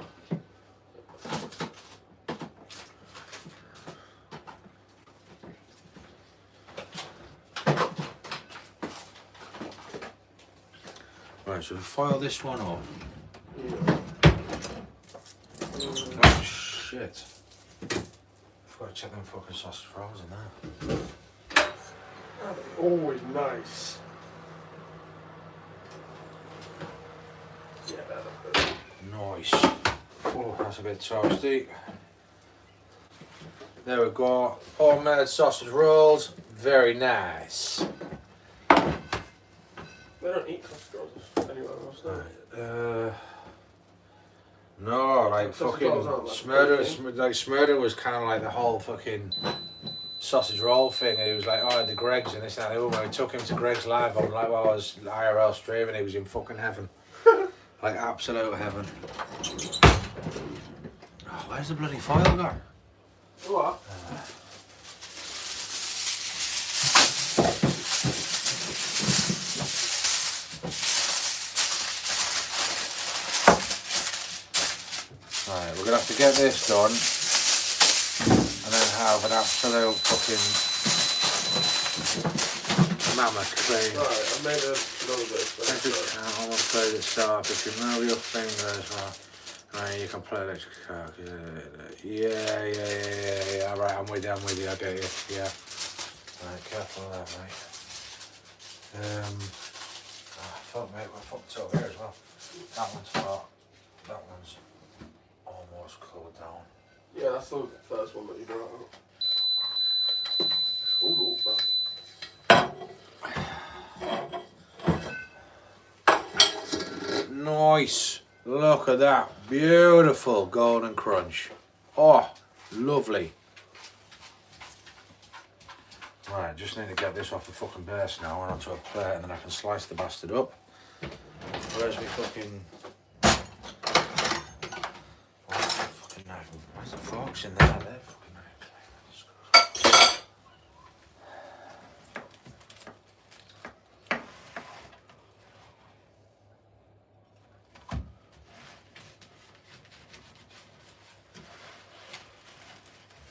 Right, so we foil this one up. Oh shit. I've got to check them fucking sausage rolls in there. Always nice. Yeah, that's good. Nice. Oh, that's a bit toasty. There we go. Homemade sausage rolls. Very nice. They don't eat sausage rolls anywhere else, do they? No, like Sausage fucking rolls aren't like Smurder was kind of like the whole fucking sausage roll thing. He was like, oh, the Greg's and this and that. When we took him to Greg's live, I was like, well, I was IRL streaming. He was in fucking heaven, like absolute heaven. Oh, where's the bloody foil gone? What? Right, we're gonna have to get this done and then have an absolute fucking mammoth clean. Right, I made a little bit of Every space. count, almost play the start. If you move your fingers, Right, you can play electric guitar. Yeah. Right, I'm with you, I get you. Yeah. Right, careful of that, mate. Fuck, mate, we're fucked over here as well. That one's flat. That one's almost cooled down. Yeah, that's the first one that you brought out. Nice. Look at that. Beautiful golden crunch. Oh, lovely. Right, just need to get this off the fucking base now and onto a plate, and then I can slice the bastard up. Where's my fucking... Where's the fucking knife? Where's the forks in there? They're fucking knife.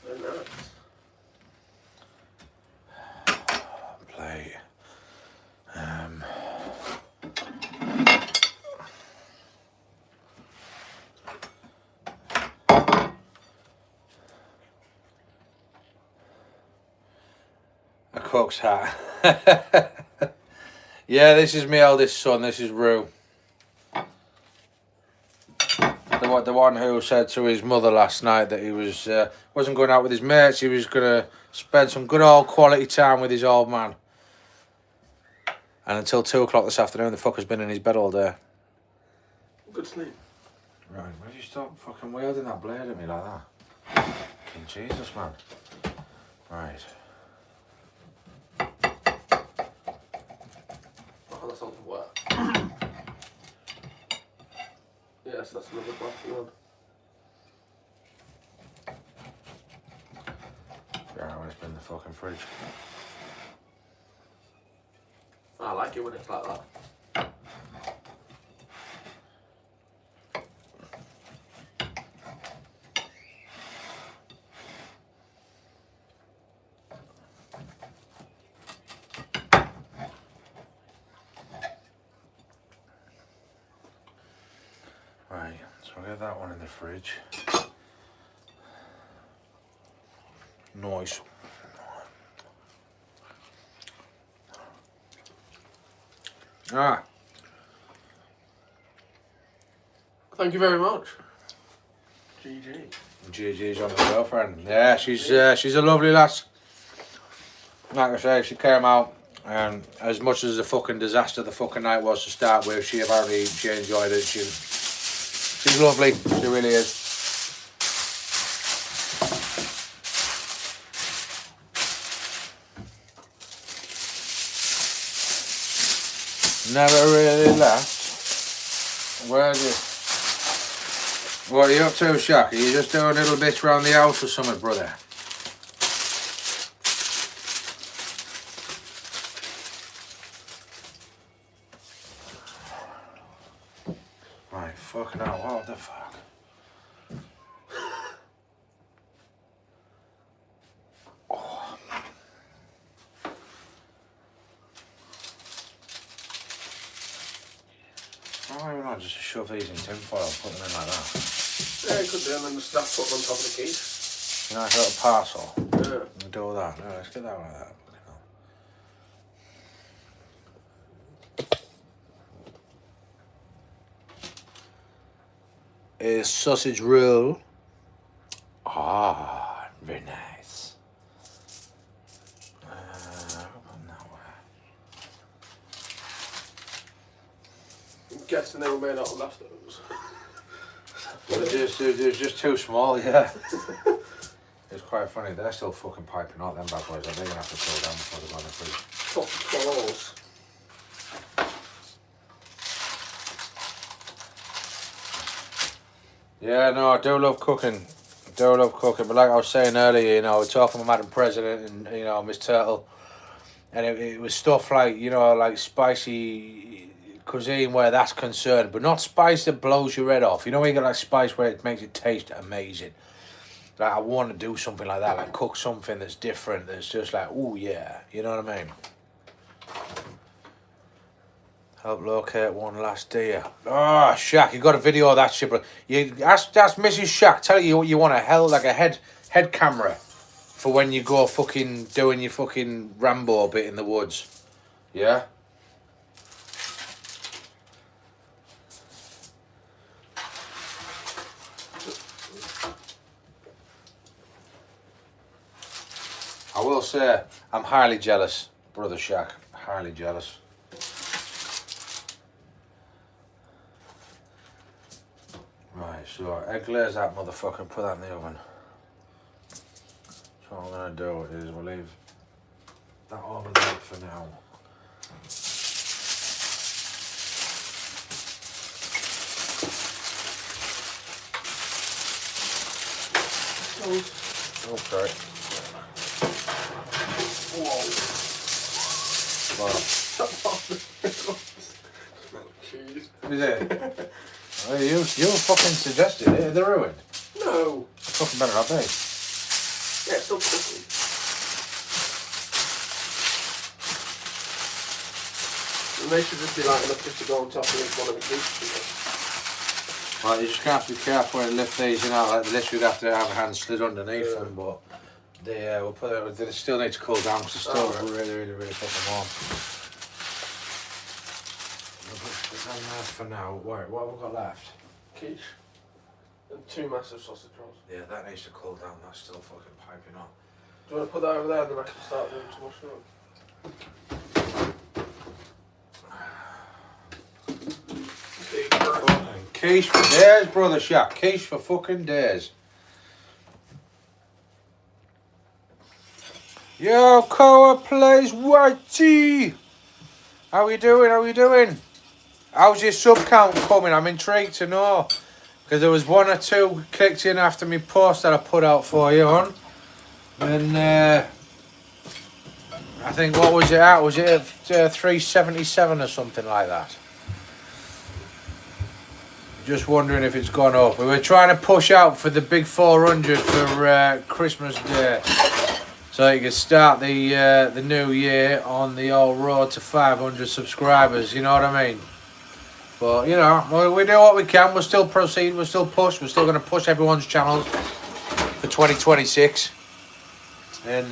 Very nice. Plate. A cook's hat. Yeah, this is my eldest son. This is Rue. The one who said to his mother last night that he wasn't going out with his mates. He was gonna spend some good old quality time with his old man. And until 2 o'clock this afternoon, the fucker's been in his bed all day. Good sleep. Right, why do you stop fucking wielding that blade at me like that? Fucking Jesus, man. Right. Oh, that's something wet. Yes, that's another blacky one. Yeah, I want to spin the fucking fridge. I like it when it's like that. Right, so I'll get that one in the fridge. Nice. Ah, Thank you very much. GG. GG's on my girlfriend. Yeah, she's a lovely lass. Like I say, she came out, and as much as a fucking disaster the fucking night was to start with, she enjoyed it. She's lovely. She really is. Never really left. What are you up to, Shaq? Are you just doing little bits around the house or something, brother? Right, fucking hell, what the fuck? Why would I just shove these in tin foil and put them in like that? Yeah, you could do, and then the staff put them on top of the quiche. You know, like a little parcel. Yeah. And do all that. No, let's get that one like that. Fucking hell. A sausage roll. Ah, very nice. Open that way. I'm guessing they were made out of leftovers. They're just too small, yeah. It's quite funny. They're still fucking piping out, them bad boys. They're going to have to slow down before they go in the fridge. Top claws. Yeah, no, I do love cooking. But like I was saying earlier, you know, talking with Madam President and, you know, Miss Turtle, and it was stuff like, you know, like spicy cuisine where that's concerned, but not spice that blows your head off. You know, when you get like spice where it makes it taste amazing. Like, I want to do something like that, like cook something that's different, that's just like, oh yeah, you know what I mean? Help locate one last deer. Oh, Shaq, you got a video of that shit, bro. You ask Mrs. Shaq, tell you want a head camera for when you go fucking doing your fucking Rambo bit in the woods. Yeah? I will say, I'm highly jealous, Brother Shaq. Highly jealous. Right, so egg glaze that motherfucker and put that in the oven. So what I'm going to do is we'll leave that over there for now. Oh, sorry. Whoa. Cheese. Is it? Well, you fucking suggested it. They're ruined. No. Fucking better not be. Yeah, it's still cooking. And they should just be like enough just to go on top of each one of the pieces. Well, you just have to be careful when you lift these, you know, like this you'd have to have a hand slid underneath them, but they, we'll put it, they still need to cool down because they're still really fucking warm. We'll put that there for now. Wait, what have we got left? Quiche. And 2 massive sausage rolls. Yeah, that needs to cool down, that's still fucking piping on. Do you want to put that over there and then I can start doing some mushroom? Quiche for days, Brother Shaq. Quiche for fucking days. Yo, Koa plays Whitey. How we doing? How we doing? How's your sub count coming? I'm intrigued to know. Because there was 1 or 2 clicked in after me post that I put out for you on. And I think, what was it at? Was it at 377 or something like that? Just wondering if it's gone up. We were trying to push out for the big 400 for Christmas Day, so you can start the new year on the old road to 500 subscribers. You know what I mean? But you know, we do what we can. We'll still proceed. We'll still push. We're still going to push everyone's channels for 2026. And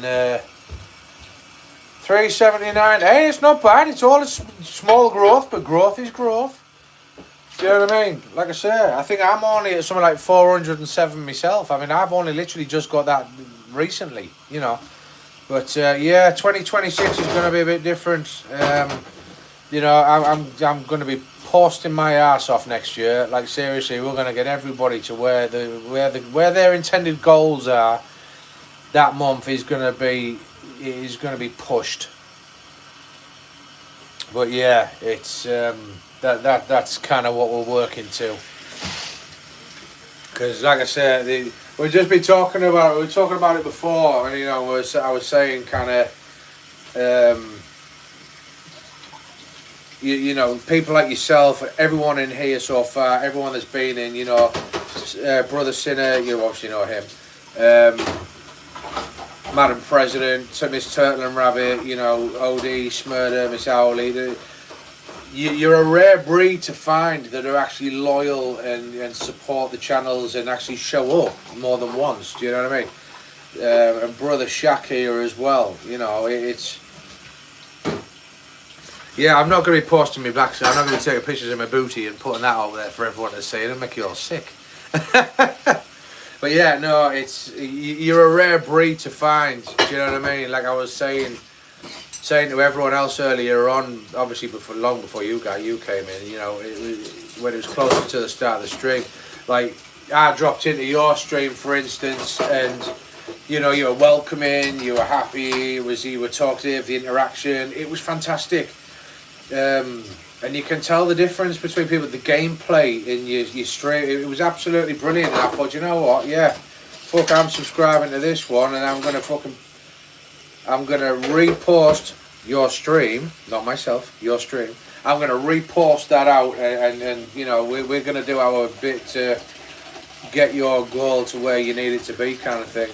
379. Hey, it's not bad. It's all a small growth, but growth is growth. Do you know what I mean? Like I say, I think I'm only at something like 407 myself. I mean, I've only literally just got that recently, you know. But yeah, 2026 is going to be a bit different. You know, I'm going to be posting my ass off next year. Like seriously, we're going to get everybody to where their intended goals are. That month is going to be pushed. But yeah, it's. That's kind of what we're working to. Because, like I said, we'll just be talking about. We were talking about it before, and you know, I was saying kind of, you know, people like yourself, everyone in here so far, everyone that's been in, you know, Brother Sinner, you obviously know him, Madam President, Miss Turtle and Rabbit, you know, OD, Smurder, Miss Owley. You're a rare breed to find that are actually loyal and support the channels and actually show up more than once. Do you know what I mean? And Brother Shaq here as well. You know, it's. Yeah, I'm not going to be posting my backside. I'm not going to be taking pictures of my booty and putting that out there for everyone to see. It'll make you all sick. But yeah, no, you're a rare breed to find. Do you know what I mean? Like I was saying to everyone else earlier on, obviously long before you came in, you know, when it was closer to the start of the stream, like I dropped into your stream, for instance, and you know, you were welcoming, you were happy, you were talkative, the interaction, it was fantastic, and you can tell the difference between people, the gameplay in your stream. It was absolutely brilliant, and I thought, you know what, yeah, fuck, I'm subscribing to this one, and I'm gonna repost your stream, not myself, your stream. I'm gonna repost that out, and you know, we're gonna do our bit to get your goal to where you need it to be, kind of thing.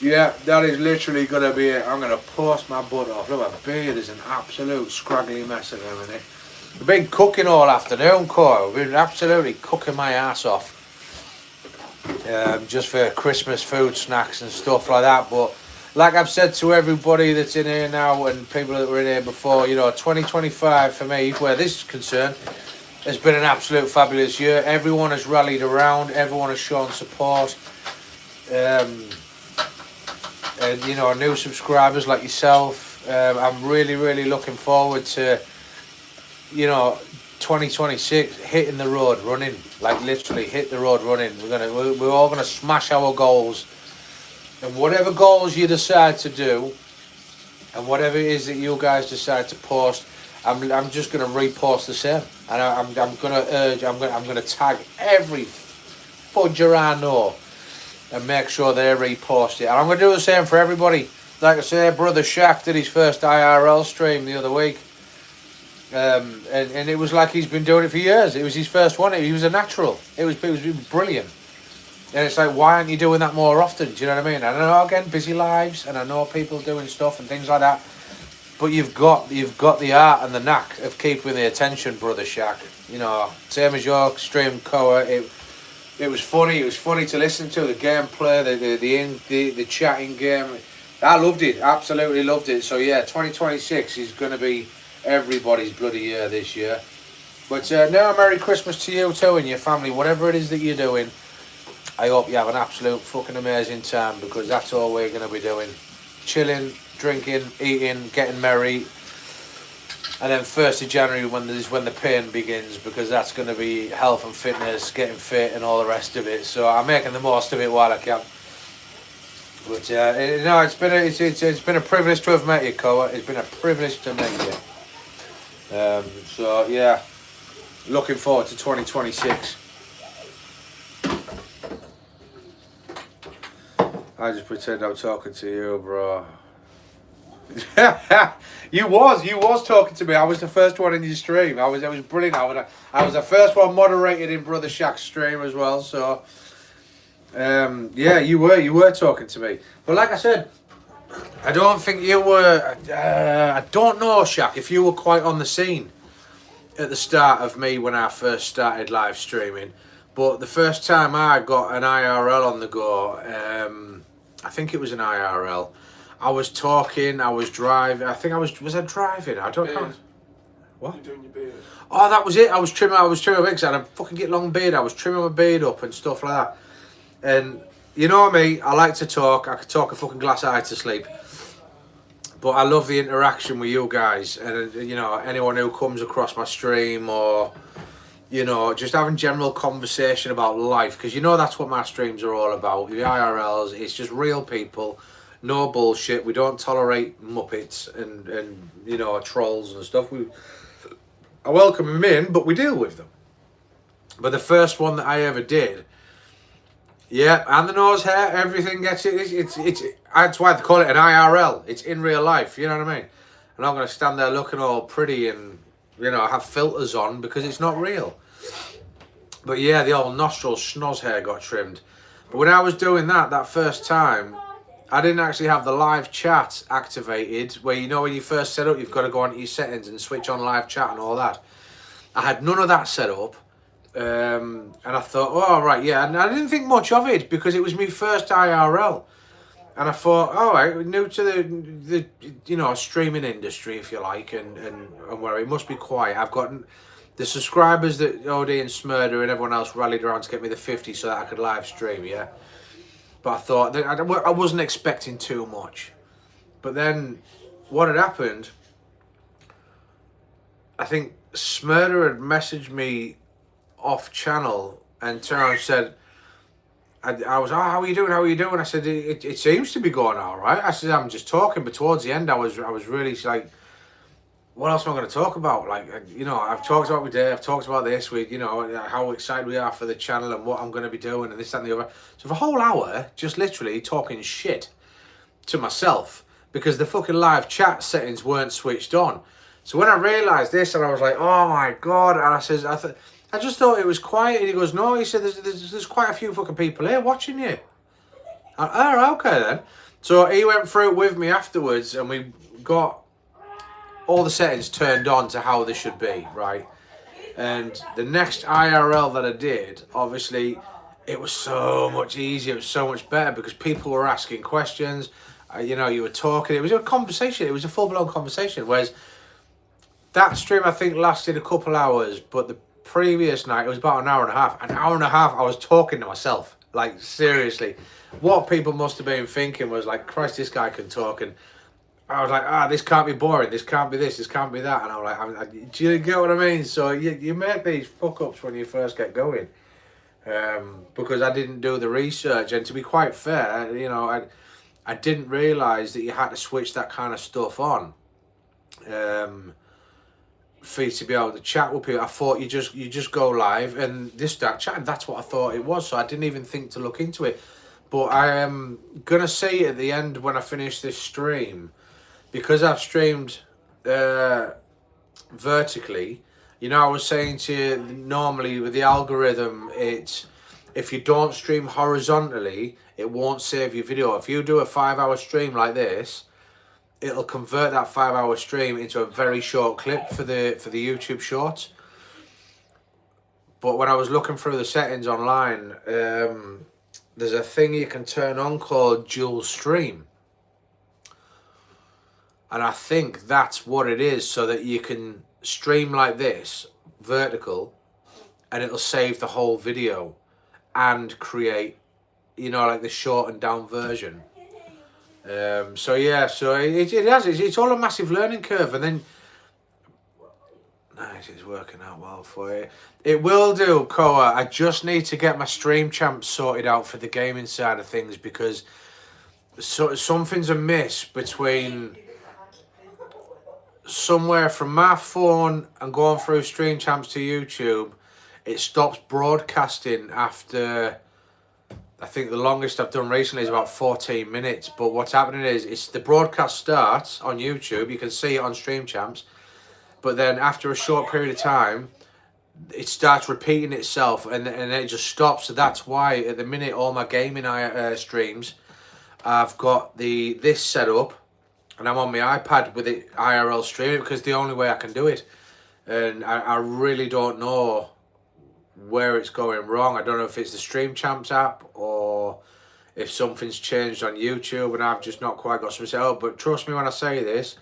Yeah, that is literally going to be it. I'm going to post my butt off. Look, my beard is an absolute scraggly mess at the minute. We've been cooking all afternoon, Cora. We've been absolutely cooking my ass off. Just for Christmas food, snacks and stuff like that. But like I've said to everybody that's in here now and people that were in here before, you know, 2025 for me, where this is concerned, has been an absolute fabulous year. Everyone has rallied around. Everyone has shown support. And, you know, new subscribers like yourself. I'm really, really looking forward to, you know, 2026 hitting the road running, like literally hit the road running. We're all gonna smash our goals, and whatever goals you decide to do, and whatever it is that you guys decide to post, I'm just gonna repost the same, and I'm gonna tag every fudger I know, and make sure they repost it. And I'm gonna do the same for everybody. Like I say, Brother Shaq did his first IRL stream the other week. And it was like he's been doing it for years. It was his first one. He was a natural. It was brilliant. And it's like, why aren't you doing that more often? Do you know what I mean? And I know, again, busy lives, and I know people doing stuff and things like that. But you've got the art and the knack of keeping the attention, Brother Shaq. You know, same as your stream, Koa. It was funny. It was funny to listen to the gameplay, the chatting game. I loved it. Absolutely loved it. So yeah, 2026 is going to be everybody's bloody year this year. But now, Merry Christmas to you too and your family, whatever it is that you're doing. I hope you have an absolute fucking amazing time, because that's all we're going to be doing. Chilling, drinking, eating, getting merry. And then 1st of January when the pain begins, because that's going to be health and fitness, getting fit and all the rest of it. So I'm making the most of it while I can. But no, it's been a privilege to have met you, Koa. It's been a privilege to meet you. So yeah, looking forward to 2026. I just pretend I'm talking to you, bro. you was talking to me. I was the first one in your stream. It was brilliant. I was the first one moderated in Brother Shaq's stream as well. So yeah, you were talking to me. But like I said, I don't think you were. I don't know, Shaq, if you were quite on the scene at the start of me when I first started live streaming. But the first time I got an IRL on the go, I think it was an IRL. I was talking, I was driving. I think was I driving? I don't know. What? You're doing your beard. Oh, that was it. I was trimming my beard because I had a fucking get long beard. I was trimming my beard up and stuff like that. And you know me, I like to talk. I could talk a fucking glass eye to sleep. But I love the interaction with you guys, and you know, anyone who comes across my stream, or you know, just having general conversation about life, because you know that's what my streams are all about. The IRLs, it's just real people, no bullshit. We don't tolerate muppets and you know, trolls and stuff. I welcome them in, but we deal with them. But the first one that I ever did, yeah, and the nose hair, everything gets it. It's that's why they call it an IRL. It's in real life, you know what I mean? I'm not going to stand there looking all pretty and, you know, have filters on, because it's not real. But yeah, the old nostril schnoz hair got trimmed. But when I was doing that first time, I didn't actually have the live chat activated, where, you know, when you first set up, you've got to go onto your settings and switch on live chat and all that. I had none of that set up. And I thought, oh, right, yeah. And I didn't think much of it, because it was my first IRL. And I thought, all right, new to the you know, streaming industry, if you like, and where it must be quiet. I've got the subscribers that OD and Smurder and everyone else rallied around to get me the 50 so that I could live stream, yeah. But I thought, that I wasn't expecting too much. But then what had happened, I think Smurder had messaged me off channel and turned around and said, I was, oh, how are you doing? I said, it seems to be going all right. I said, I'm just talking, but towards the end, I was really like, what else am I going to talk about? Like, you know, I've talked about my day, I've talked about this week, you know, how excited we are for the channel and what I'm going to be doing and this, that, and the other. So for a whole hour, just literally talking shit to myself, because the fucking live chat settings weren't switched on. So when I realised this, and I was like, oh my God, and I says, I just thought it was quiet. And he goes, no, he said, there's quite a few fucking people here watching you. Oh, okay then. So he went through it with me afterwards, and we got all the settings turned on to how they should be, right? And the next IRL that I did, obviously, it was so much easier. It was so much better because people were asking questions. You know, you were talking. It was a conversation. It was a full-blown conversation. Whereas that stream, I think, lasted a couple hours. But the previous night, it was about an hour and a half. An hour and a half, I was talking to myself. Like, seriously. What people must have been thinking was like, Christ, this guy can talk. And I was like, this can't be boring. This can't be this can't be that. And I'm like, do you get what I mean? So you make these fuck-ups when you first get going. Because I didn't do the research. And to be quite fair, you know, I didn't realise that you had to switch that kind of stuff on. For you to be able to chat with people. I thought you just go live and this start chatting. That's what I thought it was. So I didn't even think to look into it. But I am going to say at the end when I finish this stream, because I've streamed vertically, you know, I was saying to you, normally with the algorithm, it's if you don't stream horizontally, it won't save your video. If you do a 5-hour stream like this, it'll convert that 5-hour stream into a very short clip for the YouTube shorts. But when I was looking through the settings online, there's a thing you can turn on called dual stream. And I think that's what it is, so that you can stream like this, vertical, and it'll save the whole video and create, you know, like the shortened down version. So yeah, so it's all a massive learning curve, and then nice, it's working out well for you. It will do, Koa. I just need to get my stream champs sorted out for the gaming side of things, because something's amiss between somewhere from my phone and going through stream champs to YouTube. It stops broadcasting after, I think the longest I've done recently is about 14 minutes. But what's happening is, it's the broadcast starts on YouTube. You can see it on Stream Champs. But then after a short period of time, it starts repeating itself and it just stops. So that's why at the minute all my gaming streams, I've got this set up and I'm on my iPad with it IRL streaming, because the only way I can do it. And I really don't know where it's going wrong. I don't know if it's the Stream Champs app or if something's changed on YouTube and I've just not quite got something set up. But trust me when I say this,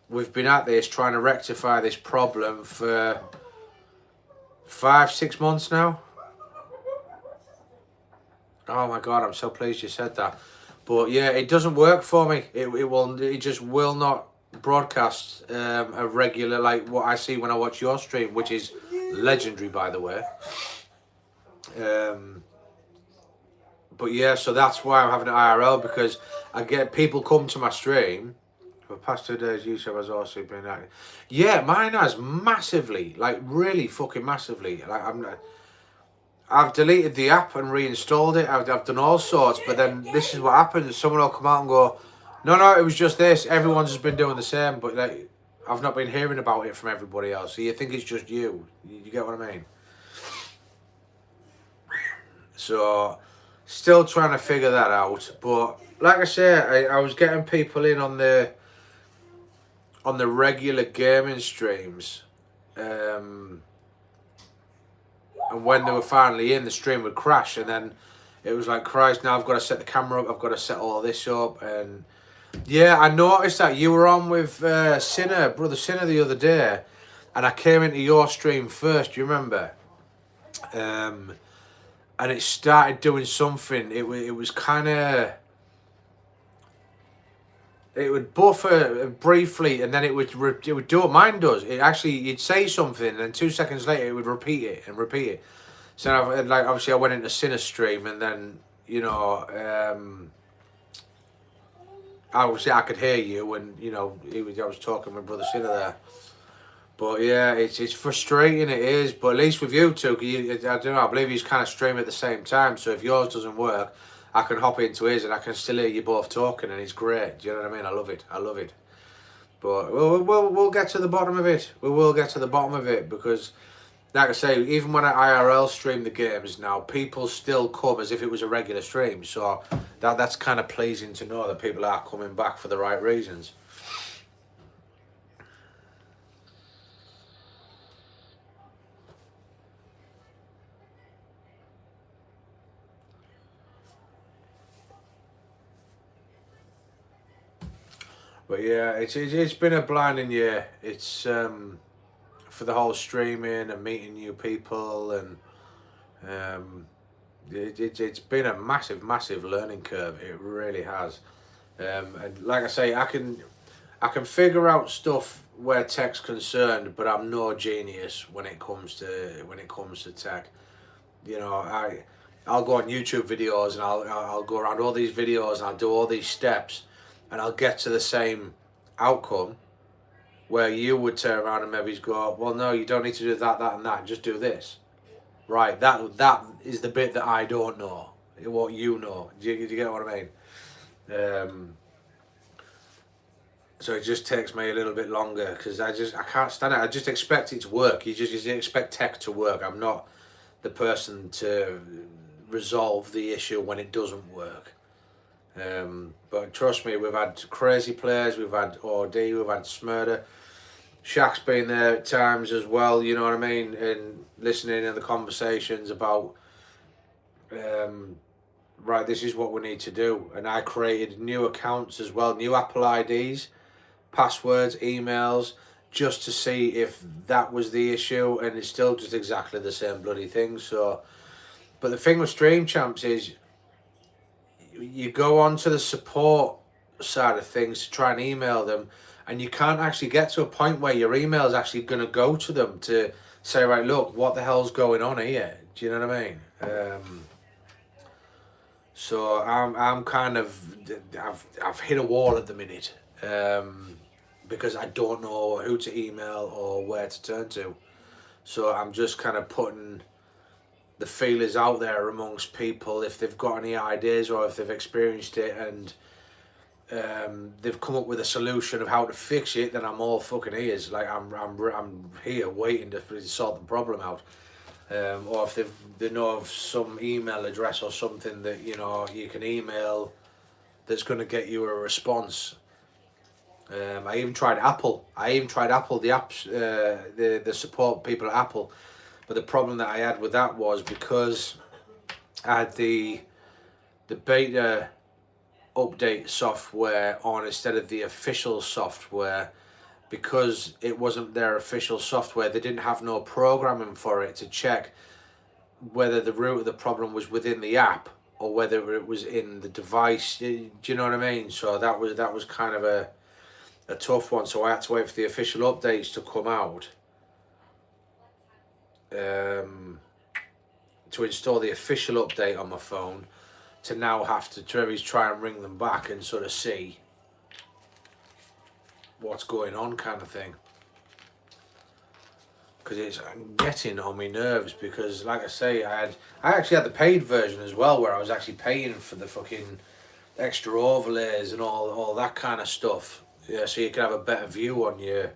we've been at this trying to rectify this problem for 5-6 months now. Oh my god, I'm so pleased you said that. But yeah, it doesn't work for me. It just will not broadcast a regular, like what I see when I watch your stream, which is legendary, by the way. But yeah, so that's why I'm having an IRL, because I get people come to my stream. For the past 2 days, YouTube has also been active. Yeah, mine has massively, like really fucking massively. Like I've deleted the app and reinstalled it. I've done all sorts, but then this is what happens. Someone will come out and go, no, it was just this. Everyone's just been doing the same, but like, I've not been hearing about it from everybody else. So you think it's just you. You get what I mean? So, still trying to figure that out. But like I say, I was getting people in on the regular gaming streams. And when they were finally in, the stream would crash, and then it was like, Christ, now I've got to set the camera up, I've got to set all this up. And yeah, I noticed that you were on with Brother Sinner the other day, and I came into your stream first, do you remember? And it started doing something. It was kind of, it would buffer briefly, and then it would do what mine does. It actually, you'd say something, and then 2 seconds later, it would repeat it and repeat it. So, like, obviously, I went into Sinner's stream, and then, you know, obviously, I could hear you, and, you know, I was talking with Brother Sinner there. But, yeah, it's frustrating, it is. But at least with you two, I don't know, I believe he's kind of streaming at the same time, so if yours doesn't work, I can hop into his and I can still hear you both talking, and it's great. Do you know what I mean? I love it. I love it. But we'll get to the bottom of it. We will get to the bottom of it, because like I say, even when I IRL stream the games now, people still come as if it was a regular stream. So that's kind of pleasing to know that people are coming back for the right reasons. But yeah, it's been a blinding year. It's for the whole streaming and meeting new people, and it's been a massive learning curve. It really has. And like I say, I can figure out stuff where tech's concerned, but I'm no genius when it comes to tech. You know, I'll go on YouTube videos and I'll go around all these videos and I'll do all these steps, and I'll get to the same outcome, where you would turn around and maybe go, well, no, you don't need to do that, and that. Just do this. Right. That is the bit that I don't know. What you know. Do you get what I mean? So it just takes me a little bit longer because I can't stand it. I just expect it to work. You just expect tech to work. I'm not the person to resolve the issue when it doesn't work. But trust me, we've had crazy players, we've had OD, we've had Smurder. Shaq's been there at times as well, you know what I mean? And listening in the conversations about, right, this is what we need to do. And I created new accounts as well, new Apple IDs, passwords, emails, just to see if that was the issue, and it's still just exactly the same bloody thing. So, but the thing with Stream Champs is, you go on to the support side of things to try and email them, and you can't actually get to a point where your email is actually going to go to them to say, right, look, what the hell's going on here? Do you know what I mean? So I'm kind of, I've hit a wall at the minute, because I don't know who to email or where to turn to. So I'm just kind of putting the feelers out there amongst people if they've got any ideas or if they've experienced it and they've come up with a solution of how to fix it, then I'm all fucking ears. Like I'm here waiting to sort the problem out. Or if they know of some email address or something that you can email that's going to get you a response. I even tried Apple. The apps, the support people at Apple. But the problem that I had with that was because I had the beta update software on instead of the official software, because it wasn't their official software. They didn't have no programming for it to check whether the root of the problem was within the app or whether it was in the device. Do you know what I mean? So that was kind of a tough one. So I had to wait for the official updates to come out. To install the official update on my phone, to now have to try and ring them back and sort of see what's going on, kind of thing. Because it's getting on my nerves, because like I say, I actually had the paid version as well, where I was actually paying for the fucking extra overlays and all that kind of stuff. Yeah, so you can have a better view on your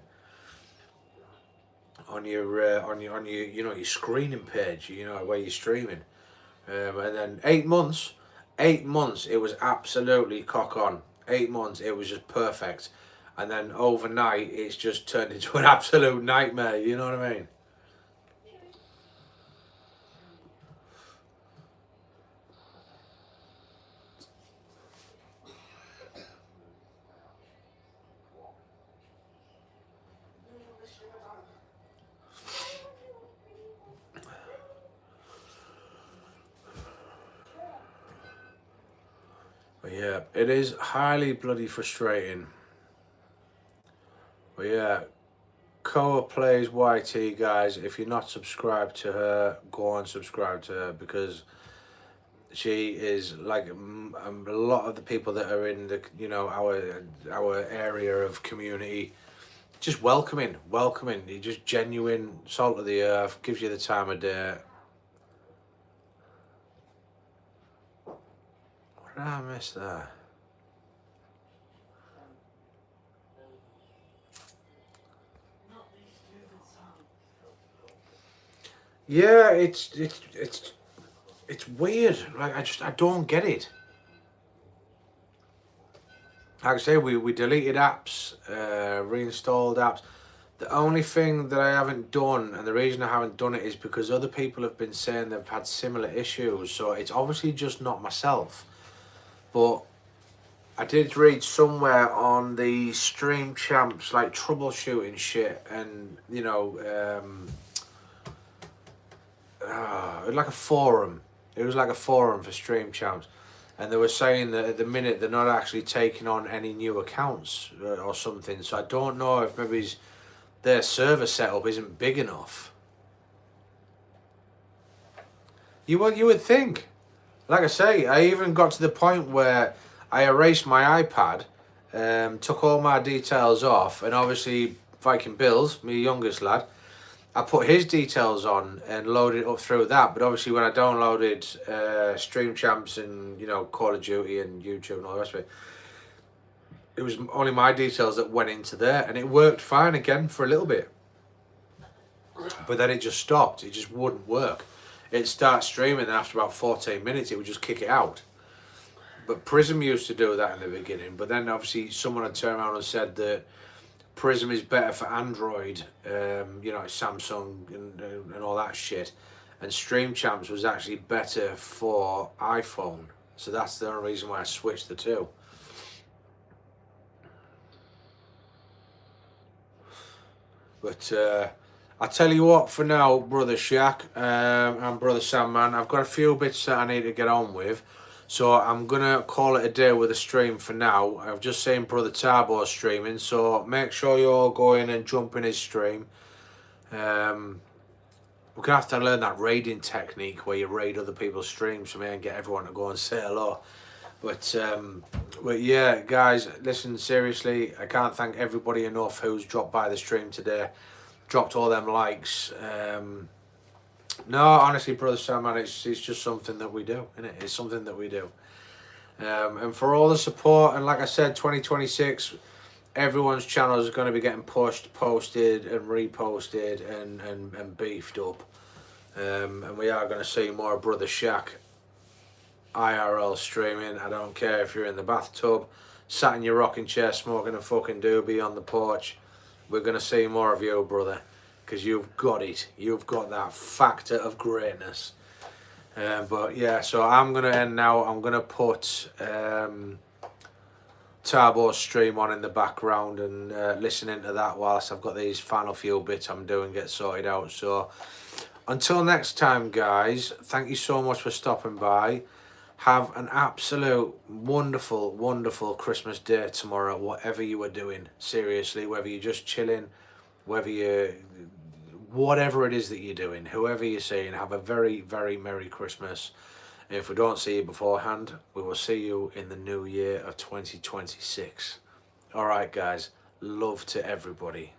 your screening page, where you're streaming. And then 8 months, it was absolutely cock on. 8 months, it was just perfect. And then overnight, it's just turned into an absolute nightmare, you know what I mean? But yeah, it is highly bloody frustrating. But yeah, Koa Plays YT, guys, if you're not subscribed to her, go and subscribe to her, because she is like a lot of the people that are in the our area of community, just welcoming. You're just genuine, salt of the earth, gives you the time of day. What did I miss there? Yeah, it's weird. Like I don't get it. Like I say, we deleted apps, reinstalled apps. The only thing that I haven't done, and the reason I haven't done it, is because other people have been saying they've had similar issues. So it's obviously just not myself. But I did read somewhere on the Stream Champs like troubleshooting shit, and you know, like a forum. It was like a forum for Stream Champs, and they were saying that at the minute they're not actually taking on any new accounts or something. So I don't know if maybe their server setup isn't big enough. You would think. Like I say, I even got to the point where I erased my iPad, took all my details off, and obviously Viking Bills, my youngest lad, I put his details on and loaded it up through that. But obviously when I downloaded Stream Champs and, you know, Call of Duty and YouTube and all the rest of it, it was only my details that went into there, and it worked fine again for a little bit. But then it just stopped. It just wouldn't work. It'd start streaming, and after about 14 minutes, it would just kick it out. But Prism used to do that in the beginning. But then obviously someone had turned around and said that Prism is better for Android, you know, Samsung and all that shit. And Stream Champs was actually better for iPhone. So that's the only reason why I switched the two. But I tell you what, for now, Brother Shaq and Brother Sandman, I've got a few bits that I need to get on with. So I'm going to call it a day with a stream for now. I've just seen Brother Tarbo streaming, so make sure you all go in and jump in his stream. We're going to have to learn that raiding technique where you raid other people's streams for me and get everyone to go and say hello. But yeah, guys, listen, seriously, I can't thank everybody enough who's dropped by the stream today, dropped all them likes. No, honestly, Brother Sam, man, it's just something that we do, isn't it? It's something that we do. And for all the support, and like I said, 2026, everyone's channel is going to be getting pushed, posted, and reposted, and beefed up. And we are going to see more Brother Shaq IRL streaming. I don't care if you're in the bathtub, sat in your rocking chair, smoking a fucking doobie on the porch. We're going to see more of you, brother. Because you've got it. You've got that factor of greatness. But yeah, so I'm going to end now. I'm going to put Tarbo's stream on in the background and listening to that whilst I've got these final few bits I'm doing get sorted out. So until next time, guys, thank you so much for stopping by. Have an absolute wonderful, wonderful Christmas day tomorrow, whatever you are doing. Seriously, whether you're just chilling, whatever it is that you're doing, whoever you're seeing, have a very, very Merry Christmas. And if we don't see you beforehand, we will see you in the new year of 2026. All right, guys. Love to everybody.